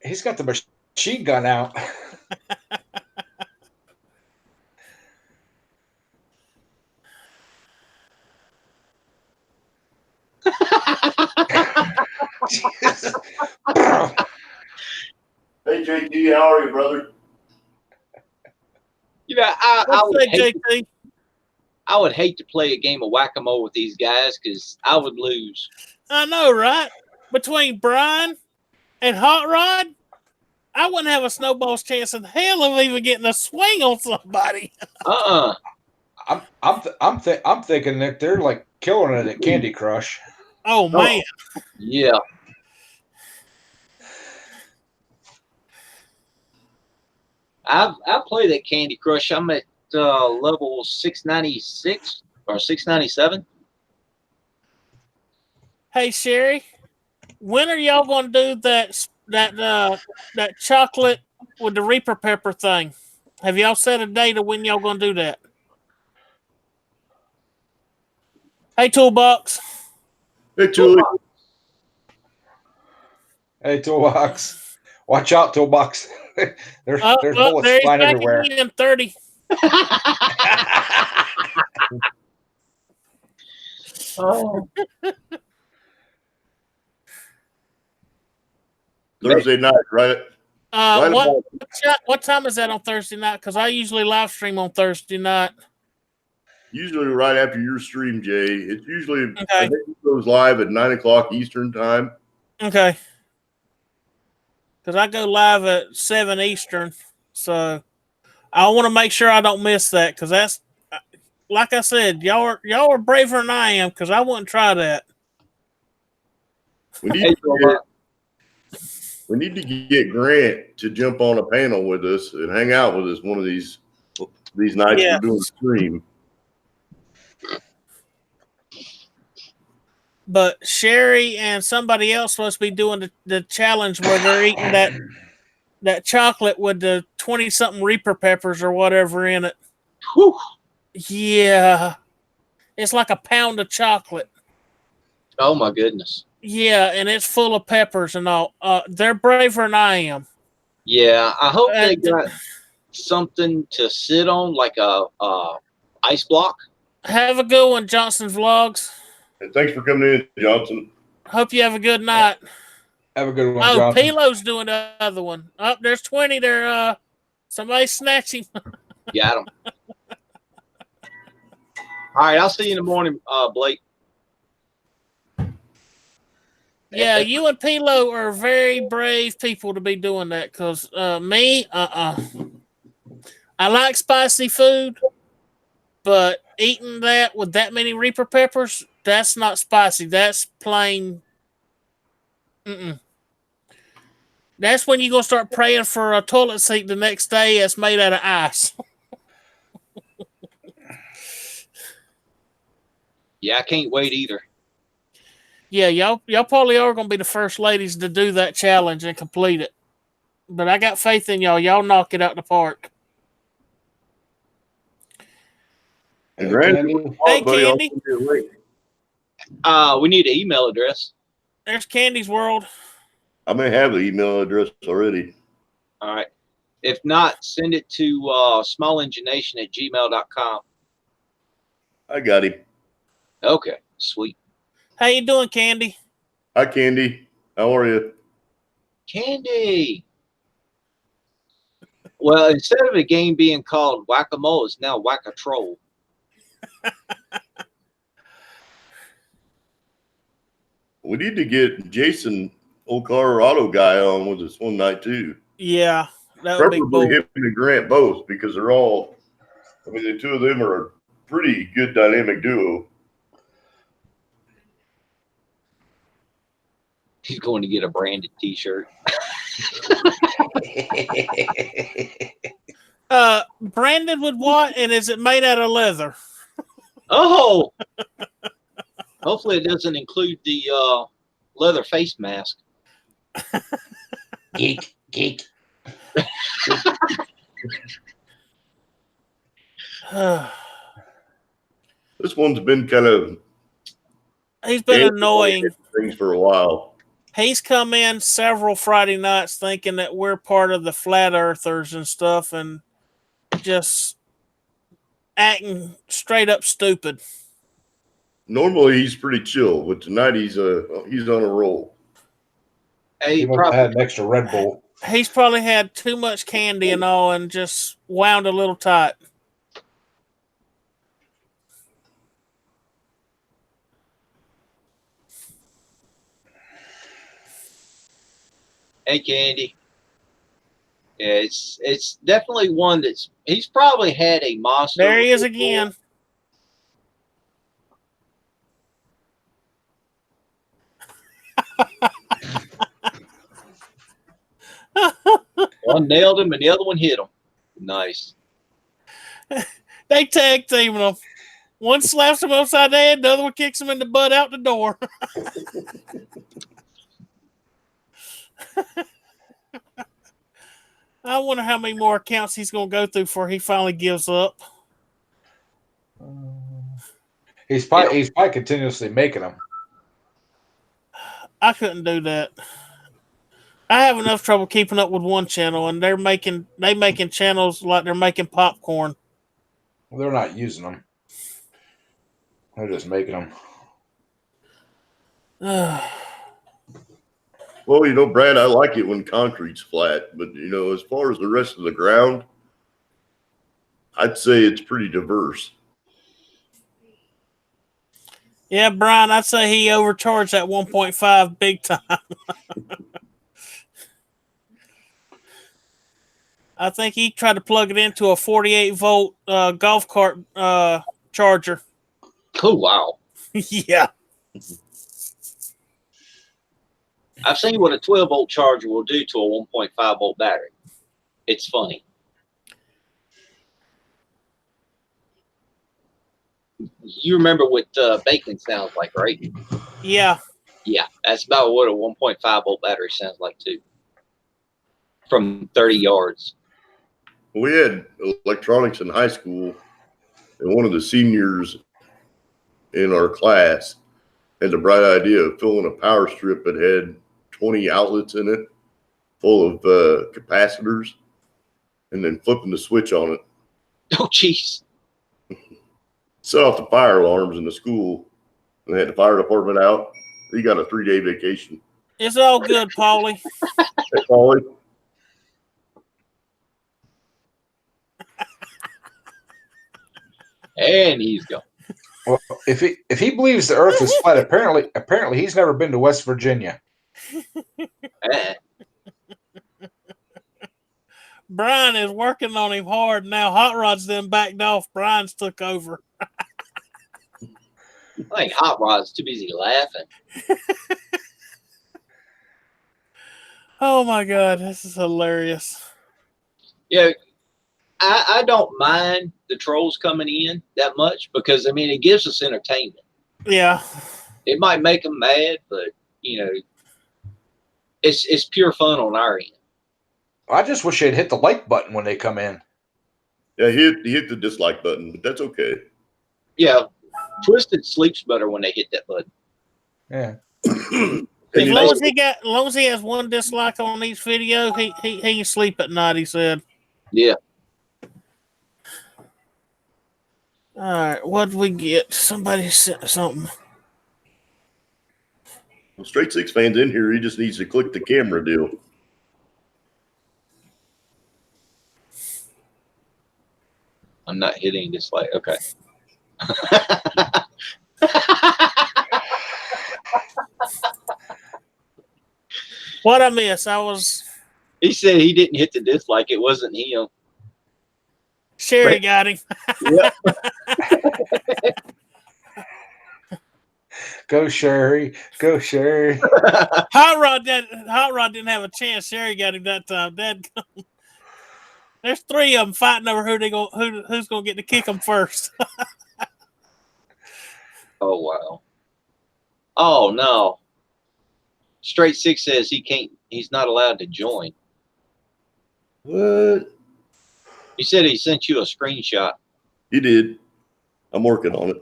He's got the machine gun out. Hey JT, how are you, brother? I would hate to play a game of whack-a-mole with these guys because I would lose. I know, right? Between Brian and Hot Rod, I wouldn't have a snowball's chance in hell of even getting a swing on somebody. I'm thinking that they're like killing it at Candy Crush. Oh man. Yeah. I've played at Candy Crush. I'm at level 696 or 697. Hey Sherry, when are y'all going to do that chocolate with the Reaper pepper thing? Have y'all set a date of when y'all going to do that? Hey Toolbox. Hey Julie. Hey Toolbox. Watch out, Toolbox. there's bullets flying everywhere. In 30. Oh. Thursday night, right? What time is that on Thursday night? Because I usually live stream on Thursday night. Usually right after your stream, Jay. It's usually, I think it goes live at 9 o'clock Eastern time. Okay. Because I go live at 7 Eastern. So I want to make sure I don't miss that. Because that's, like I said, y'all are braver than I am. Because I wouldn't try that. We need to get Grant to jump on a panel with us and hang out with us one of these nights we're doing a stream. But Sherry and somebody else supposed to be doing the challenge where they're eating that chocolate with the 20-something Reaper peppers or whatever in it. Whew. Yeah. It's like a pound of chocolate. Oh, my goodness. Yeah, and it's full of peppers and all. They're braver than I am. Yeah, I hope they got something to sit on, like a ice block. Have a good one, Johnson Vlogs. And thanks for coming in, Johnson. Hope you have a good night. Have a good one, Oh, Johnson. Pilo's doing the other one. Oh, there's 20 there. Somebody snatch him. Got him. All right, I'll see you in the morning, Blake. Yeah, you and Pilo are very brave people to be doing that, because me, I like spicy food, but eating that with that many Reaper peppers, that's not spicy. That's plain. That's when you're going to start praying for a toilet seat the next day that's made out of ice. Yeah, I can't wait either. Yeah, y'all probably are going to be the first ladies to do that challenge and complete it. But I got faith in y'all. Y'all knock it out the park. And Hey, Randy, Candy. Hey, buddy, I'll Candy. send you a link. We need an email address. There's Candy's World. I may have the email address already. All right. If not, send it to smallengination@gmail.com. I got him. Okay, sweet. How you doing, Candy? Hi, Candy. How are you? Candy. Well, instead of a game being called Whack-A-Mole, it's now Whack-A-Troll. We need to get Jason, old Colorado guy, on with us one night too. Yeah, that would be Preferably cool. him and Grant both, because they're all. I mean, the two of them are a pretty good dynamic duo. He's going to get a branded T-shirt. Branded with what? And is it made out of leather? Oh! Hopefully it doesn't include the leather face mask. Geek. This one's been kind of He's been annoying. things for a while. He's come in several Friday nights thinking that we're part of the flat earthers and stuff, and just acting straight up stupid. Normally he's pretty chill, but tonight he's on a roll. Hey, He must have had an extra Red Bull. He's probably had too much candy and all, and just wound a little tight. Hey, Candy. Yeah, it's definitely one he's probably had a monster. There he is again. One nailed him and the other one hit him. Nice. They tag teaming him. One slaps him upside the head, the other one kicks him in the butt out the door. I wonder how many more accounts he's going to go through before he finally gives up. He's probably continuously making them. I couldn't do that. I have enough trouble keeping up with one channel, and they making channels like they're making popcorn. Well, they're not using them. They're just making them. Well, Brad, I like it when concrete's flat, but as far as the rest of the ground, I'd say it's pretty diverse. Yeah, Brian, I'd say he overcharged that 1.5 big time. I think he tried to plug it into a 48-volt golf cart charger. Oh, wow. Yeah. I've seen what a 12-volt charger will do to a 1.5-volt battery. It's funny. You remember what bacon sounds like, right? Yeah. Yeah, that's about what a 1.5-volt battery sounds like, too. From 30 yards. We had electronics in high school, and one of the seniors in our class had the bright idea of filling a power strip that had 20 outlets in it, full of capacitors, and then flipping the switch on it. Oh, jeez. Set off the fire alarms in the school. And they had the fire department out. He got a 3-day vacation. It's all good, Paulie. Hey, Paulie. And he's gone. Well, if he believes the Earth is flat, apparently he's never been to West Virginia. Eh. Brian is working on him hard now. Hot Rod's then backed off. Brian's took over. I think Hot Rod's too busy laughing. Oh my God, this is hilarious. Yeah, I don't mind the trolls coming in that much because, I mean, it gives us entertainment. Yeah. It might make them mad, but, you know, it's pure fun on our end. I just wish they'd hit the like button when they come in. Yeah, he hit the dislike button, but that's okay. Yeah, Twisted sleeps better when they hit that button. Yeah. As long as he has one dislike on each video, he can sleep at night, he said. Yeah. All right, what did we get? Somebody sent something. Well, Straight Six fans in here, he just needs to click the camera deal. I'm not hitting dislike. Okay. What I miss? He said he didn't hit the dislike. It wasn't him. Sherry got him. Yep. Go Sherry. Go Sherry. Hot Rod didn't have a chance. Sherry got him that time. Dad, there's 3 of them fighting over who's gonna get to kick them first. Oh wow. Oh no. Straight Six says he's not allowed to join. What? He said he sent you a screenshot. He did. I'm working on it.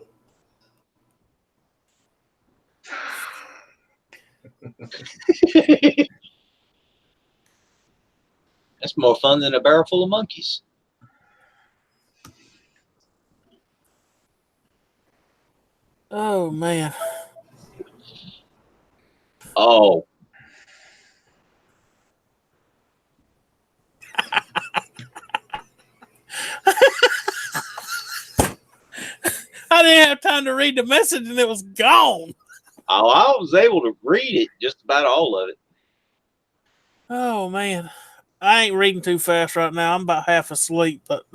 That's more fun than a barrel full of monkeys. Oh man. Oh. I didn't have time to read the message and it was gone. Oh, I was able to read it, just about all of it. Oh man. I ain't reading too fast right now. I'm about half asleep, but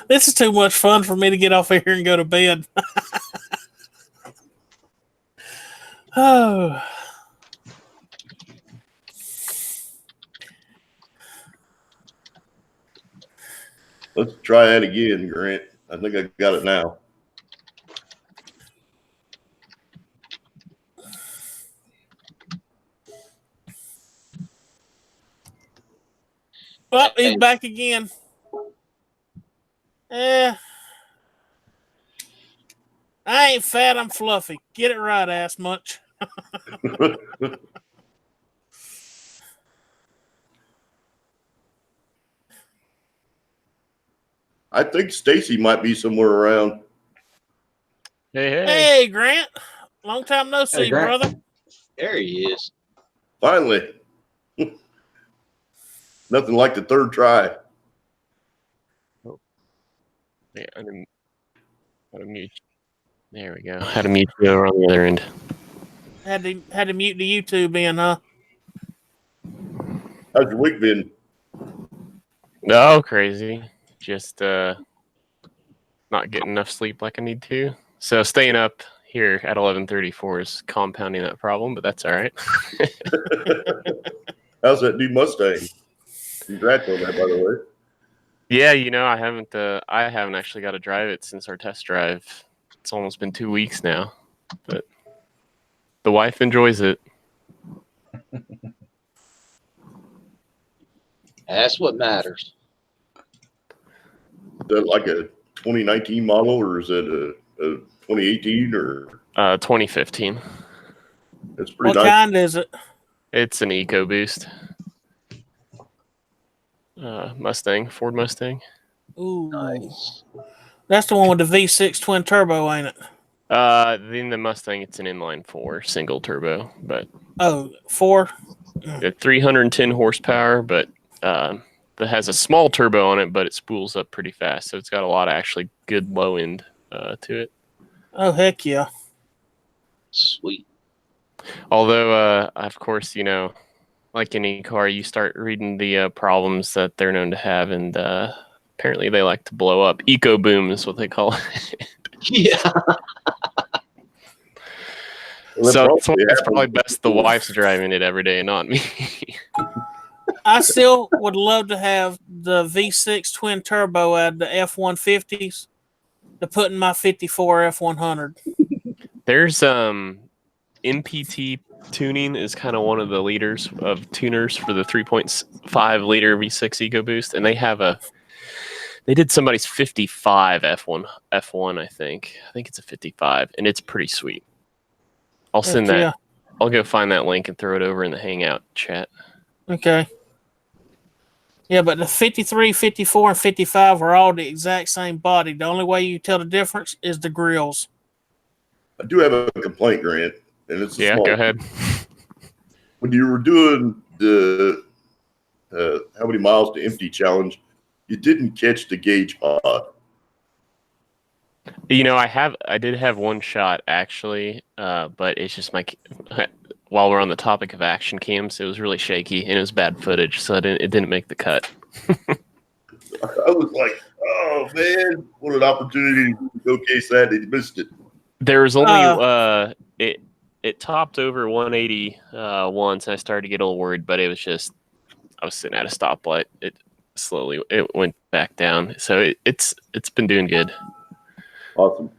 this is too much fun for me to get off here and go to bed. Oh. Let's try that again, Grant. I think I got it now. Well, he's back again. I ain't fat, I'm fluffy. Get it right, ass munch. I think Stacy might be somewhere around. Hey, Grant. Long time no see, brother. There he is. Finally. Nothing like the third try. Yeah, how to mute. There we go. How to mute you on the other end. Had to mute the YouTube in, huh? How's your week been? Oh, crazy. Just not getting enough sleep like I need to. So staying up here at 11:34 is compounding that problem, but that's all right. How's that new Mustang? Congrats on that, by the way. Yeah, I haven't actually got to drive it since our test drive. It's almost been 2 weeks now, but the wife enjoys it. That's what matters. Is that like a 2019 model, or is it a 2018 or 2015? It's pretty What nice. kind is it? It's an EcoBoost. Mustang, Ford Mustang. Ooh, Nice. that's the one with the V6 twin turbo, ain't it? In the Mustang, it's an inline 4 single turbo, but Oh, 4. at 310 horsepower, but that has a small turbo on it, but it spools up pretty fast, so it's got a lot of actually good low end to it. Oh, heck yeah. Sweet. Although, of course, you know, like any car, you start reading the problems that they're known to have, and apparently they like to blow up. Eco boom is what they call it. Yeah. So it's probably best the wife's driving it every day, not me. I still would love to have the V6 twin turbo out of the F-150s to put in my 54 F-100. There's MPT tuning is kind of one of the leaders of tuners for the 3.5 liter V6 EcoBoost, and they did somebody's 55 F1 I think it's a 55, and it's pretty sweet. I'll send that. Yeah. I'll go find that link and throw it over in the Hangout chat. Okay. Yeah, but the 53, 54, and 55 are all the exact same body. The only way you tell the difference is the grills. I do have a complaint, Grant, and it's a small Go ahead. When you were doing the how many miles to empty challenge, you didn't catch the gauge pod. You know, I did have one shot actually, but it's just while we're on the topic of action cams, it was really shaky and it was bad footage, so it didn't make the cut. I was like, oh man, what an opportunity to showcase that. They missed it. There was only it topped over 180 once, and I started to get a little worried, but it was just I was sitting at a stoplight. It went back down, so it's been doing good. Awesome.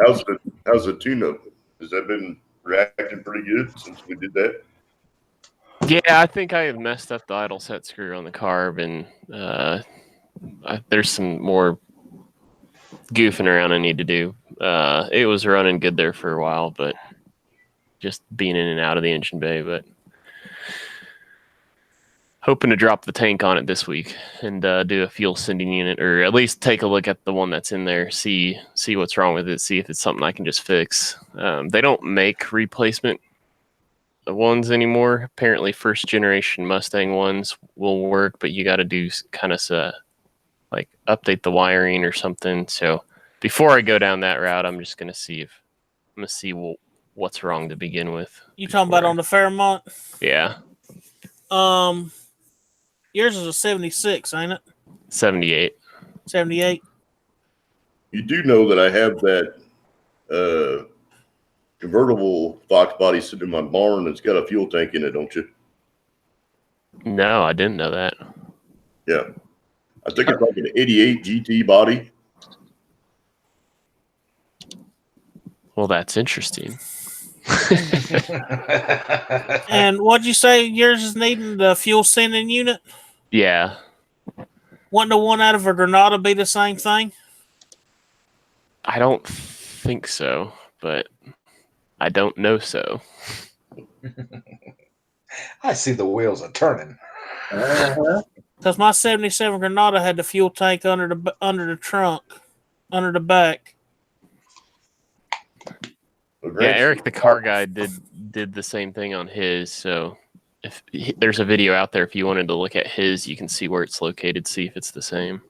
How's the tune-up? Has that been reacting pretty good since we did that? Yeah, I think I have messed up the idle set screw on the carb, and there's some more goofing around I need to do. It was running good there for a while, but just being in and out of the engine bay, but hoping to drop the tank on it this week and do a fuel sending unit, or at least take a look at the one that's in there, see what's wrong with it, see if it's something I can just fix. They don't make replacement ones anymore. Apparently first generation Mustang ones will work, but you got to do kind of like update the wiring or something. So before I go down that route, I'm just going to see what's wrong to begin with. You talking about on the Fairmont? Yeah. Yours is a 76, ain't it? 78. 78. You do know that I have that convertible Fox body sitting in my barn that's got a fuel tank in it, don't you? No, I didn't know that. Yeah. I think it's like an 88 GT body. Well, that's interesting. And what'd you say yours is needing? The fuel sending unit? Yeah. Wouldn't the one out of a Granada be the same thing? I don't think so, but I don't know so. I see the wheels are turning. Because my 77 Granada had the fuel tank under the trunk, under the back. Yeah, Eric, the car guy, did the same thing on his. So there's a video out there. If you wanted to look at his, you can see where it's located, see if it's the same.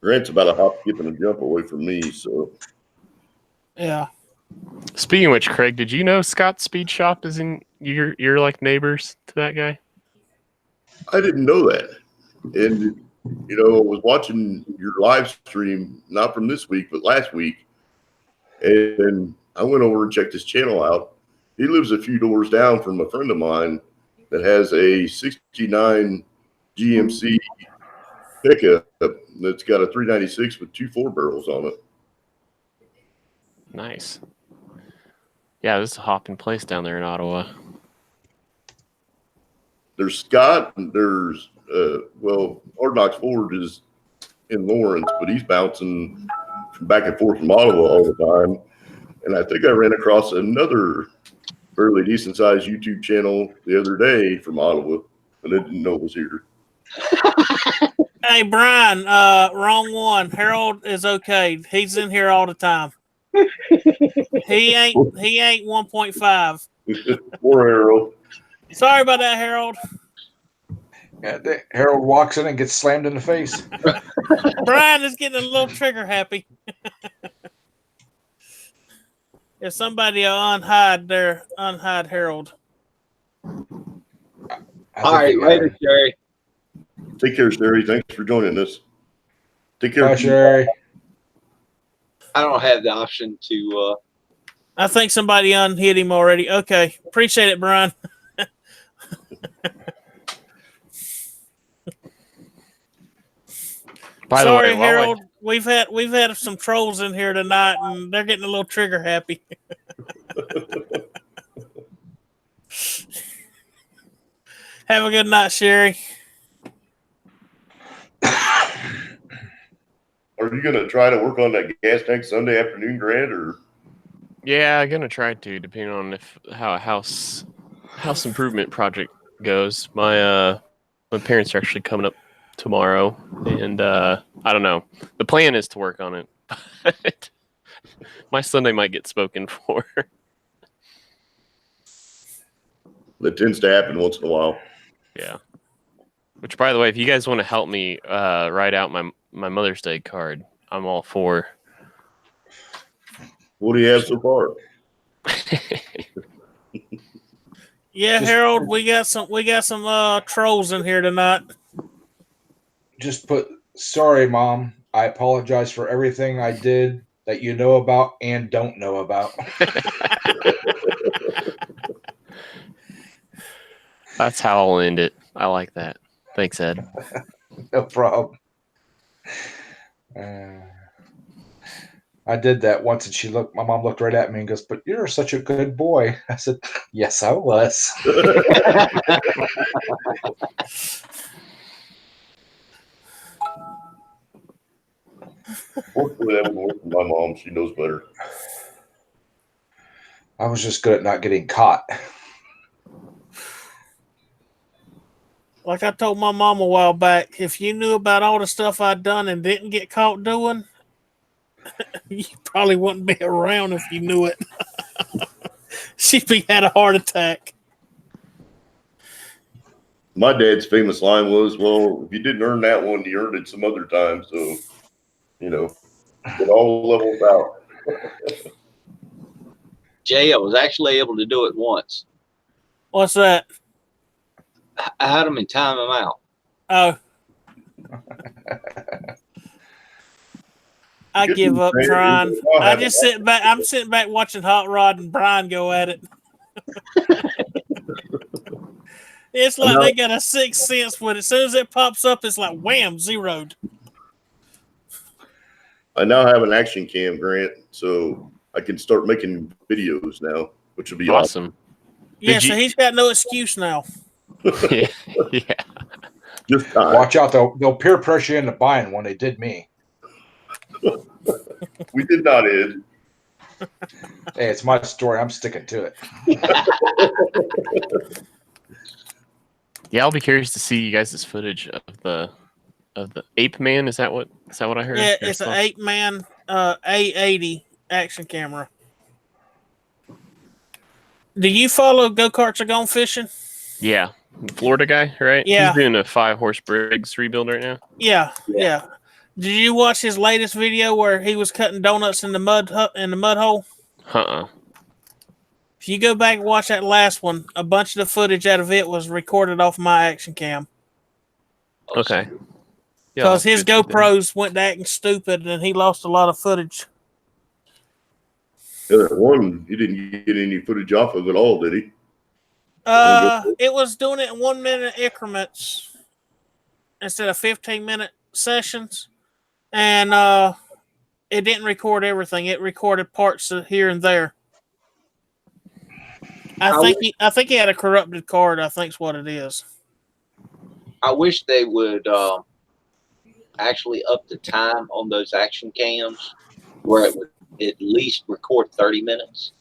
Grant's about a hop, skip, and a jump away from me, so. Yeah. Speaking of which, Craig, did you know Scott's Speed Shop is in you're like neighbors to that guy? I didn't know that. And, you know, I was watching your live stream, not from this week, but last week. And I went over and checked his channel out. He lives a few doors down from a friend of mine that has a 69 GMC pickup that's got a 396 with 2 4-barrels on it. Nice. Yeah, this is a hopping place down there in Ottawa. There's Scott, and there's, Hard Knocks Ford is in Lawrence, but he's bouncing back and forth from Ottawa all the time. And I think I ran across another fairly decent sized YouTube channel the other day from Ottawa. I didn't know it was here. Hey, Brian, wrong one. Harold is okay. He's in here all the time. He ain't 1.5. Poor Arrow. Sorry about that, Harold. Yeah, Harold walks in and gets slammed in the face. Brian is getting a little trigger happy. If somebody will unhide Harold. All right, later, Sherry. Take care, Sherry. Thanks for joining us. Take care. Bye, Sherry. I don't have the option to. I think somebody unhit him already. Okay. Appreciate it, Brian. By Sorry, the way, Harold. We've had some trolls in here tonight, and they're getting a little trigger happy. Have a good night, Sherry. Are you going to try to work on that gas tank Sunday afternoon, Grant, or? yeah, I'm gonna try to, depending on how a house improvement project goes. My parents are actually coming up tomorrow, and I don't know. The plan is to work on it, but my Sunday might get spoken for. That tends to happen once in a while. Yeah. Which, by the way, if you guys want to help me write out my Mother's Day card, I'm all for. What do you have so far? Yeah, Harold, we got some trolls in here tonight. Just put, sorry, Mom. I apologize for everything I did that you know about and don't know about. That's how I'll end it. I like that. Thanks, Ed. No problem. I did that once, and my mom looked right at me and goes, "But you're such a good boy." I said, "Yes, I was." Hopefully that will work for my mom. She knows better. I was just good at not getting caught. Like I told my mom a while back, if you knew about all the stuff I'd done and didn't get caught doing, you probably wouldn't be around if you knew it. She'd be had a heart attack. My dad's famous line was, "Well, if you didn't earn that one, you earned it some other time." So, it all levels out. Jay, I was actually able to do it once. What's that? I had them and time them out. Oh. I give up trying. I just sit back. I'm sitting back watching Hot Rod and Brian go at it. It's like they got a sixth sense with it. As soon as it pops up, it's like wham, zeroed. I now have an action cam, Grant, so I can start making videos now, which would be awesome. Yeah, so he's got no excuse now. Yeah. Just time. Watch out, they'll peer pressure you into buying one. They did me. We did not, Ed. Hey, it's my story. I'm sticking to it. Yeah, I'll be curious to see you guys' footage of the Ape Man. Is that what I heard? Yeah, it's an 8-man A80 action camera. Do you follow Go Karts Are Gone Fishing? Yeah, the Florida guy, right? Yeah, he's doing a 5-horse Briggs rebuild right now. Yeah. Did you watch his latest video where he was cutting donuts in the mud hole? If you go back and watch that last one, a bunch of the footage out of it was recorded off my action cam. Okay. Because his GoPros went to acting stupid and he lost a lot of footage. Yeah, that one, he didn't get any footage off of it all, did he? It was doing it in 1 minute increments instead of 15-minute sessions. And it didn't record everything. It recorded parts of here and there. I think he had a corrupted card, I think's what it is. I wish they would actually up the time on those action cams where it would at least record 30 minutes.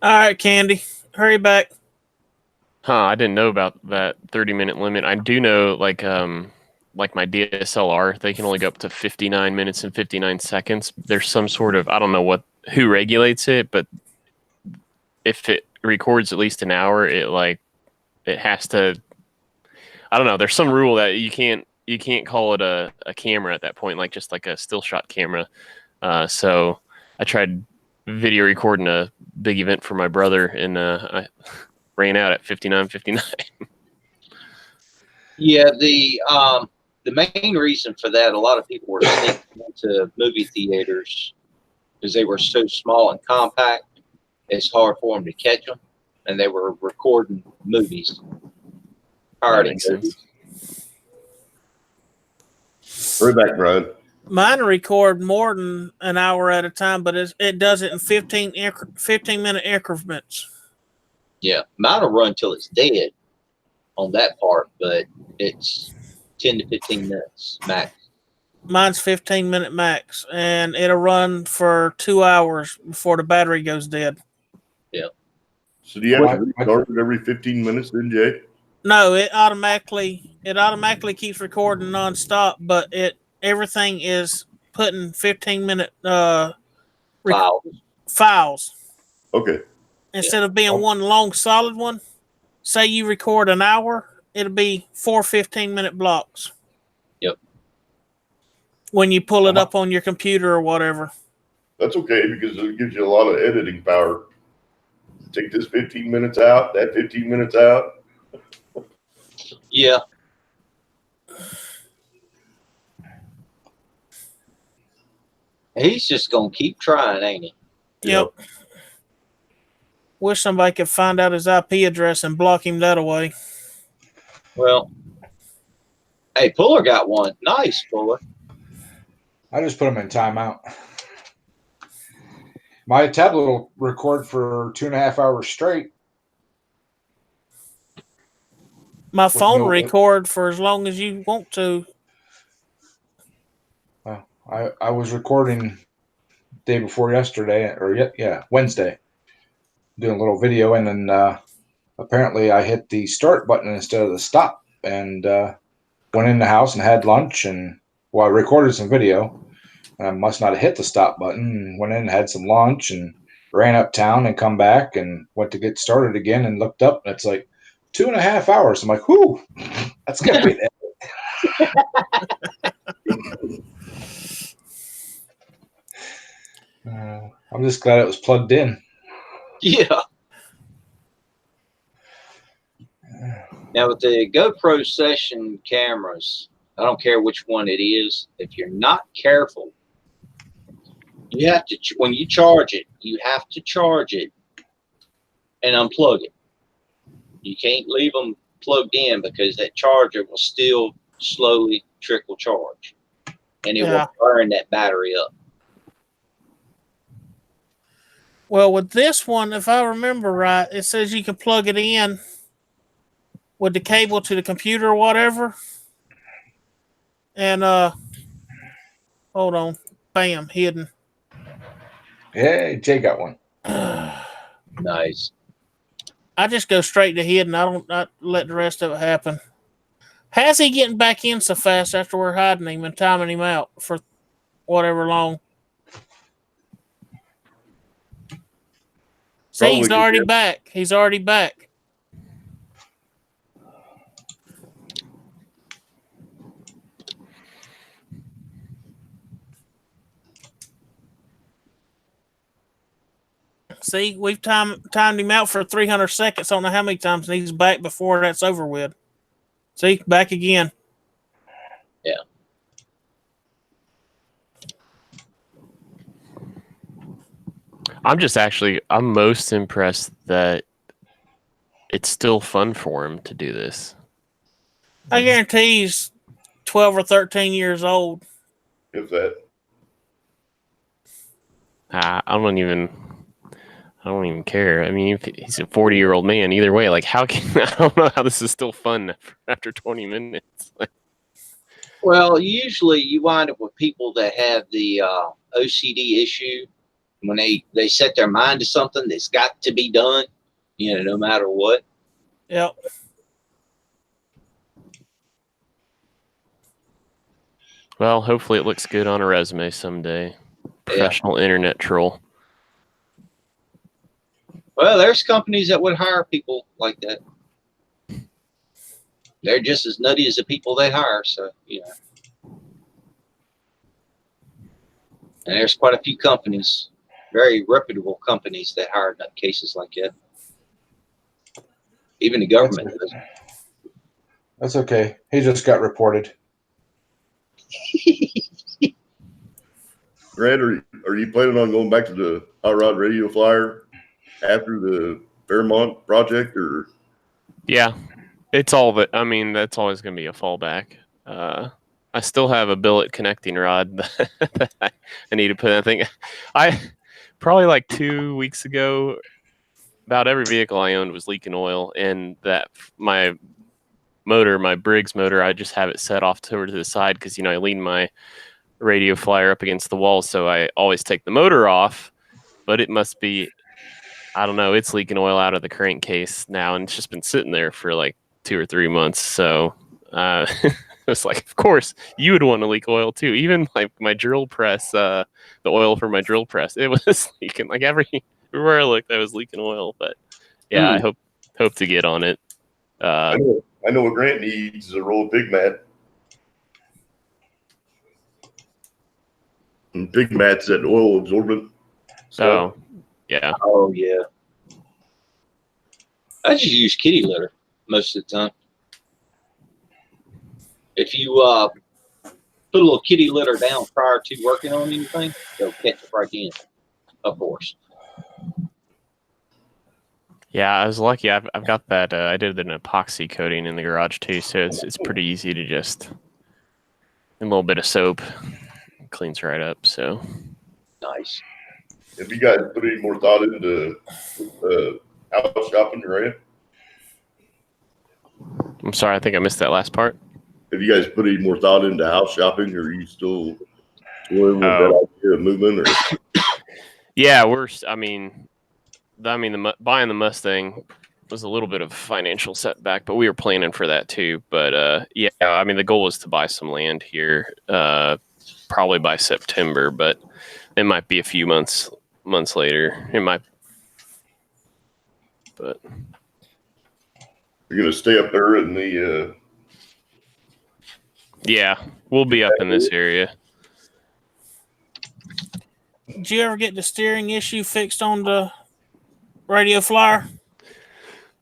All right, Candy. Hurry back. I didn't know about that 30-minute limit. I do know, like my DSLR, they can only go up to 59 minutes and 59 seconds. There's some sort of, I don't know who regulates it, but if it records at least an hour, it has to, I don't know. There's some rule that you can't call it a camera at that point, like just like a still shot camera. So I tried video recording a big event for my brother, and I ran out at 59:59. Yeah, the main reason for that, a lot of people were sneaking into movie theaters because they were so small and compact. It's hard for them to catch them, and they were recording movies. That makes sense. Hurry back, Brian. Mine record more than an hour at a time, but it does it in 15-minute increments. Yeah, mine will run till it's dead on that part, but it's 10 to 15 minutes max. Mine's 15-minute max, and it'll run for 2 hours before the battery goes dead. Yeah. So do you have to restart it every 15 minutes then, Jay? No, it automatically keeps recording nonstop, but everything is putting 15-minute files. Okay. Instead of being one long solid one. Say you record an hour, it'll be 4 15-minute blocks. Yep. When you pull it up on your computer or whatever. That's okay because it gives you a lot of editing power. Take this 15 minutes out, that 15 minutes out. Yeah. He's just going to keep trying, ain't he? Yep. Wish somebody could find out his IP address and block him that away. Well, hey, Puller got one. Nice, Puller. I just put him in timeout. My tablet will record for 2.5 hours straight. My phone will record for as long as you want to. I was recording day before yesterday, or Wednesday, doing a little video, and then apparently I hit the start button instead of the stop, and went in the house and had lunch, and I recorded some video. I must not have hit the stop button, and went in and had some lunch, and ran uptown and come back and went to get started again and looked up, and it's like 2.5 hours. I'm like, whoo, that's gonna be that. I'm just glad it was plugged in. Yeah. Now with the GoPro Session cameras, I don't care which one it is. If you're not careful, you have to, when you charge it, you have to charge it and unplug it. You can't leave them plugged in because that charger will still slowly trickle charge, and it will burn that battery up. Well, with this one, if I remember right, it says you can plug it in with the cable to the computer or whatever. And hold on, bam, hidden. Hey, Jay got one. Nice. I just go straight to hidden. I don't let the rest of it happen. How's he getting back in so fast after we're hiding him and timing him out for whatever long? See, he's already back. He's already back. See, we've timed him out for 300 seconds. I don't know how many times, and he's back before that's over with. See, back again. Yeah. I'm most impressed that it's still fun for him to do this. I guarantee he's 12 or 13 years old. If that. I don't even care. I mean, he's a 40-year-old man. Either way, like, how can I don't know how this is still fun after 20 minutes. Well, usually you wind up with people that have the OCD issue when they set their mind to something that's got to be done, no matter what. Yep. Well, hopefully it looks good on a resume someday. Professional internet troll. Well, there's companies that would hire people like that. They're just as nutty as the people they hire, so you know. And there's quite a few companies, very reputable companies that hire cases like that. Even the government does. That's okay. He just got reported. Grant, are you planning on going back to the Hot Rod Radio Flyer after the Fairmont project, or? Yeah, it's all that. I mean, that's always going to be a fallback. I still have a billet connecting rod that I need to put in. I think I probably like 2 weeks ago, about every vehicle I owned was leaking oil, and that my motor, my Briggs motor, I just have it set off over to the side because, you know, I lean my radio flyer up against the wall, so I always take the motor off, but it must be, I don't know, it's leaking oil out of the crankcase now, and it's just been sitting there for like 2 or 3 months. So it's like, of course, you would want to leak oil too. Even like my drill press, the oil for my drill press, it was leaking. Like everywhere I looked, I was leaking oil. But yeah, I hope to get on it. I know what Grant needs is a roll of Big Mat. And Big Mat's that oil absorbent stuff. So yeah. Oh yeah. I just use kitty litter most of the time. If you put a little kitty litter down prior to working on anything, they'll catch it right in. Of course. Yeah, I was lucky. I've got that. I did an epoxy coating in the garage too, so it's pretty easy to just a little bit of soap cleans right up. So Nice. Have you guys put any more thought into house shopping, Grant? I'm sorry, I think I missed that last part. Have you guys put any more thought into house shopping, or are you still with that idea of moving? Or? Yeah, buying the Mustang was a little bit of a financial setback, but we were planning for that too. But yeah, I mean, the goal was to buy some land here, probably by September, but it might be a few months later. It might, but You're gonna stay up there in the. Yeah, we'll be up in this area. Did you ever get the steering issue fixed on the radio flyer?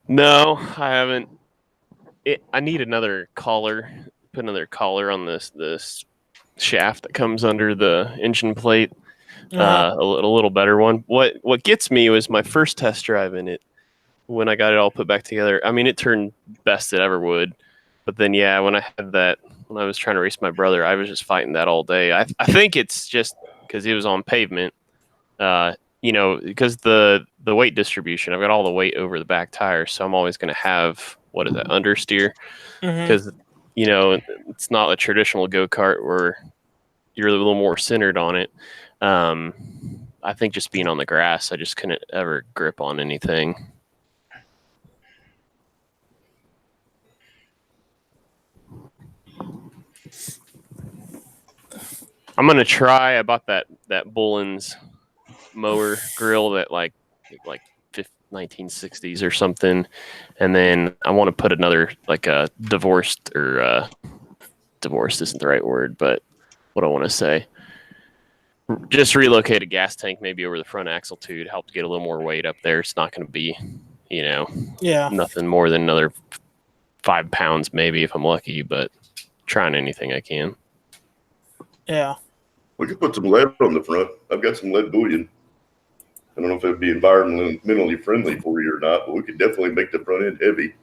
No, I haven't. I need another collar. Put another collar on this shaft that comes under the engine plate. A little better one. What gets me was my first test drive in it. When I got it all put back together, I mean, it turned best it ever would. But then, yeah, when I was trying to race my brother, I was just fighting that all day. I think it's just because it was on pavement. Because the weight distribution, I've got all the weight over the back tires, so I'm always going to have, understeer, because it's not a traditional go-kart where you're a little more centered on it. I think just being on the grass, I just couldn't ever grip on anything. I'm gonna try. I bought that Bullens mower grill that like 1960s or something, and then I want to put another like a divorced isn't the right word, but what I want to say, just relocate a gas tank maybe over the front axle too to help get a little more weight up there. It's not going to be, nothing more than another 5 pounds maybe if I'm lucky, but trying anything I can. Yeah. We could put some lead on the front. I've got some lead bullion. I don't know if it would be environmentally friendly for you or not, but we could definitely make the front end heavy.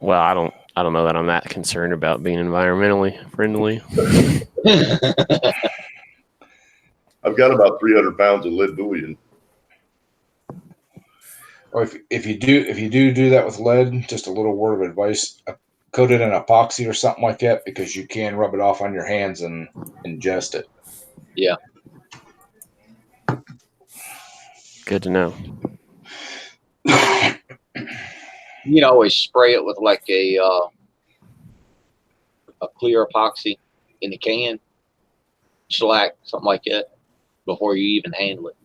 Well, I don't know that I'm that concerned about being environmentally friendly. I've got about 300 pounds of lead bullion. Or if you do that with lead, just a little word of advice: coat it in epoxy or something like that, because you can rub it off on your hands and ingest it. Yeah. Good to know. You can always spray it with like a clear epoxy in the can, shellac, something like that, before you even handle it.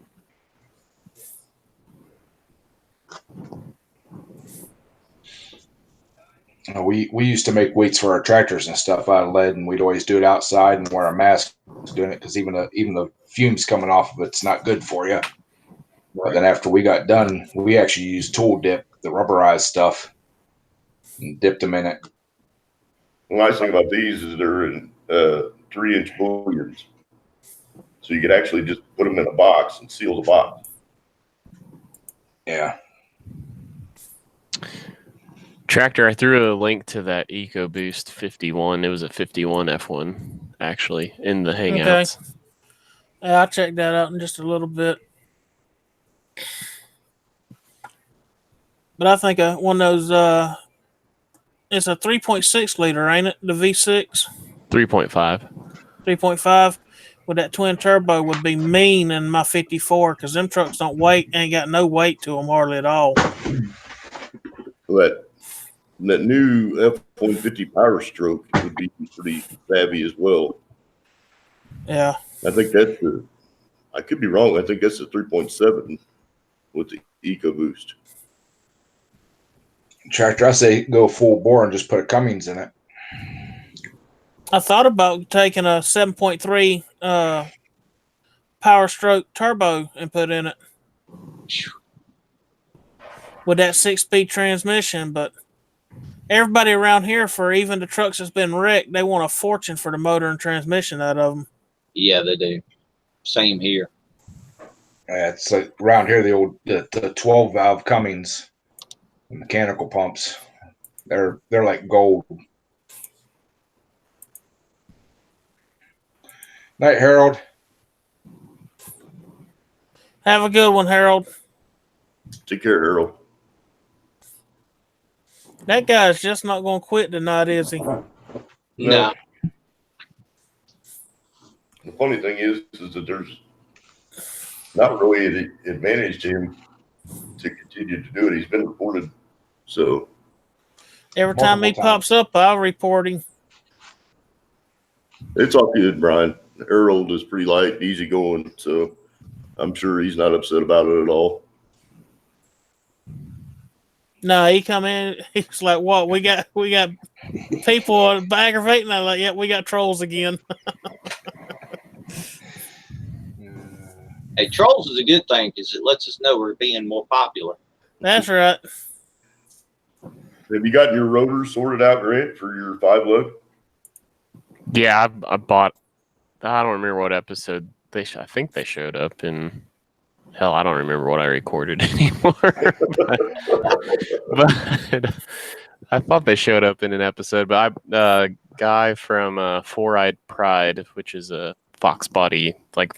We used to make weights for our tractors and stuff out of lead, and we'd always do it outside and wear a mask doing it because even the fumes coming off of it's not good for you. But then after we got done, we actually used tool dip, the rubberized stuff, and dipped them in it. The nice thing about these is they're in 3-inch bullions, so you could actually just put them in a box and seal the box. Yeah. Tractor, I threw a link to that EcoBoost 51. It was a 51 F1, actually, in the Hangouts. Okay. Yeah, I'll check that out in just a little bit. But I think one of those, it's a 3.6 liter, ain't it? The V6? 3.5. 3.5 with that twin turbo would be mean in my 54 because them trucks ain't got no weight to them hardly at all. But that new F-150 Power Stroke would be pretty savvy as well. Yeah. I think that's I could be wrong. I think that's the 3.7 with the EcoBoost. Tractor, I say go full bore and just put a Cummins in it. I thought about taking a 7.3 Power Stroke turbo and put in it with that 6-speed transmission, but everybody around here, for even the trucks that's been wrecked, they want a fortune for the motor and transmission out of them. Yeah, they do. Same here. Yeah, it's like around here the 12 valve Cummins mechanical pumps. They're like gold. Night, Harold. Have a good one, Harold. Take care, Harold. That guy's just not going to quit tonight, is he? No. The funny thing is that there's not really an advantage to him to continue to do it. He's been reported, so Every time he pops up, I'll report him. it's all good, Brian. Harold is pretty light, easy going, so I'm sure he's not upset about it at all. No, he come in. He's like, "What? We got people aggravating." I'm like, "Yeah, we got trolls again." Hey, trolls is a good thing because it lets us know we're being more popular. That's right. Have you gotten your rotor sorted out, Grant, for your 5-lug? Yeah, I bought. I don't remember what episode I think they showed up in. Hell, I don't remember what I recorded anymore. but I thought they showed up in an episode. But guy from Four-Eyed Pride, which is a fox body, like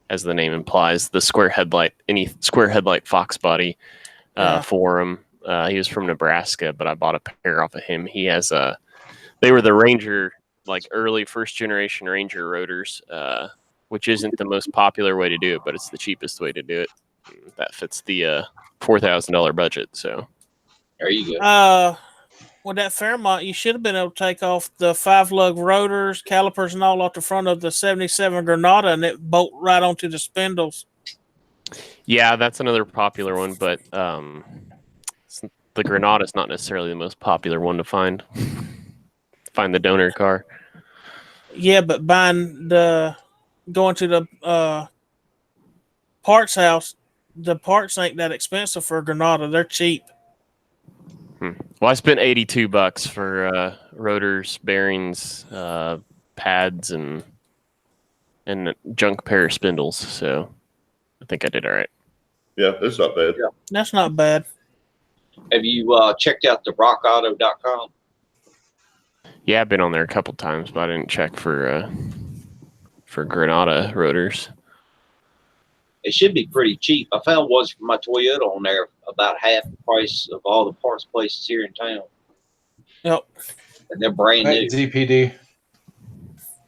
as the name implies, the square headlight, any square headlight fox body forum. He was from Nebraska, but I bought a pair off of him. He has they were the Ranger, like early first generation Ranger rotors, which isn't the most popular way to do it, but it's the cheapest way to do it. That fits the $4,000 budget. So there you go. With that Fairmont, you should have been able to take off the 5-lug rotors, calipers, and all off the front of the 77 Granada, and it bolt right onto the spindles. Yeah, that's another popular one, but the Granada is not necessarily the most popular one to find. Find the donor car. Yeah, but going to the parts house, the parts ain't that expensive for a Granada. They're cheap. Well, I spent $82 for rotors, bearings, pads, and junk pair of spindles. So I think I did all right. Yeah, that's not bad. Yeah. That's not bad. Have you checked out the rockauto.com? Yeah, I've been on there a couple times, but I didn't check for Granada rotors. It should be pretty cheap. I found ones for my Toyota on there about half the price of all the parts places here in town. Yep. And they're brand new. ZPD.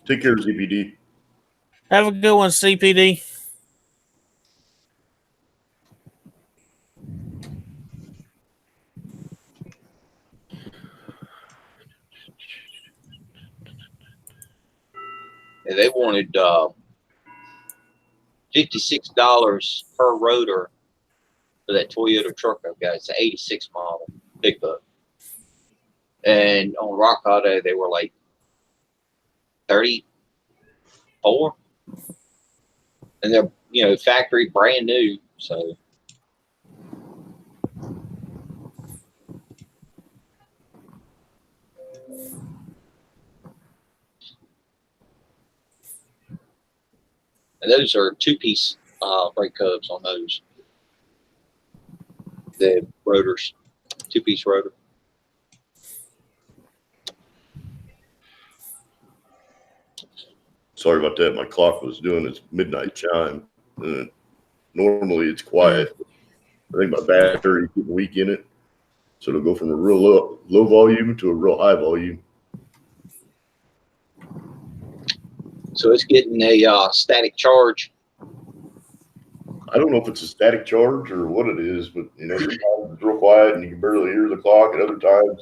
Take care, ZPD. Have a good one, CPD. and they wanted $56 per rotor for that Toyota truck I've got. It's an '86 model pickup, and on Rock Auto they were like 34, and they're factory brand new. So and those are 2-piece brake hubs on those. The rotors, 2-piece rotor. Sorry about that. My clock was doing its midnight chime. Normally it's quiet. I think my battery is getting weak in it. So it'll go from a real low volume to a real high volume. So it's getting a static charge. I don't know if it's a static charge or what it is, but sometimes it's real quiet and you can barely hear the clock, and other times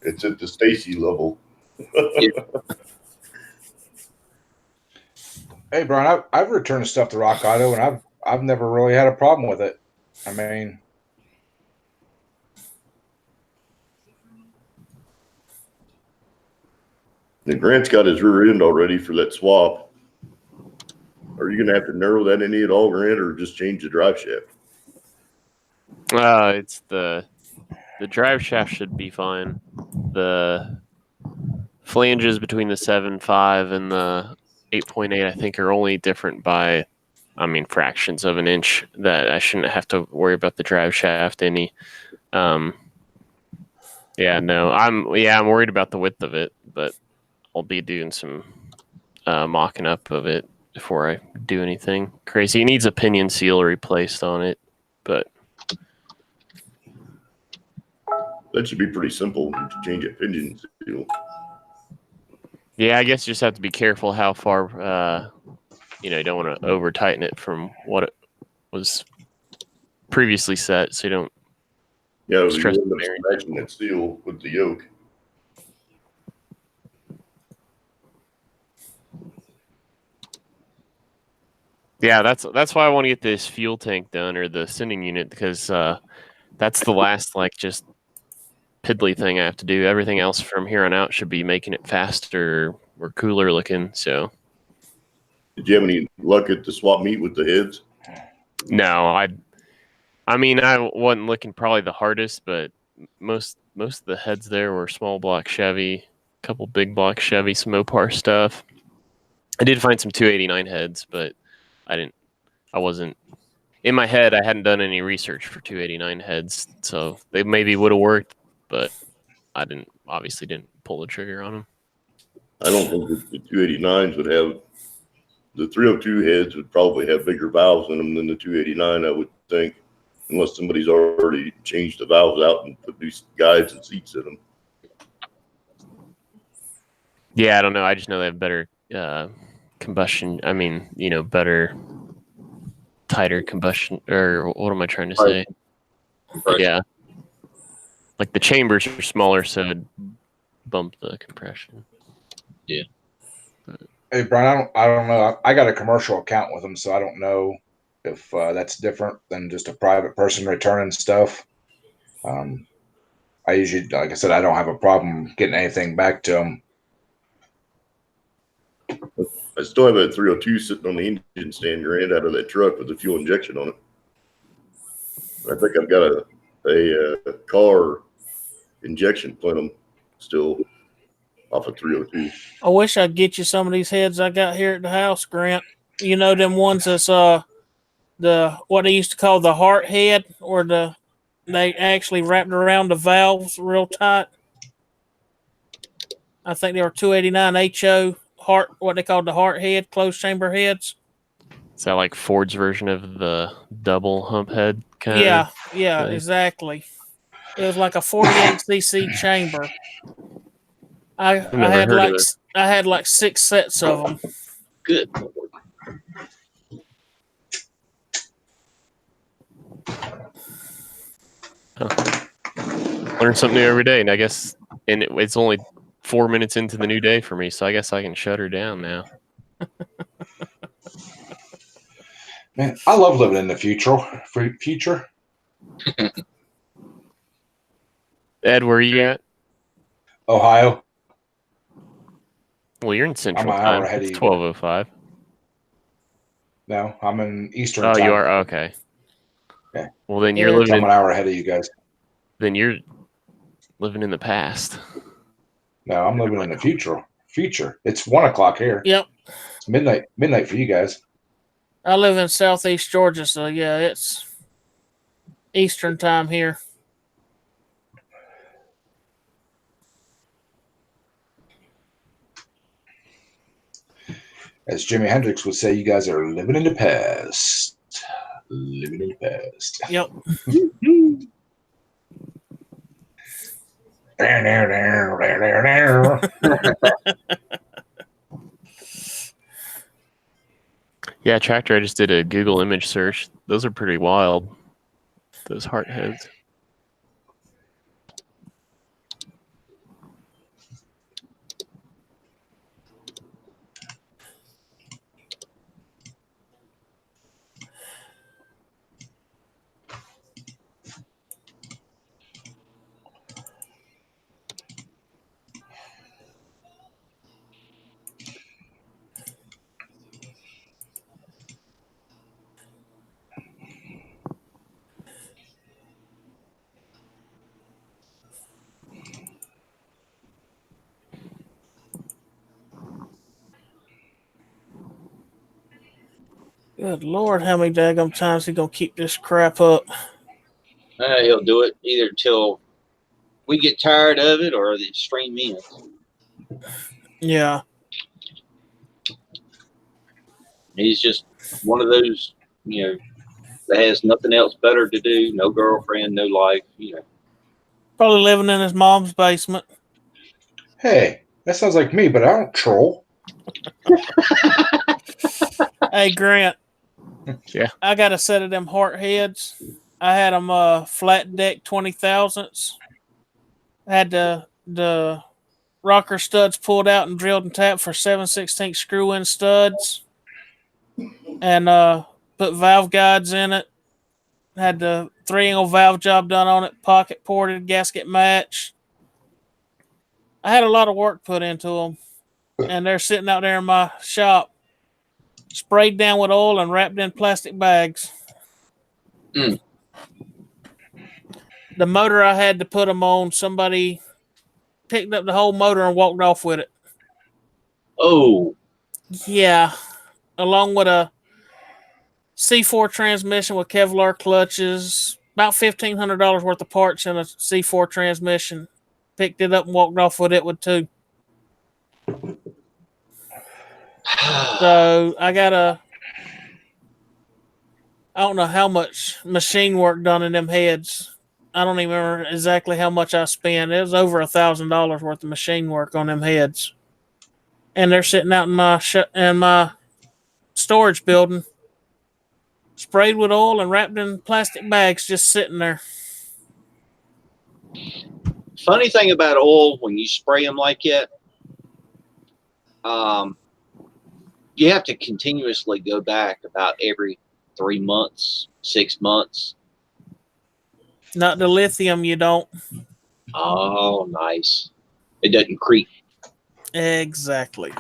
it's at the Stacy level. Hey, Brian, I've returned stuff to Rock Auto, and I've never really had a problem with it. I mean, And Grant's got his rear end already for that swap. Are you gonna have to narrow that any at all, Grant, or just change the drive shaft? It's the drive shaft should be fine. The flanges between the 7.5 and the 8.8, I think, are only different by, fractions of an inch. That I shouldn't have to worry about the drive shaft any. I'm worried about the width of it, but I'll be doing some mocking up of it before I do anything crazy. It needs a pinion seal replaced on it, but That should be pretty simple to change a pinion seal. yeah, I guess you just have to be careful how far. You don't want to over tighten it from what it was previously set, so you don't. Yeah, you stress end the up bearing. scratching that seal with the yoke. Yeah, that's why I want to get this fuel tank done, or the sending unit, because that's the last just piddly thing I have to do. Everything else from here on out should be making it faster or cooler looking. So Did you have any luck at the swap meet with the heads? no, I wasn't looking probably the hardest, but most of the heads there were small block Chevy, a couple big block Chevy, some Mopar stuff. I did find some 289 heads, but I wasn't in my head. I hadn't done any research for 289 heads, so they maybe would have worked, but I obviously didn't pull the trigger on them. I don't think that the 289s would have. The 302 heads would probably have bigger valves in them than the 289, I would think, unless somebody's already changed the valves out and put new guides and seats in them. Yeah, I don't know. I just know they have better combustion. Better, tighter combustion. Or what am I trying to say? Yeah, like the chambers are smaller, so it bump the compression. Yeah. hey, Brian, I don't know. I got a commercial account with them, so I don't know if that's different than just a private person returning stuff. I usually, like I said, I don't have a problem getting anything back to them. I still have that 302 sitting on the engine stand, Grant, out of that truck with the fuel injection on it. I think I've got a car injection plenum still off of 302. I wish I'd get you some of these heads I got here at the house, Grant. You know them ones that's the what they used to call the heart head, or they actually wrapped around the valves real tight. I think they were 289 HO heart, what they called the heart head, closed chamber heads. Is that like Ford's version of the double hump head kind Yeah, of? yeah, thing? Exactly. It was like a 48cc chamber. I never heard of it. I had like 6 sets of them. Good. Learn something new every day, and I guess it's only 4 minutes into the new day for me, so I guess I can shut her down now. Man, I love living in the future. Future. Ed, where are you at? Ohio. Well, you're in Central I'm an Time. hour ahead of It's you. 12:05. No, I'm in Eastern Oh, time. you are? Okay. Yeah. Well, then Yeah. you're living I'm in, an hour ahead of you guys. then you're living in the past. No, I'm living in the future. Future. It's 1 o'clock here. Yep. It's midnight for you guys. I live in southeast Georgia, so yeah, it's Eastern time here. As Jimi Hendrix would say, you guys are living in the past. Living in the past. Yep. Yeah, Tractor, I just did a Google image search. Those are pretty wild. Those heart heads. Good Lord, how many daggum times he gonna keep this crap up? He'll do it either till we get tired of it or the stream ends. Yeah. He's just one of those, that has nothing else better to do. No girlfriend, no life. Probably living in his mom's basement. Hey, that sounds like me, but I don't troll. Hey, Grant. Yeah. I got a set of them heart heads. I had them flat deck 20,000s. I had the rocker studs pulled out and drilled and tapped for 7/16 screw in studs. And put valve guides in it. Had the 3-angle valve job done on it, pocket ported, gasket matched. I had a lot of work put into them, and they're sitting out there in my shop, sprayed down with oil and wrapped in plastic bags. Mm. The motor I had to put them on, somebody picked up the whole motor and walked off with it. Oh, Yeah, along with a C4 transmission with Kevlar clutches, about $1,500 worth of parts in a C4 transmission. Picked it up and walked off with it with two. So I don't know how much machine work done in them heads. I don't even remember exactly how much I spent. It was over $1,000 worth of machine work on them heads, and they're sitting out in my storage building, sprayed with oil and wrapped in plastic bags, just sitting there. funny thing about oil, when you spray them like that, you have to continuously go back about every 3 months, 6 months. Not the lithium, you don't. Oh, nice. It doesn't creep. Exactly.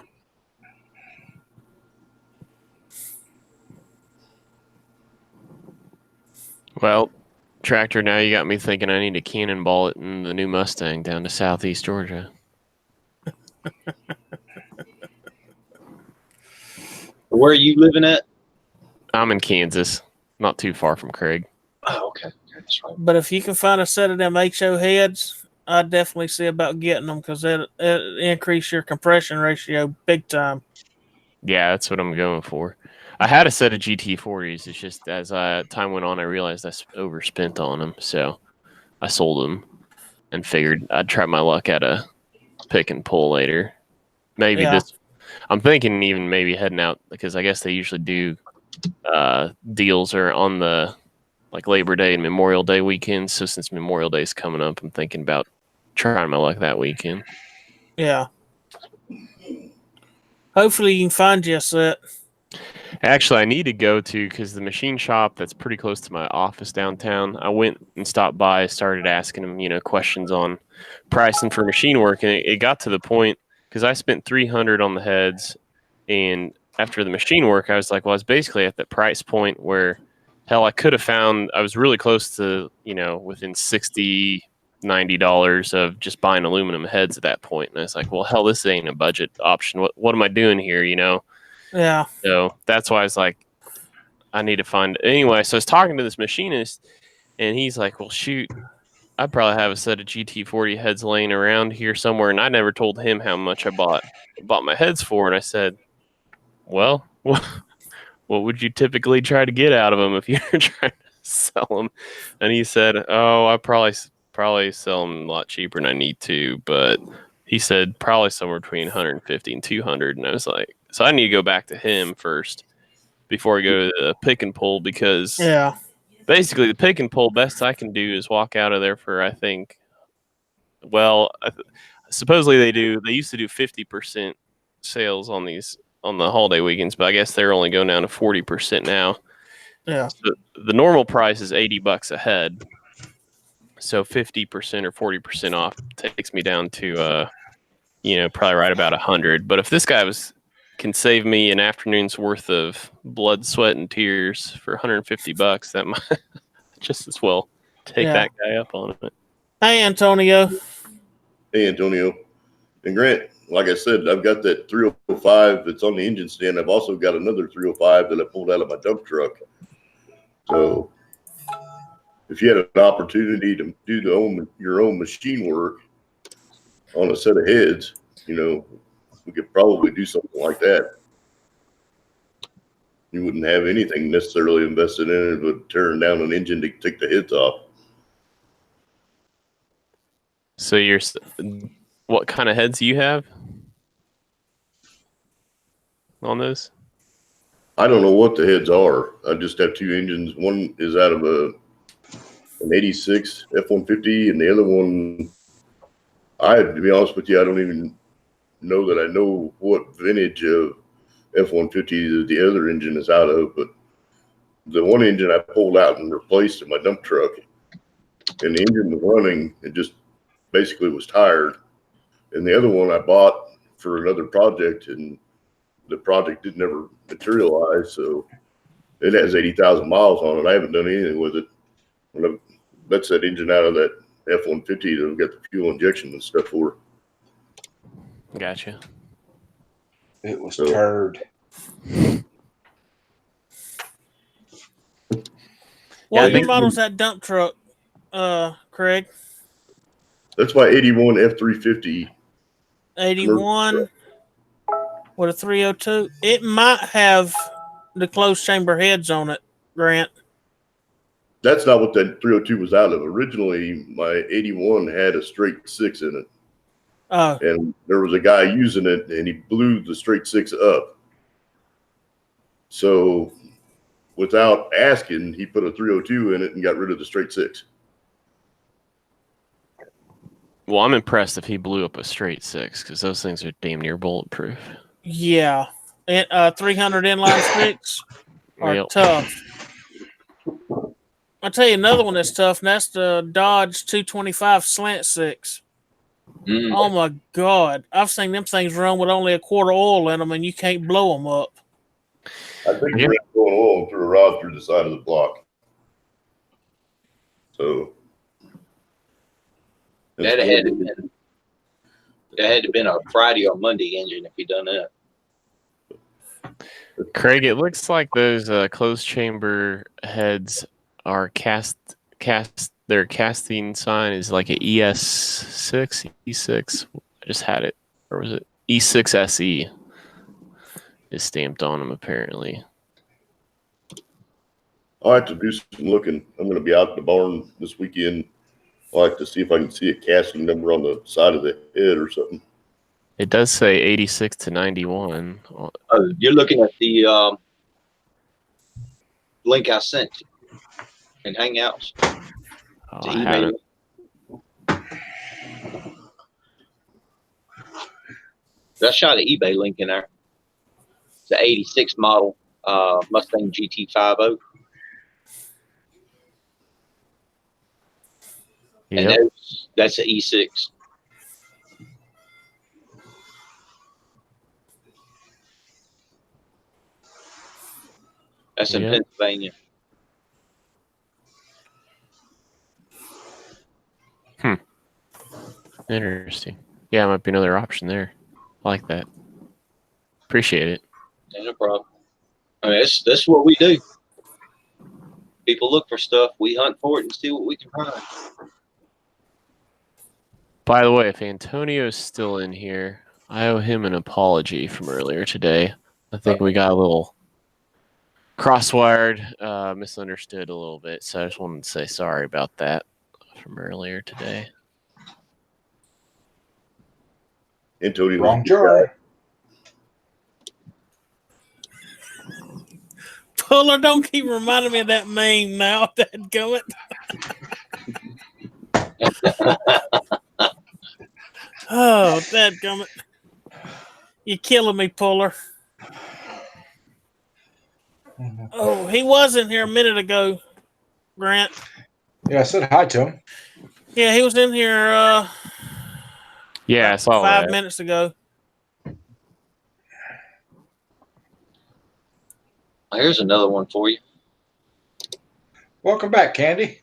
Well, Tractor, now you got me thinking I need to cannonball it in the new Mustang down to southeast Georgia. Where are you living at? I'm in Kansas, not too far from Craig. Oh, okay. That's right. But if you can find a set of them HO heads, I'd definitely see about getting them because it increase your compression ratio big time. Yeah, that's what I'm going for. I had a set of GT40s. It's just as time went on, I realized I overspent on them, so I sold them and figured I'd try my luck at a pick and pull later. Maybe this. I'm thinking even maybe heading out because I guess they usually do deals are on the Labor Day and Memorial Day weekends. So since Memorial Day is coming up, I'm thinking about trying my luck that weekend. Yeah. Hopefully you can find you a set. Actually, I need to go to because the machine shop that's pretty close to my office downtown. I went and stopped by, started asking them, questions on pricing for machine work, and it got to the point because I spent $300 on the heads, and after the machine work, I was like, well, I was basically at the price point where, hell, I could have found. I was really close to, within $60-$90 of just buying aluminum heads at that point, and I was like, well, hell, this ain't a budget option. What am I doing here? Yeah. So that's why I was like, I need to find. Anyway, so I was talking to this machinist, and he's like, well, shoot, I probably have a set of GT40 heads laying around here somewhere, and I never told him how much I bought my heads for. And I said, well, what would you typically try to get out of them if you're trying to sell them? And he said, oh, I probably sell them a lot cheaper than I need to, but he said probably somewhere between 150 and 200. And I was like, so I need to go back to him first before I go to the pick and pull, because Yeah. basically the pick and pull best I can do is walk out of there for, I think, supposedly they used to do 50% sales on the holiday weekends, but I guess they're only going down to 40% now. Yeah. So the normal price is $80 a head. So 50% or 40% off takes me down to probably right about 100. But if this guy can save me an afternoon's worth of blood, sweat, and tears for $150, that might just as well take that guy up on it. Hey, Antonio. Hey, Antonio. And Grant, like I said, I've got that 305 that's on the engine stand. I've also got another 305 that I pulled out of my dump truck. So if you had an opportunity to do your own machine work on a set of heads, we could probably do something like that. You wouldn't have anything necessarily invested in it, but tearing down an engine to take the heads off. So what kind of heads do you have on those? I don't know what the heads are. I just have two engines. One is out of an 86 F-150, and the other one, to be honest with you, I don't even know that I know what vintage of F-150 the other engine is out of, but the one engine I pulled out and replaced in my dump truck, and the engine was running, it just basically was tired. And the other one I bought for another project, and the project didn't ever materialize, so it has 80,000 miles on it. I haven't done anything with it. That's that engine out of that F-150 that I've got the fuel injection and stuff for. Gotcha. It was turd. What year model's that dump truck, Craig? That's my 81 F-350. 81 with a 302. It might have the closed chamber heads on it, Grant. That's not what that 302 was out of. Originally, my 81 had a straight 6 in it. Oh. And there was a guy using it, and he blew the straight 6 up. So without asking, he put a 302 in it and got rid of the straight 6. Well, I'm impressed if he blew up a straight 6, because those things are damn near bulletproof. Yeah. 300 inline sticks are tough. I'll tell you another one that's tough, and that's the Dodge 225 slant 6. Oh, my God. I've seen them things run with only a quart of oil in them, and you can't blow them up. I think you're going oil through a rod through the side of the block. So that had to been a Friday or Monday engine if he done that. Craig, it looks like those closed chamber heads are cast. Their casting sign is like a E6. I just had it, or was it E6SE? Is stamped on them apparently. I'll have to do some looking. I'm going to be out at the barn this weekend. I'll have to see if I can see a casting number on the side of the head or something. It does say 86 to 91. You're looking at the link I sent in Hangouts. Oh, I haven't. I shot an eBay link in there. It's an 86 model Mustang GT50. And Yep. that's an E6. That's in Yep. Pennsylvania. Interesting. Yeah, might be another option there. I like that. Appreciate it. Ain't no problem. I mean, that's what we do. People look for stuff. We hunt for it and see what we can find. By the way, if Antonio's still in here, I owe him an apology from earlier today. I think we got a little crosswired, misunderstood a little bit. So I just wanted to say sorry about that from earlier today. Antonio was a Wrong good jar. guy. Puller, don't keep reminding me of that meme now. Dadgummit. Oh, dadgummit. You're killing me, Puller. Oh, he was in here a minute ago, Grant. Yeah, I said hi to him. Yeah, he was in here Yeah, I saw 5 that. minutes ago. Here's another one for you. Welcome back, Candy.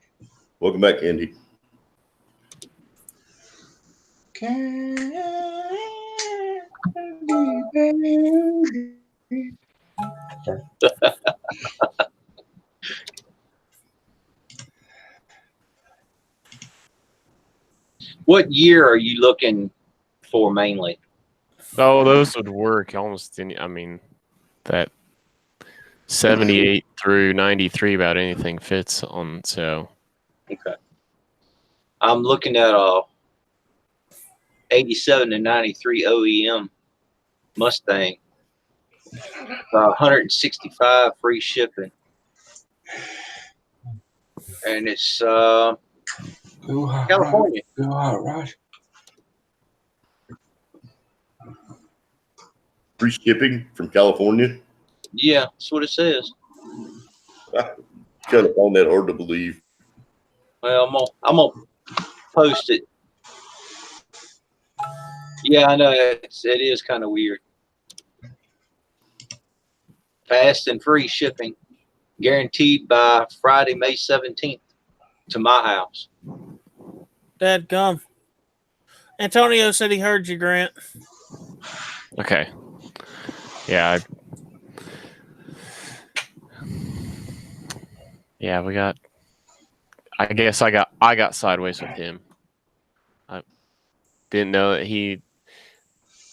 Welcome back, Andy. Candy, baby. Sorry. What year are you looking for mainly? Oh, those would work almost any. I mean, that 78 through 93, about anything fits on. So Okay. I'm looking at a 87 to 93 OEM Mustang. 165 free shipping. And it's Ooh, hot California. Rod. Ooh, hot Rod. Free shipping from California. Yeah, that's what it says. Kind of found that hard to believe. Well, I'm gonna post it. Yeah, I know it is kind of weird. Fast and free shipping, guaranteed by Friday, May 17th, to my house. Dadgum. Antonio said he heard you, Grant. okay, yeah, yeah, we got. I guess I got sideways with him. I didn't know that he.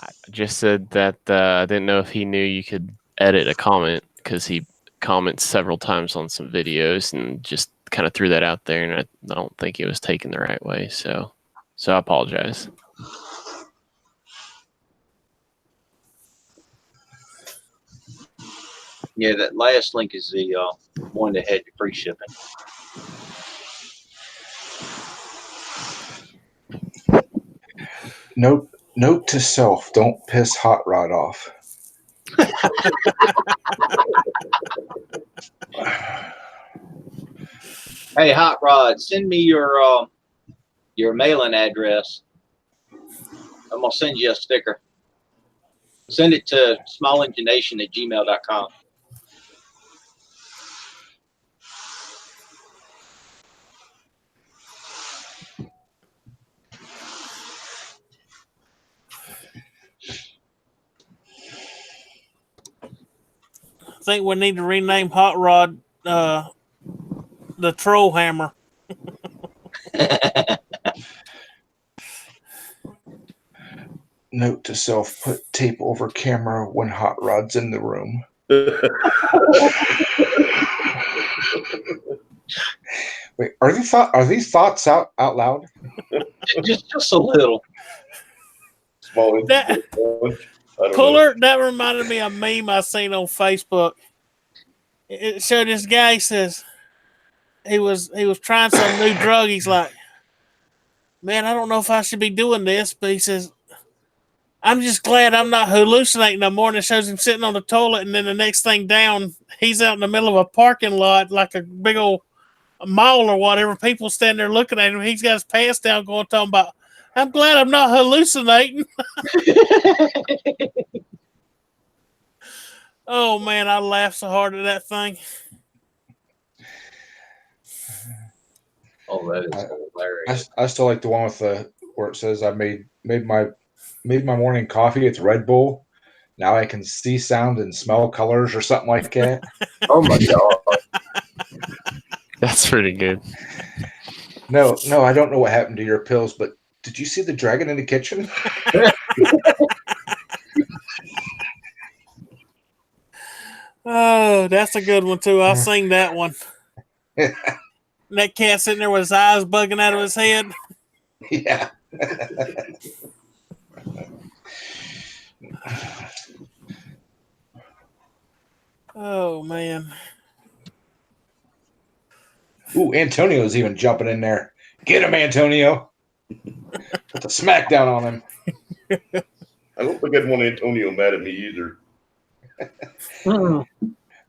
I just said that I didn't know if he knew you could edit a comment because he comments several times on some videos and just kind of threw that out there, and I don't think it was taken the right way. So I apologize. Yeah, that last link is the one that had the free shipping. Note to self: don't piss Hot Rod off. Hey, Hot Rod, send me your mailing address. I'm gonna send you a sticker. Send it to smallengination@gmail.com. I think we need to rename Hot Rod the Troll Hammer. Note to self: put tape over camera when Hot Rod's in the room. Wait, are these thoughts out loud? just a little. Small. That, I don't know. Puller, that reminded me of a meme I seen on Facebook. It showed this guy, he says he was trying some new drug. He's like, man, I don't know if I should be doing this, but he says, I'm just glad I'm not hallucinating no more. And it shows him sitting on the toilet, and then the next thing down, he's out in the middle of a parking lot like a big old mall or whatever. People standing there looking at him. He's got his pants down, going talking about, "I'm glad I'm not hallucinating." Oh man, I laughed so hard at that thing. Oh, that is hilarious. I still like the one with the where it says I made my morning coffee. It's Red Bull. Now I can see, sound, and smell colors, or something like that. Oh my god. That's pretty good. No, I don't know what happened to your pills, but did you see the dragon in the kitchen? Oh, that's a good one too. I've seen that one. That cat sitting there with his eyes bugging out of his head. Yeah. Oh man. Ooh, Antonio's even jumping in there. Get him, Antonio. Put the smackdown on him. I don't think I'd want Antonio mad at me either.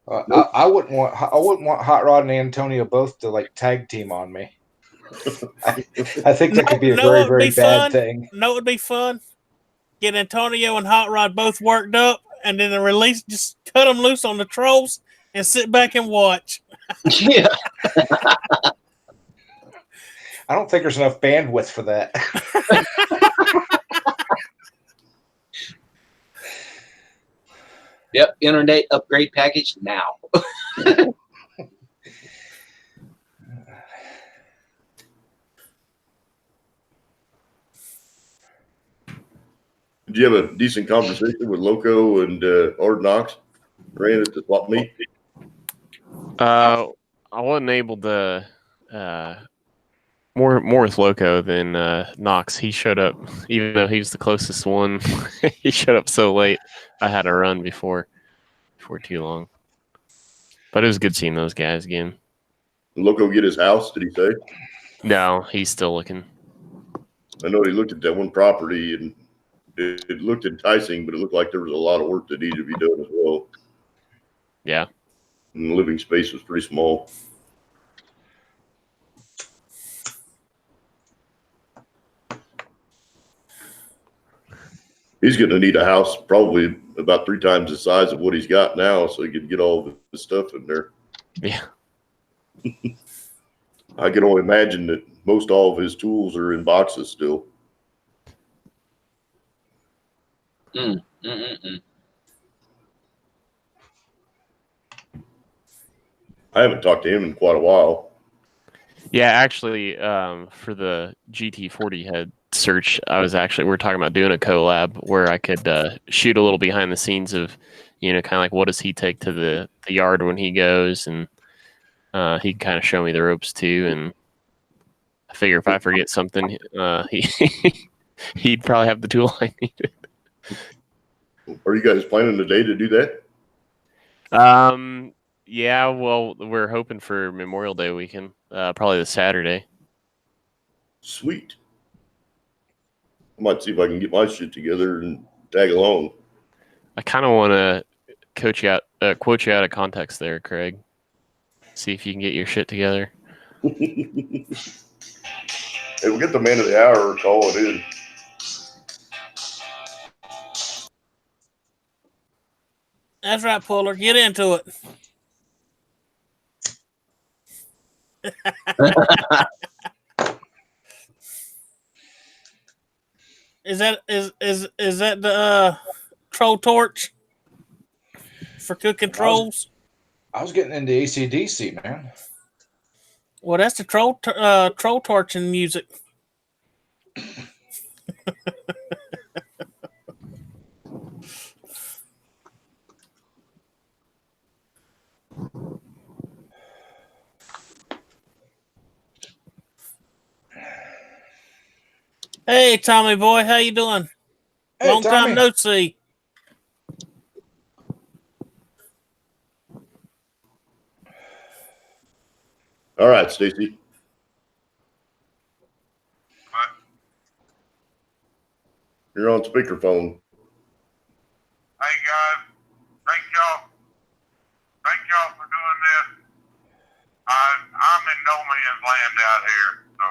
I wouldn't want Hot Rod and Antonio both to like tag team on me. I think that could be a very, very bad thing. No, it would be fun. Get Antonio and Hot Rod both worked up, and then release, just cut them loose on the trolls and sit back and watch. Yeah. I don't think there's enough bandwidth for that. Yep. Internet upgrade package now. Did you have a decent conversation with Loco and Ard Knox? Ran at the swap meet? I wasn't able to more with Loco than Knox. He showed up, even though he was the closest one. He showed up so late. I had to run before too long. But it was good seeing those guys again. Did Loco get his house? Did he say? No, he's still looking. I know he looked at that one property and it looked enticing, but it looked like there was a lot of work that needed to be done as well. Yeah. And the living space was pretty small. He's going to need a house probably about 3 times the size of what he's got now so he can get all of his stuff in there. Yeah. I can only imagine that most all of his tools are in boxes still. I haven't talked to him in quite a while. Yeah, actually, for the GT40 head search, we're talking about doing a collab where I could shoot a little behind the scenes of, kind of like what does he take to the yard when he goes, and he can kind of show me the ropes too. And I figure if I forget something, he'd probably have the tool I needed. Are you guys planning today to do that? Yeah, well, we're hoping for Memorial Day weekend, probably the Saturday. Sweet. I might see if I can get my shit together and tag along. I kind of want to quote you out of context there, Craig. See if you can get your shit together. Hey, we'll get the man of the hour or call it in. That's right, Puller. Get into it. Is that the troll torch for cooking trolls? I was getting into AC/DC, man. Well, that's the troll torching music. Hey, Tommy boy, how you doing? Hey, Long Tommy. time no see. All right, Stacy. You're on speakerphone. planned out here. So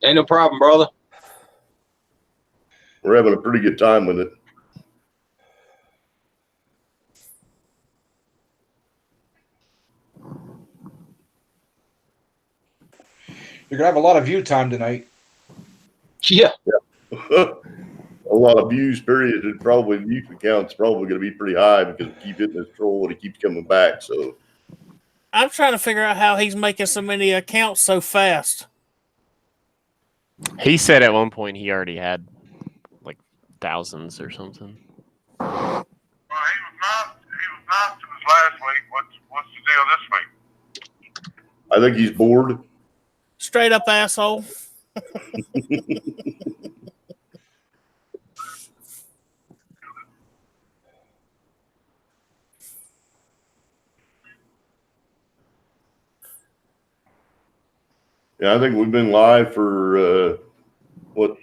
Ain't no problem, brother. We're having a pretty good time with it. You're gonna have a lot of view time tonight. Yeah. A lot of views, period. And probably the view count's probably going to be pretty high because we keep hitting this troll and it keeps coming back. So I'm trying to figure out how he's making so many accounts so fast. He said at one point he already had like thousands or something. well, he was nice. He was nice to us last week. What's the deal this week? I think he's bored. Straight up asshole. Yeah, I think we've been live for what?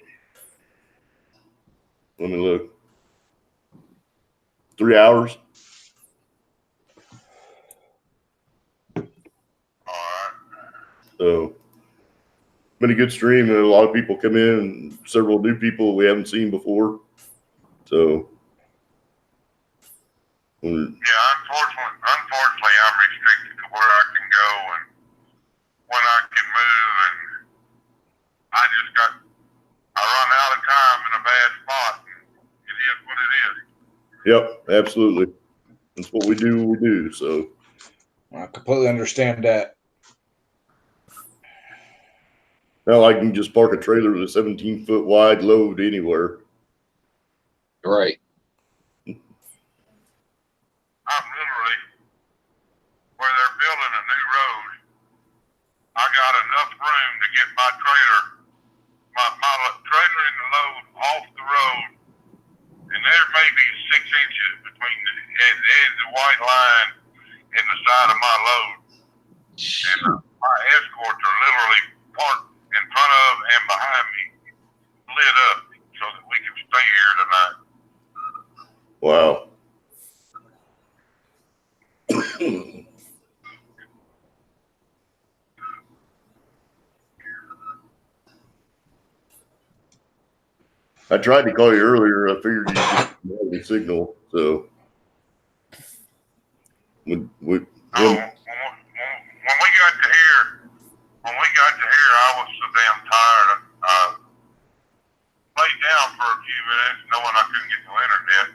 Let me look. 3 hours. All right. So been a good stream, and a lot of people come in, and several new people we haven't seen before. So Yeah, unfortunately, I'm restricted to where I can go and when I can move, and I run out of time in a bad spot. And it is what it is. yep, absolutely. That's what we do. So I completely understand that. now I can just park a trailer with a 17-foot wide load anywhere. Right. I'm literally where they're building a new road. I got enough room to get my trailer and the load off the road, and there may be 6 inches between the edge of the white line and the side of my load. And my escorts are literally parked in front of and behind me, lit up, so that we can stay here tonight. Wow. I tried to call you earlier. I figured you just had the signal. So When we got to here, I was so damn tired. I laid down for a few minutes, knowing I couldn't get no internet.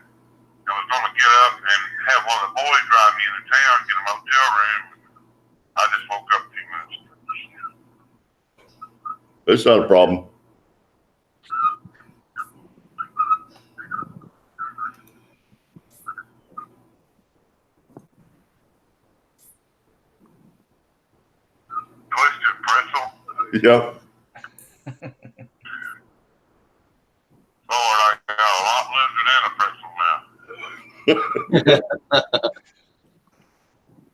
I was going to get up and have one of the boys drive me into town, get a motel room. I just woke up 2 minutes. that's not a problem. Twisted pretzel. Yep. Lord, I got a lot lizard and a pretzel now.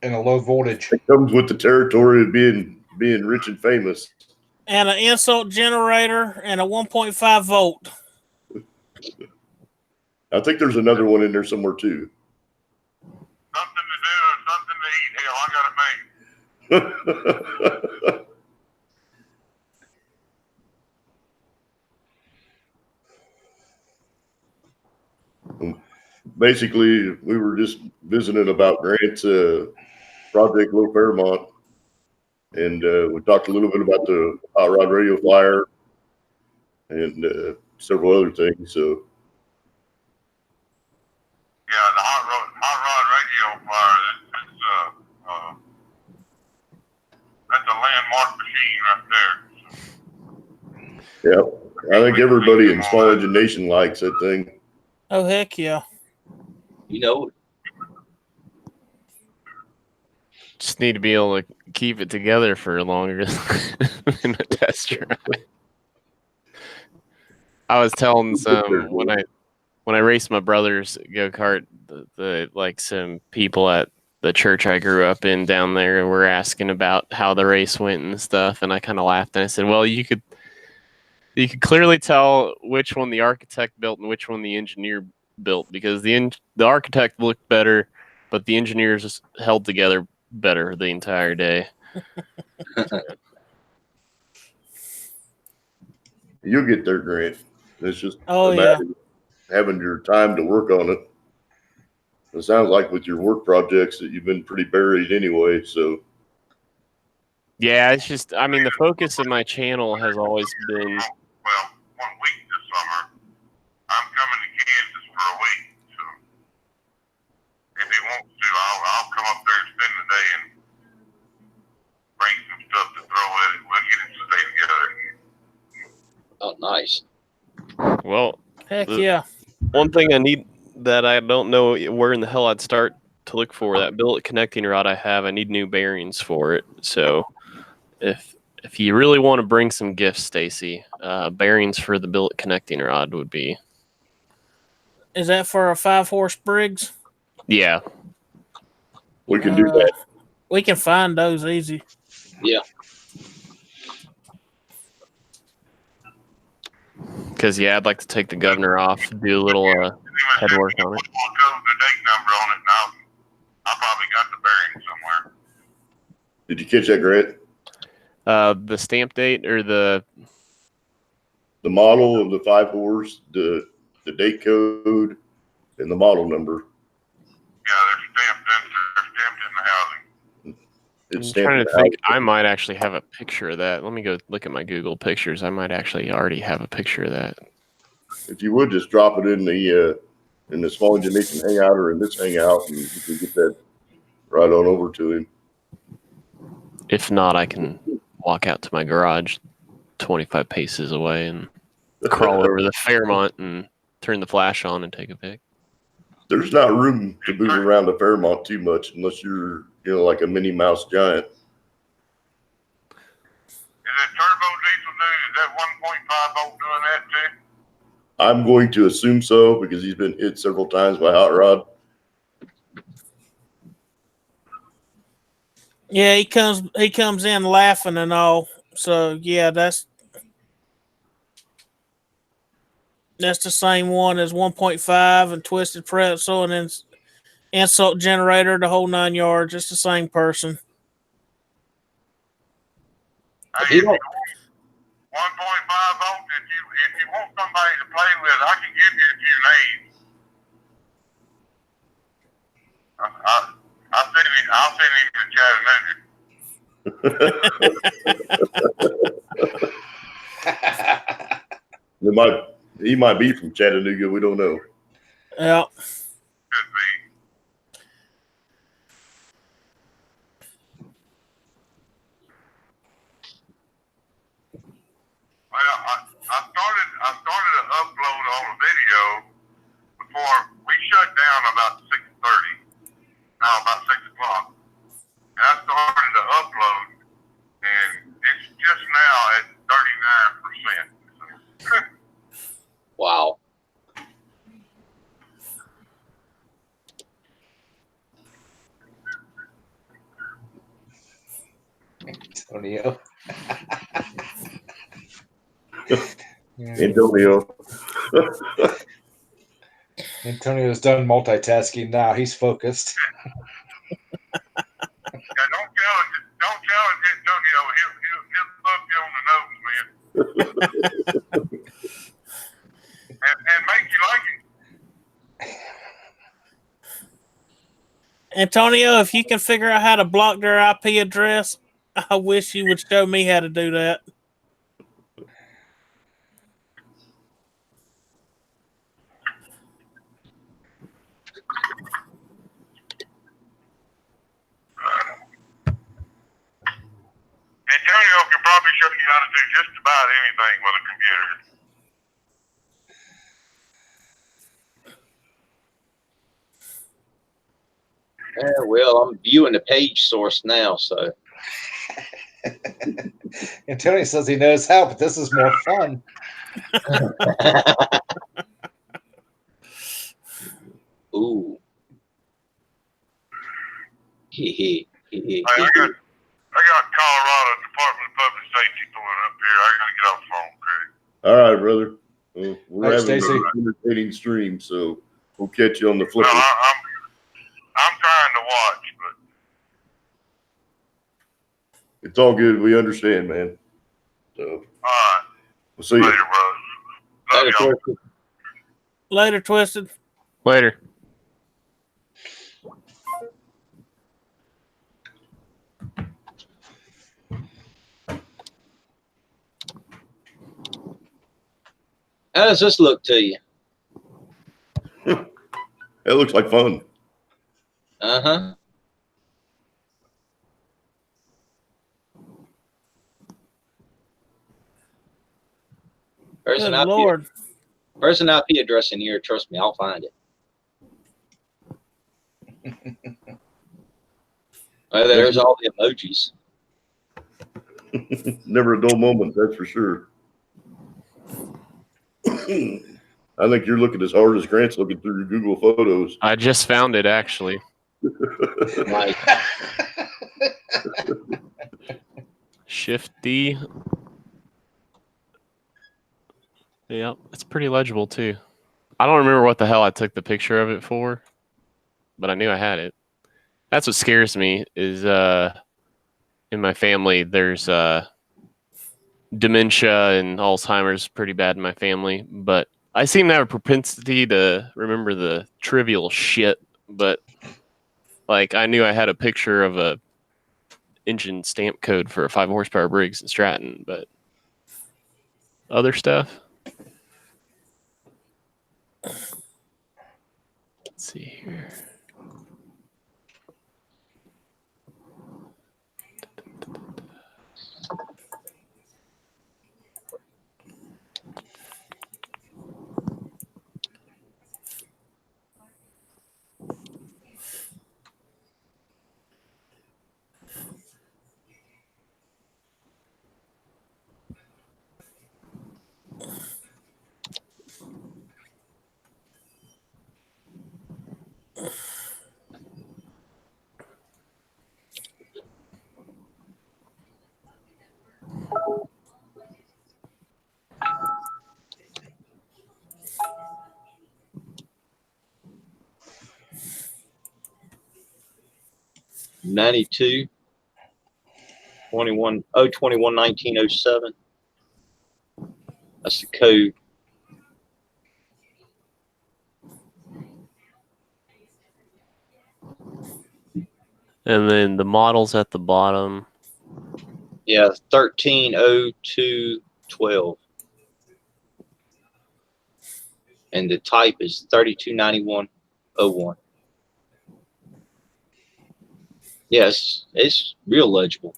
In a low voltage. It comes with the territory of being rich and famous. And an insult generator and a 1.5 volt. I think there's another one in there somewhere too. Something to do or something to eat. Hell, I got it made. Basically, we were just visiting about Grant's project, Low Fairmont, and we talked a little bit about the Hot Rod Radio Flyer and several other things. So, Yeah, the hot rod radio flyer. That's a landmark machine right there. yeah, I think everybody in Small Engine Nation likes that thing. Oh, heck yeah. You know, Just need to be able to keep it together for longer than a test ride. I was telling some when I raced my brother's go-kart, the like some people at the church I grew up in down there were asking about how the race went and stuff, and I kind of laughed and I said, "Well, you could clearly tell which one the architect built and which one the engineer built, because the architect looked better, but the engineers held together better the entire day. You'll get there, Grant. It's just Oh, a matter of having your time to work on it. It sounds like with your work projects that you've been pretty buried anyway. So Yeah, it's just, I mean, the focus of my channel has always been. Well, 1 week this summer, I'm coming to Kansas for a week. So if he wants to, I'll come up there and spend the day and bring some stuff to throw at it. We'll get it to stay together. Oh, nice. Well, heck yeah. one thing I need that I don't know where in the hell I'd start to look for, that billet connecting rod I have, I need new bearings for it. So if you really want to bring some gifts, Stacy, bearings for the billet connecting rod would be. Is that for a 5-horse Briggs? Yeah. we can do that. We can find those easy. Yeah. Because, yeah, I'd like to take the governor off, do a little head work on it. We'll go the date number on it, and I probably got the bearing somewhere. Did you catch that, Grant? The stamp date or the model of the 5-horse, the date code, and the model number. Yeah, they're stamped in the housing. It's I'm stamped trying in to the think. house. I might actually have a picture of that. Let me go look at my Google pictures. I might actually already have a picture of that. If you would just drop it in the Small Engine Nation Hangout or in this Hangout, and you can get that right on over to him. If not, I can walk out to my garage 25 paces away and crawl over the Fairmont and turn the flash on and take a pic. There's not room to move around the Fairmont too much unless you're, like a Minnie Mouse giant. Is that turbo diesel dude? Is that 1.5 volt doing that too? I'm going to assume so because he's been hit several times by Hot Rod. Yeah, he comes in laughing and all. So yeah, that's the same one as 1.5 and Twisted Pretzel and then Insult Generator, the whole 9 yards. It's the same person. Hey, if you want 1.5 volt, if you want somebody to play with, I can give you a few names. I'll send you to Chattanooga. He might be from Chattanooga. We don't know. Yeah. Could be. Well, I started to upload all the video before we shut down about 6:30. No, about 6 o'clock. And I started to upload, and it's just now at 39%. Wow. Antonio. Antonio. Antonio's done multitasking now. He's focused. Yeah, don't tell Antonio. He'll bug you on the nose, man. and make you like it. Antonio, if you can figure out how to block their IP address, I wish you would show me how to do that. Antonio can probably show you how to do just about anything with a computer. Yeah, well, I'm viewing the page source now, so. Antonio says he knows how, but this is more fun. Ooh. Hey, I got Colorado Department of Public Safety pulling up here. I gotta get off the phone, Craig. All right, brother. Well, we're Hi, having Stacy. an entertaining stream, so we'll catch you on the flip. Well, I'm trying to watch, but It's all good. We understand, man. So All right. we'll see you. Later, bro. Love Later, y'all. Twisted. Later, Twisted. Later. How does this look to you? It looks like fun. Uh-huh. There's Good an IP, Lord. there's an IP address in here. Trust me, I'll find it. There's all the emojis. Never a dull moment, that's for sure. I think you're looking as hard as Grant's looking through your Google Photos. I just found it actually. Like, Shift D. Yep, it's pretty legible too. I don't remember what the hell I took the picture of it for, but I knew I had it. That's what scares me is in my family there's dementia and Alzheimer's pretty bad in my family, but I seem to have a propensity to remember the trivial shit, but like I knew I had a picture of a engine stamp code for a 5 horsepower Briggs and Stratton, but other stuff. Let's see here. '92, 1907. That's the code. And then the models at the bottom. Yeah, 130212. And the type is 329101. Yes, it's real legible.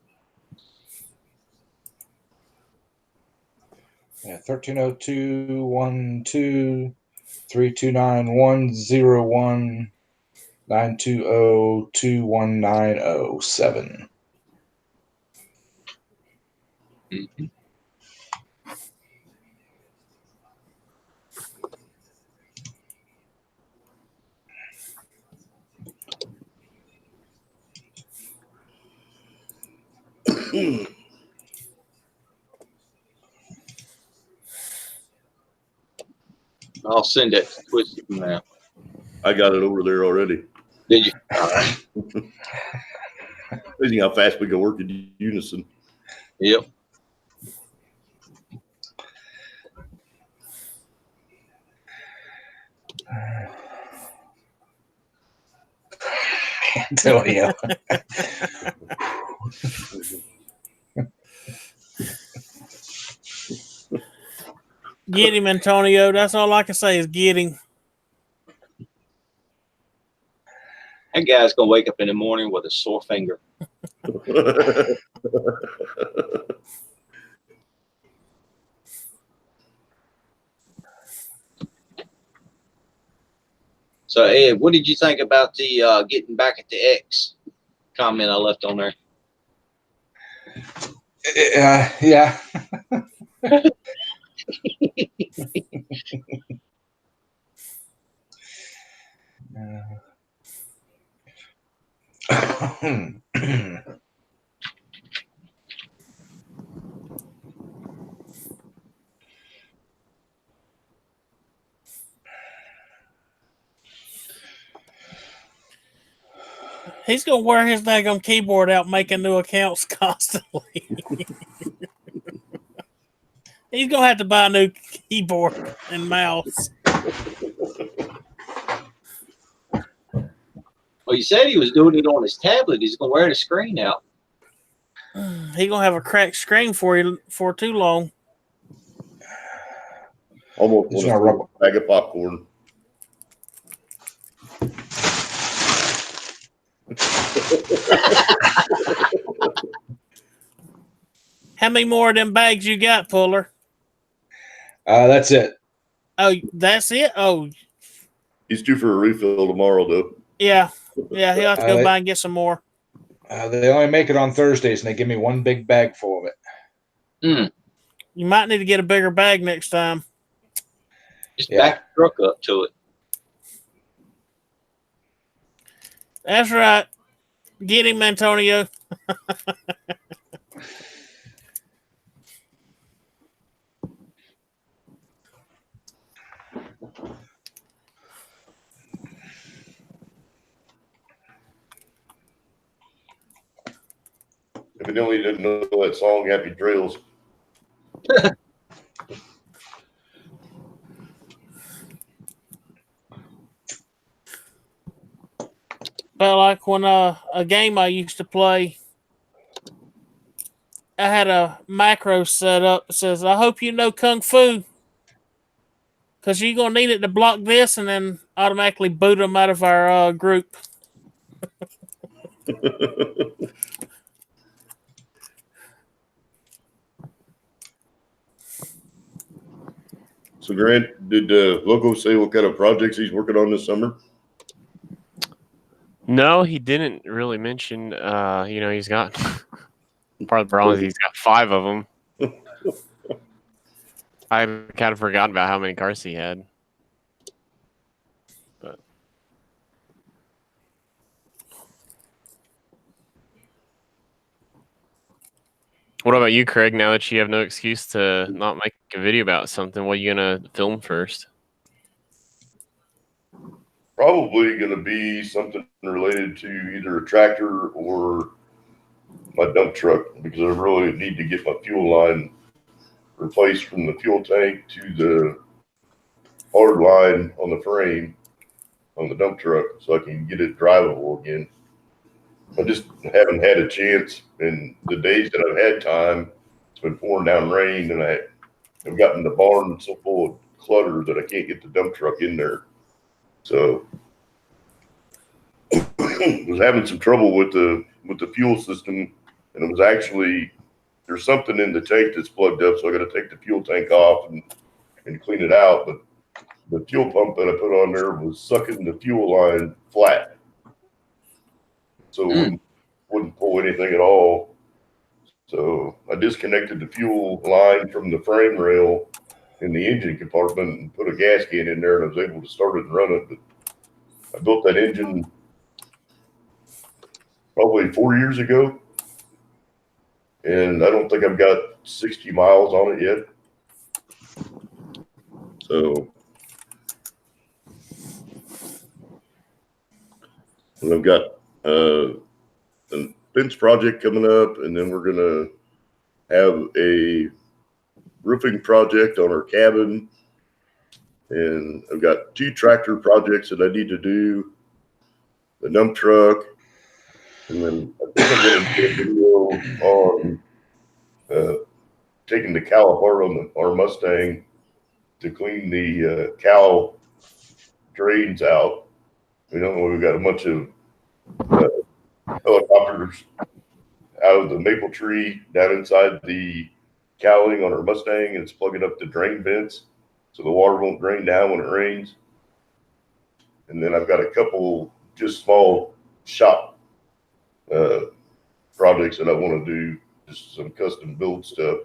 Yeah, 130212 329-101 920-21907. Mm-hmm. I'll send it to Twisted now. I got it over there already. Did you? All right. Amazing how fast we can work in unison. Yep. I tell you. Get him, Antonio. That's all I can say is get him. That guy's gonna wake up in the morning with a sore finger. So, Ed, what did you think about the getting back at the X comment I left on there? Yeah. He's gonna wear his daggum keyboard out making new accounts constantly. He's gonna have to buy a new keyboard and mouse. Well, he said he was doing it on his tablet. He's gonna wear the screen out. He gonna have a cracked screen for you for too long. Almost He's want gonna to rub- a bag of popcorn. How many more of them bags you got, Puller? That's it. Oh, that's it. Oh, He's due for a refill tomorrow, though. yeah. He'll have to go by and get some more. They only make it on Thursdays, and they give me one big bag full of it. You might need to get a bigger bag next time. Just back the truck up to it. That's right. Get him, Antonio. Evidently didn't know that song, Happy Trails. But like when a game I used to play, I had a macro set up that says, I hope you know Kung Fu. Because you're going to need it to block this and then automatically boot them out of our group. So, Grant, did Loco say what kind of projects he's working on this summer? No, he didn't really mention. He's got part of the problem is he's got 5 of them. I kind of forgotten about how many cars he had. But what about you, Craig? Now that you have no excuse to not make a video about something, what are you gonna film first? Probably going to be something related to either a tractor or my dump truck, because I really need to get my fuel line replaced from the fuel tank to the hard line on the frame on the dump truck so I can get it drivable again. I just haven't had a chance, and the days that I've had time, it's been pouring down rain, and I've gotten the barn so full of clutter that I can't get the dump truck in there. So I was having some trouble with the fuel system, and it was actually, there's something in the tank that's plugged up, so I got to take the fuel tank off and clean it out. But the fuel pump that I put on there was sucking the fuel line flat, so it wouldn't pull anything at all. So I disconnected the fuel line from the frame rail in the engine compartment and put a gas can in there, and I was able to start it and run it. But I built that engine probably 4 years ago, and I don't think I've got 60 miles on it yet. So and I've got a fence project coming up, and then we're gonna have a roofing project on our cabin, and I've got 2 tractor projects that I need to do, the dump truck, and then I think I'm gonna do a video on taking the cow apart on our Mustang to clean the cow drains out. We've got a bunch of helicopters out of the maple tree down inside the cowling on our Mustang, and it's plugging up the drain vents so the water won't drain down when it rains. And then I've got a couple just small shop projects that I want to do, just some custom build stuff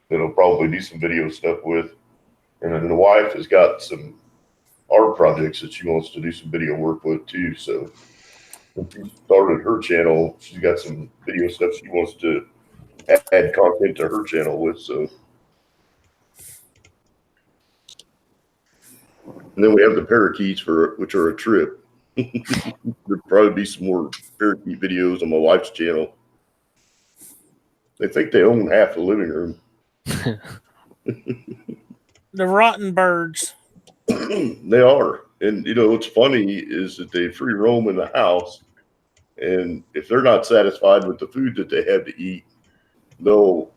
that I'll probably do some video stuff with. And then the wife has got some art projects that she wants to do some video work with too. So when she started her channel, she's got some video stuff she wants to add content to her channel with. So, and then we have the parakeets which are a trip. There'll probably be some more parakeet videos on my wife's channel. They think they own half the living room. The rotten birds. They are. And, what's funny is that they free roam in the house. And if they're not satisfied with the food that they have to eat, they'll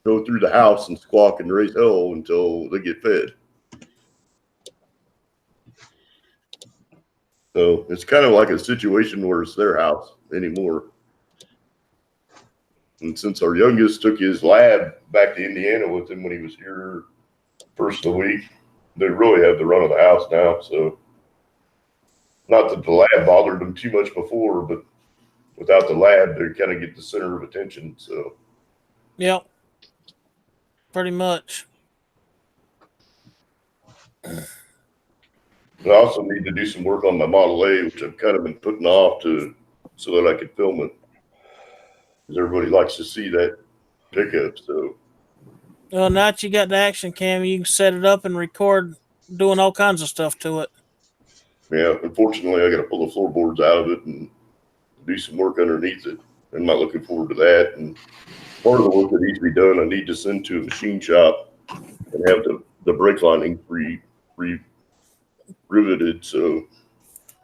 go through the house and squawk and raise hell until they get fed. So it's kind of like a situation where it's their house anymore. And since our youngest took his lab back to Indiana with him when he was here first of the week, they really have the run of the house now. So not that the lab bothered them too much before, but without the lab, they kind of get the center of attention. So, Yep, pretty much. I also need to do some work on my Model A, which I've kind of been putting off so that I could film it. Because everybody likes to see that pickup. So, Well, now that you got the action cam, you can set it up and record doing all kinds of stuff to it. yeah, unfortunately, I got to pull the floorboards out of it and do some work underneath it. I'm not looking forward to that. And part of the work that needs to be done, I need to send to a machine shop and have the brake lining riveted. So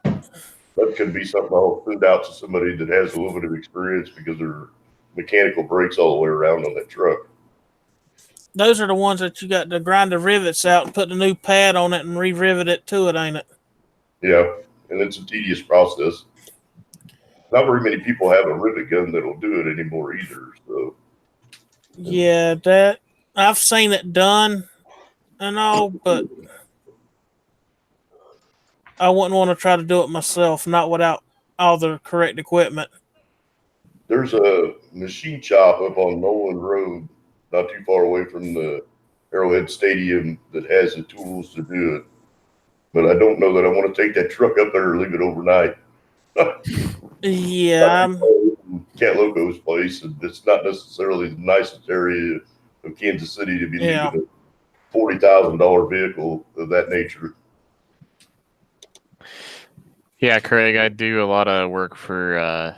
that could be something I'll send out to somebody that has a little bit of experience, because there are mechanical brakes all the way around on that truck. Those are the ones that you got to grind the rivets out and put the new pad on it and re-rivet it to it, ain't it? Yeah, and it's a tedious process. Not very many people have a rivet gun that'll do it anymore either. So yeah, that I've seen it done and all, but I wouldn't want to try to do it myself, not without all the correct equipment. there's a machine shop up on Nolan Road, not too far away from the Arrowhead Stadium, that has the tools to do it. But I don't know that I want to take that truck up there and leave it overnight. Yeah, Cat Loco's place, and it's not necessarily the nicest area of Kansas City to be leaving a $40,000 vehicle of that nature. Yeah, Craig, I do a lot of work for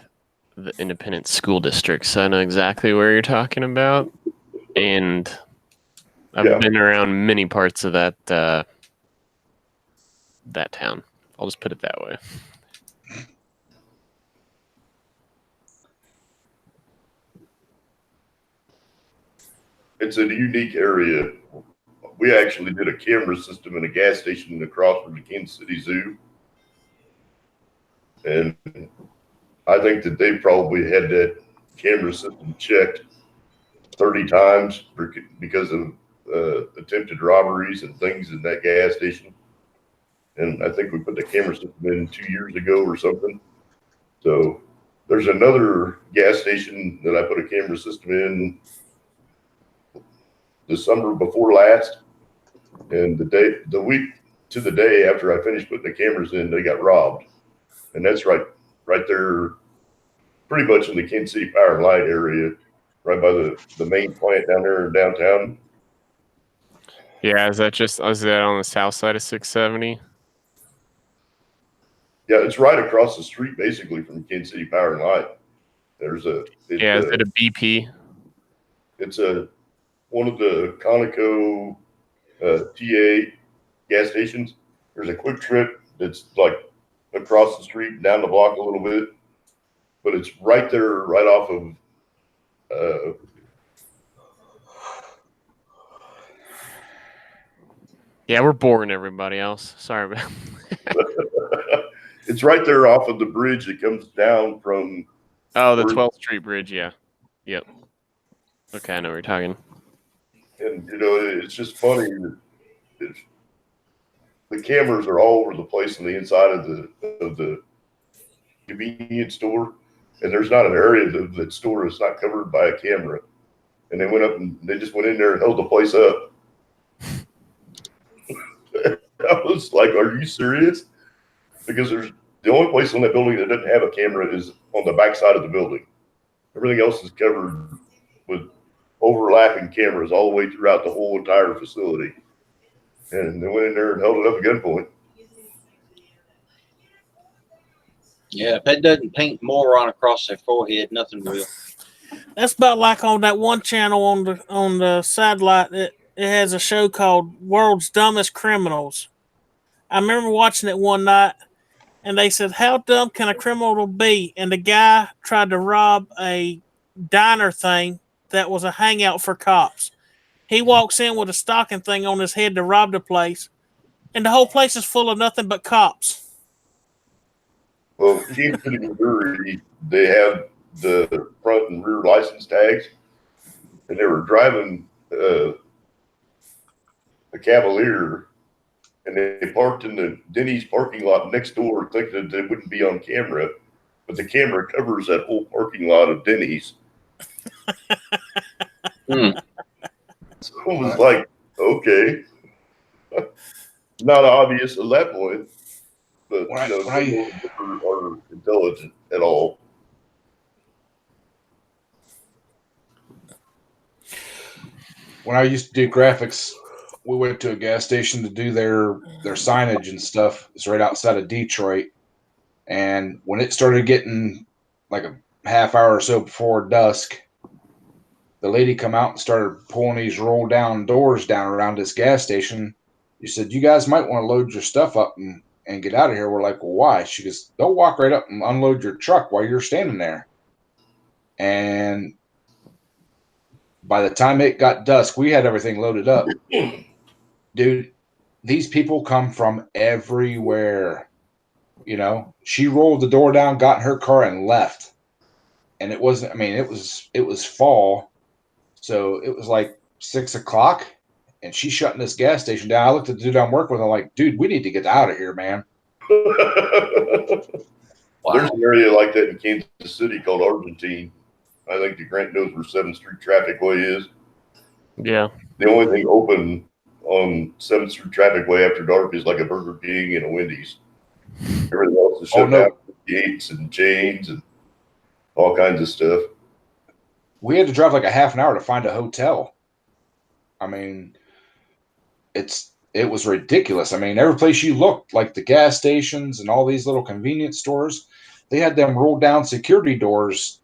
the independent school districts. So I know exactly where you're talking about, and I've been around many parts of that town. I'll just put it that way. It's a unique area. We actually did a camera system in a gas station across from the Kansas City Zoo. And I think that they probably had that camera system checked 30 times because of attempted robberies and things in that gas station. And I think we put the camera system in 2 years ago or something. So there's another gas station that I put a camera system in the summer before last. And the week to the day after I finished putting the cameras in, they got robbed. And that's right there, pretty much in the Kansas City Power and Light area, right by the main plant down there in downtown. Yeah, is that on the south side of 670? Yeah, it's right across the street, basically, from Kansas City Power and Light. Is it a BP? It's one of the Conoco TA gas stations. There's a Quick Trip that's like across the street, down the block a little bit, but it's right there, right off of Yeah, we're boring everybody else. Sorry about it's right there off of the bridge that comes down from the 12th Street Bridge, yeah. Yep. Okay, I know what you're talking. And it's just funny that the cameras are all over the place on the inside of the convenience store, and there's not an area of that store that's not covered by a camera. And they went up and they just went in there and held the place up. I was like, "Are you serious?" Because there's the only place on that building that doesn't have a camera is on the back side of the building. Everything else is covered with overlapping cameras all the way throughout the whole entire facility. And they went in there and held it up at gunpoint. Yeah, if it doesn't paint moron across their forehead, nothing will. That's about like on that one channel on the satellite. It has a show called World's Dumbest Criminals. I remember watching it one night, and they said, "How dumb can a criminal be?" And the guy tried to rob a diner thing that was a hangout for cops. He walks in with a stocking thing on his head to rob the place, and the whole place is full of nothing but cops. Well, Kansas City, Missouri, they have the front and rear license tags, and they were driving a Cavalier, and they parked in the Denny's parking lot next door, thinking that they wouldn't be on camera, but the camera covers that whole parking lot of Denny's. So it was like, okay, not obvious at that point, but they are intelligent at all. When I used to do graphics, we went to a gas station to do their signage and stuff. It's right outside of Detroit, and when it started getting like a half hour or so before dusk, the lady come out and started pulling these roll down doors down around this gas station. She said, "You guys might want to load your stuff up and get out of here." We're like, "Well, why?" She goes, "They'll walk right up and unload your truck while you're standing there." And by the time it got dusk, we had everything loaded up. Dude, these people come from everywhere. You know, she rolled the door down, got in her car, and left. And it wasn't, I mean, it was fall. So it was like 6 o'clock, and she's shutting this gas station down. I looked at the dude I'm working with. I'm like, "Dude, we need to get out of here, man." Wow. There's an area like that in Kansas City called Argentine. I think the Grant knows where 7th Street Traffic Way is. Yeah. The only thing open on 7th Street Traffic Way after dark is like a Burger King and a Wendy's. Everything else is shut down with gates and chains and all kinds of stuff. We had to drive like a half an hour to find a hotel. I mean, it was ridiculous. I mean, every place you looked, like the gas stations and all these little convenience stores, they had them rolled down security doors,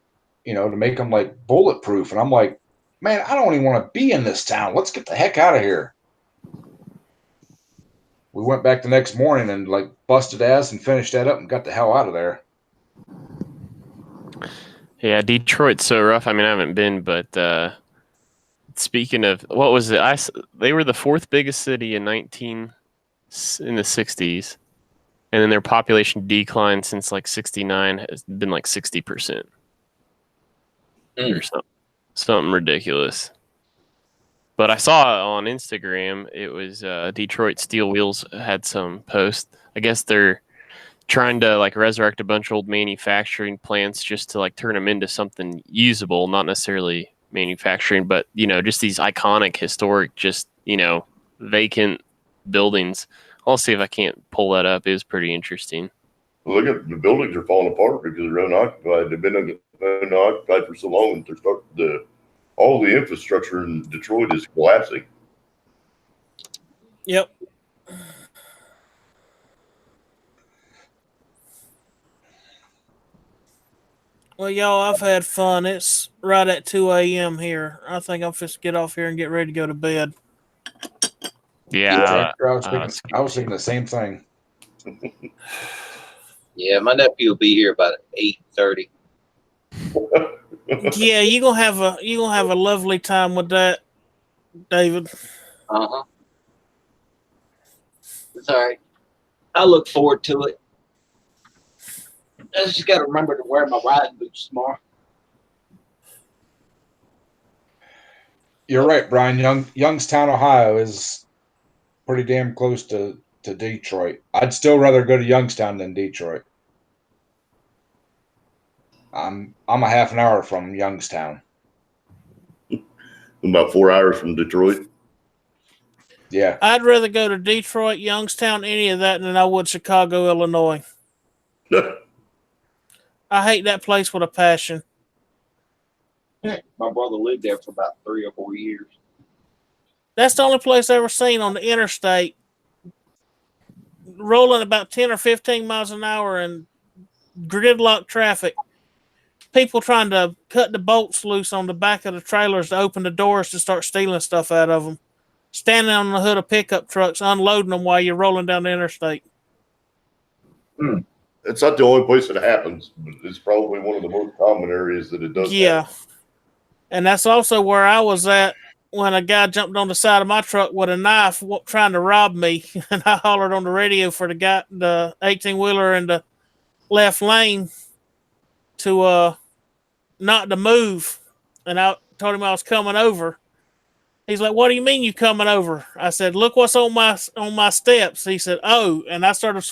to make them like bulletproof. And I'm like, man, I don't even want to be in this town. Let's get the heck out of here. We went back the next morning and like busted ass and finished that up and got the hell out of there. Yeah, Detroit's so rough. I mean, I haven't been, but speaking of, what was it? They were the 4th biggest city in the 60s, and then their population decline since like 69 has been like 60%. Or something ridiculous. But I saw on Instagram, it was Detroit Steel Wheels had some post. I guess they're trying to like resurrect a bunch of old manufacturing plants just to like turn them into something usable, not necessarily manufacturing, but just these iconic, historic, just vacant buildings. I'll see if I can't pull that up. It was pretty interesting. Well, look at the buildings are falling apart because they're unoccupied. They've been unoccupied for so long that they're starting all the infrastructure in Detroit is collapsing. Yep. Well, y'all, I've had fun. It's right at 2 a.m. here. I think I'm just get off here and get ready to go to bed. Yeah. I was thinking the same thing. Yeah, my nephew will be here about 8:30. Yeah, you're gonna have a lovely time with that, David. Uh-huh. It's all right. I look forward to it. I just got to remember to wear my riding boots tomorrow. You're right, Brian. Youngstown, Ohio is pretty damn close to Detroit. I'd still rather go to Youngstown than Detroit. I'm a half an hour from Youngstown. About 4 hours from Detroit. Yeah. I'd rather go to Detroit, Youngstown, any of that than I would Chicago, Illinois. I hate that place with a passion. My brother lived there for about 3 or 4 years. That's the only place I ever seen on the interstate rolling about 10 or 15 miles an hour and gridlock traffic. People trying to cut the bolts loose on the back of the trailers to open the doors to start stealing stuff out of them. Standing on the hood of pickup trucks, unloading them while you're rolling down the interstate. It's not the only place it happens, but it's probably one of the most common areas that it does happen. And that's also where I was at when a guy jumped on the side of my truck with a knife trying to rob me. And I hollered on the radio for the 18-wheeler in the left lane to not to move. And I told him I was coming over. He's like, "What do you mean you coming over?" I said, "Look what's on my steps." He said, "Oh," and I started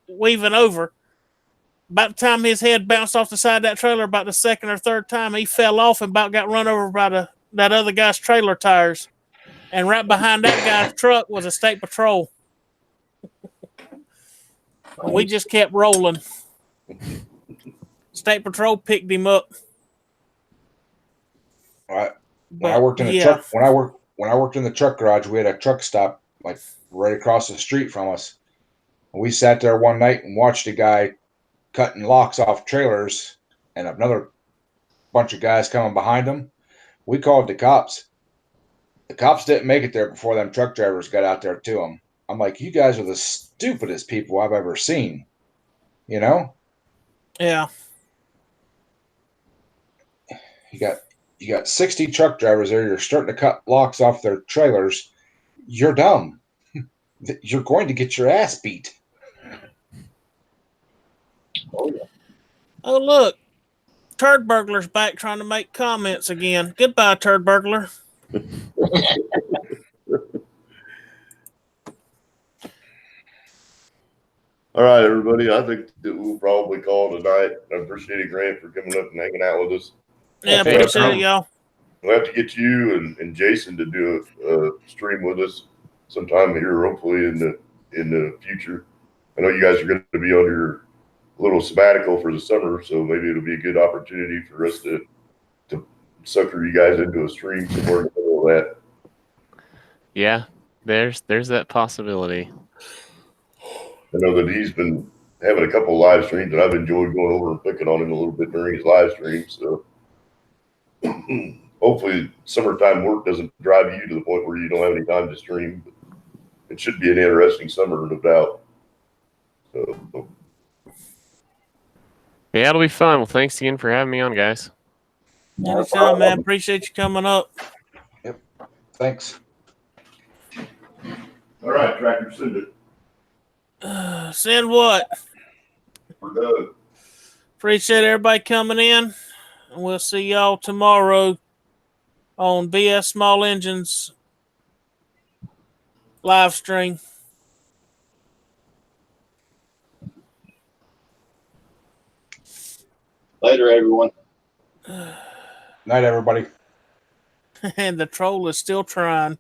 weaving over. About the time his head bounced off the side of that trailer, about the second or third time, he fell off and about got run over by that other guy's trailer tires. And right behind that guy's truck was a state patrol. And we just kept rolling. State patrol picked him up. When I worked in the truck, when I worked in the truck garage, we had a truck stop like right across the street from us. And we sat there one night and watched a guy cutting locks off trailers, and another bunch of guys coming behind him. We called the cops. The cops didn't make it there before them truck drivers got out there to them. I'm like, you guys are the stupidest people I've ever seen. You know? Yeah. You got 60 truck drivers there. You're starting to cut locks off their trailers. You're dumb. You're going to get your ass beat. Oh, look. Turd Burglar's back trying to make comments again. Goodbye, Turd Burglar. All right, everybody. I think that we'll probably call it a night. I appreciate Grant for coming up and hanging out with us. Yeah, appreciate it, y'all. We'll have to get you and Jason to do a stream with us sometime here, hopefully in the future. I know you guys are going to be on your little sabbatical for the summer, so maybe it'll be a good opportunity for us to sucker you guys into a stream somewhere in the middle of that. Yeah, there's that possibility. I know that he's been having a couple of live streams, and I've enjoyed going over and picking on him a little bit during his live streams. So hopefully summertime work doesn't drive you to the point where you don't have any time to stream. But it should be an interesting summer, no doubt. So, yeah, it'll be fun. Well, thanks again for having me on, guys. Anytime, man. Appreciate you coming up. Yep. Thanks. all right, Tractor, send it. Send what? We're done. Appreciate everybody coming in. And we'll see y'all tomorrow on BS Small Engines live stream. Later, everyone. Night, everybody. And the troll is still trying.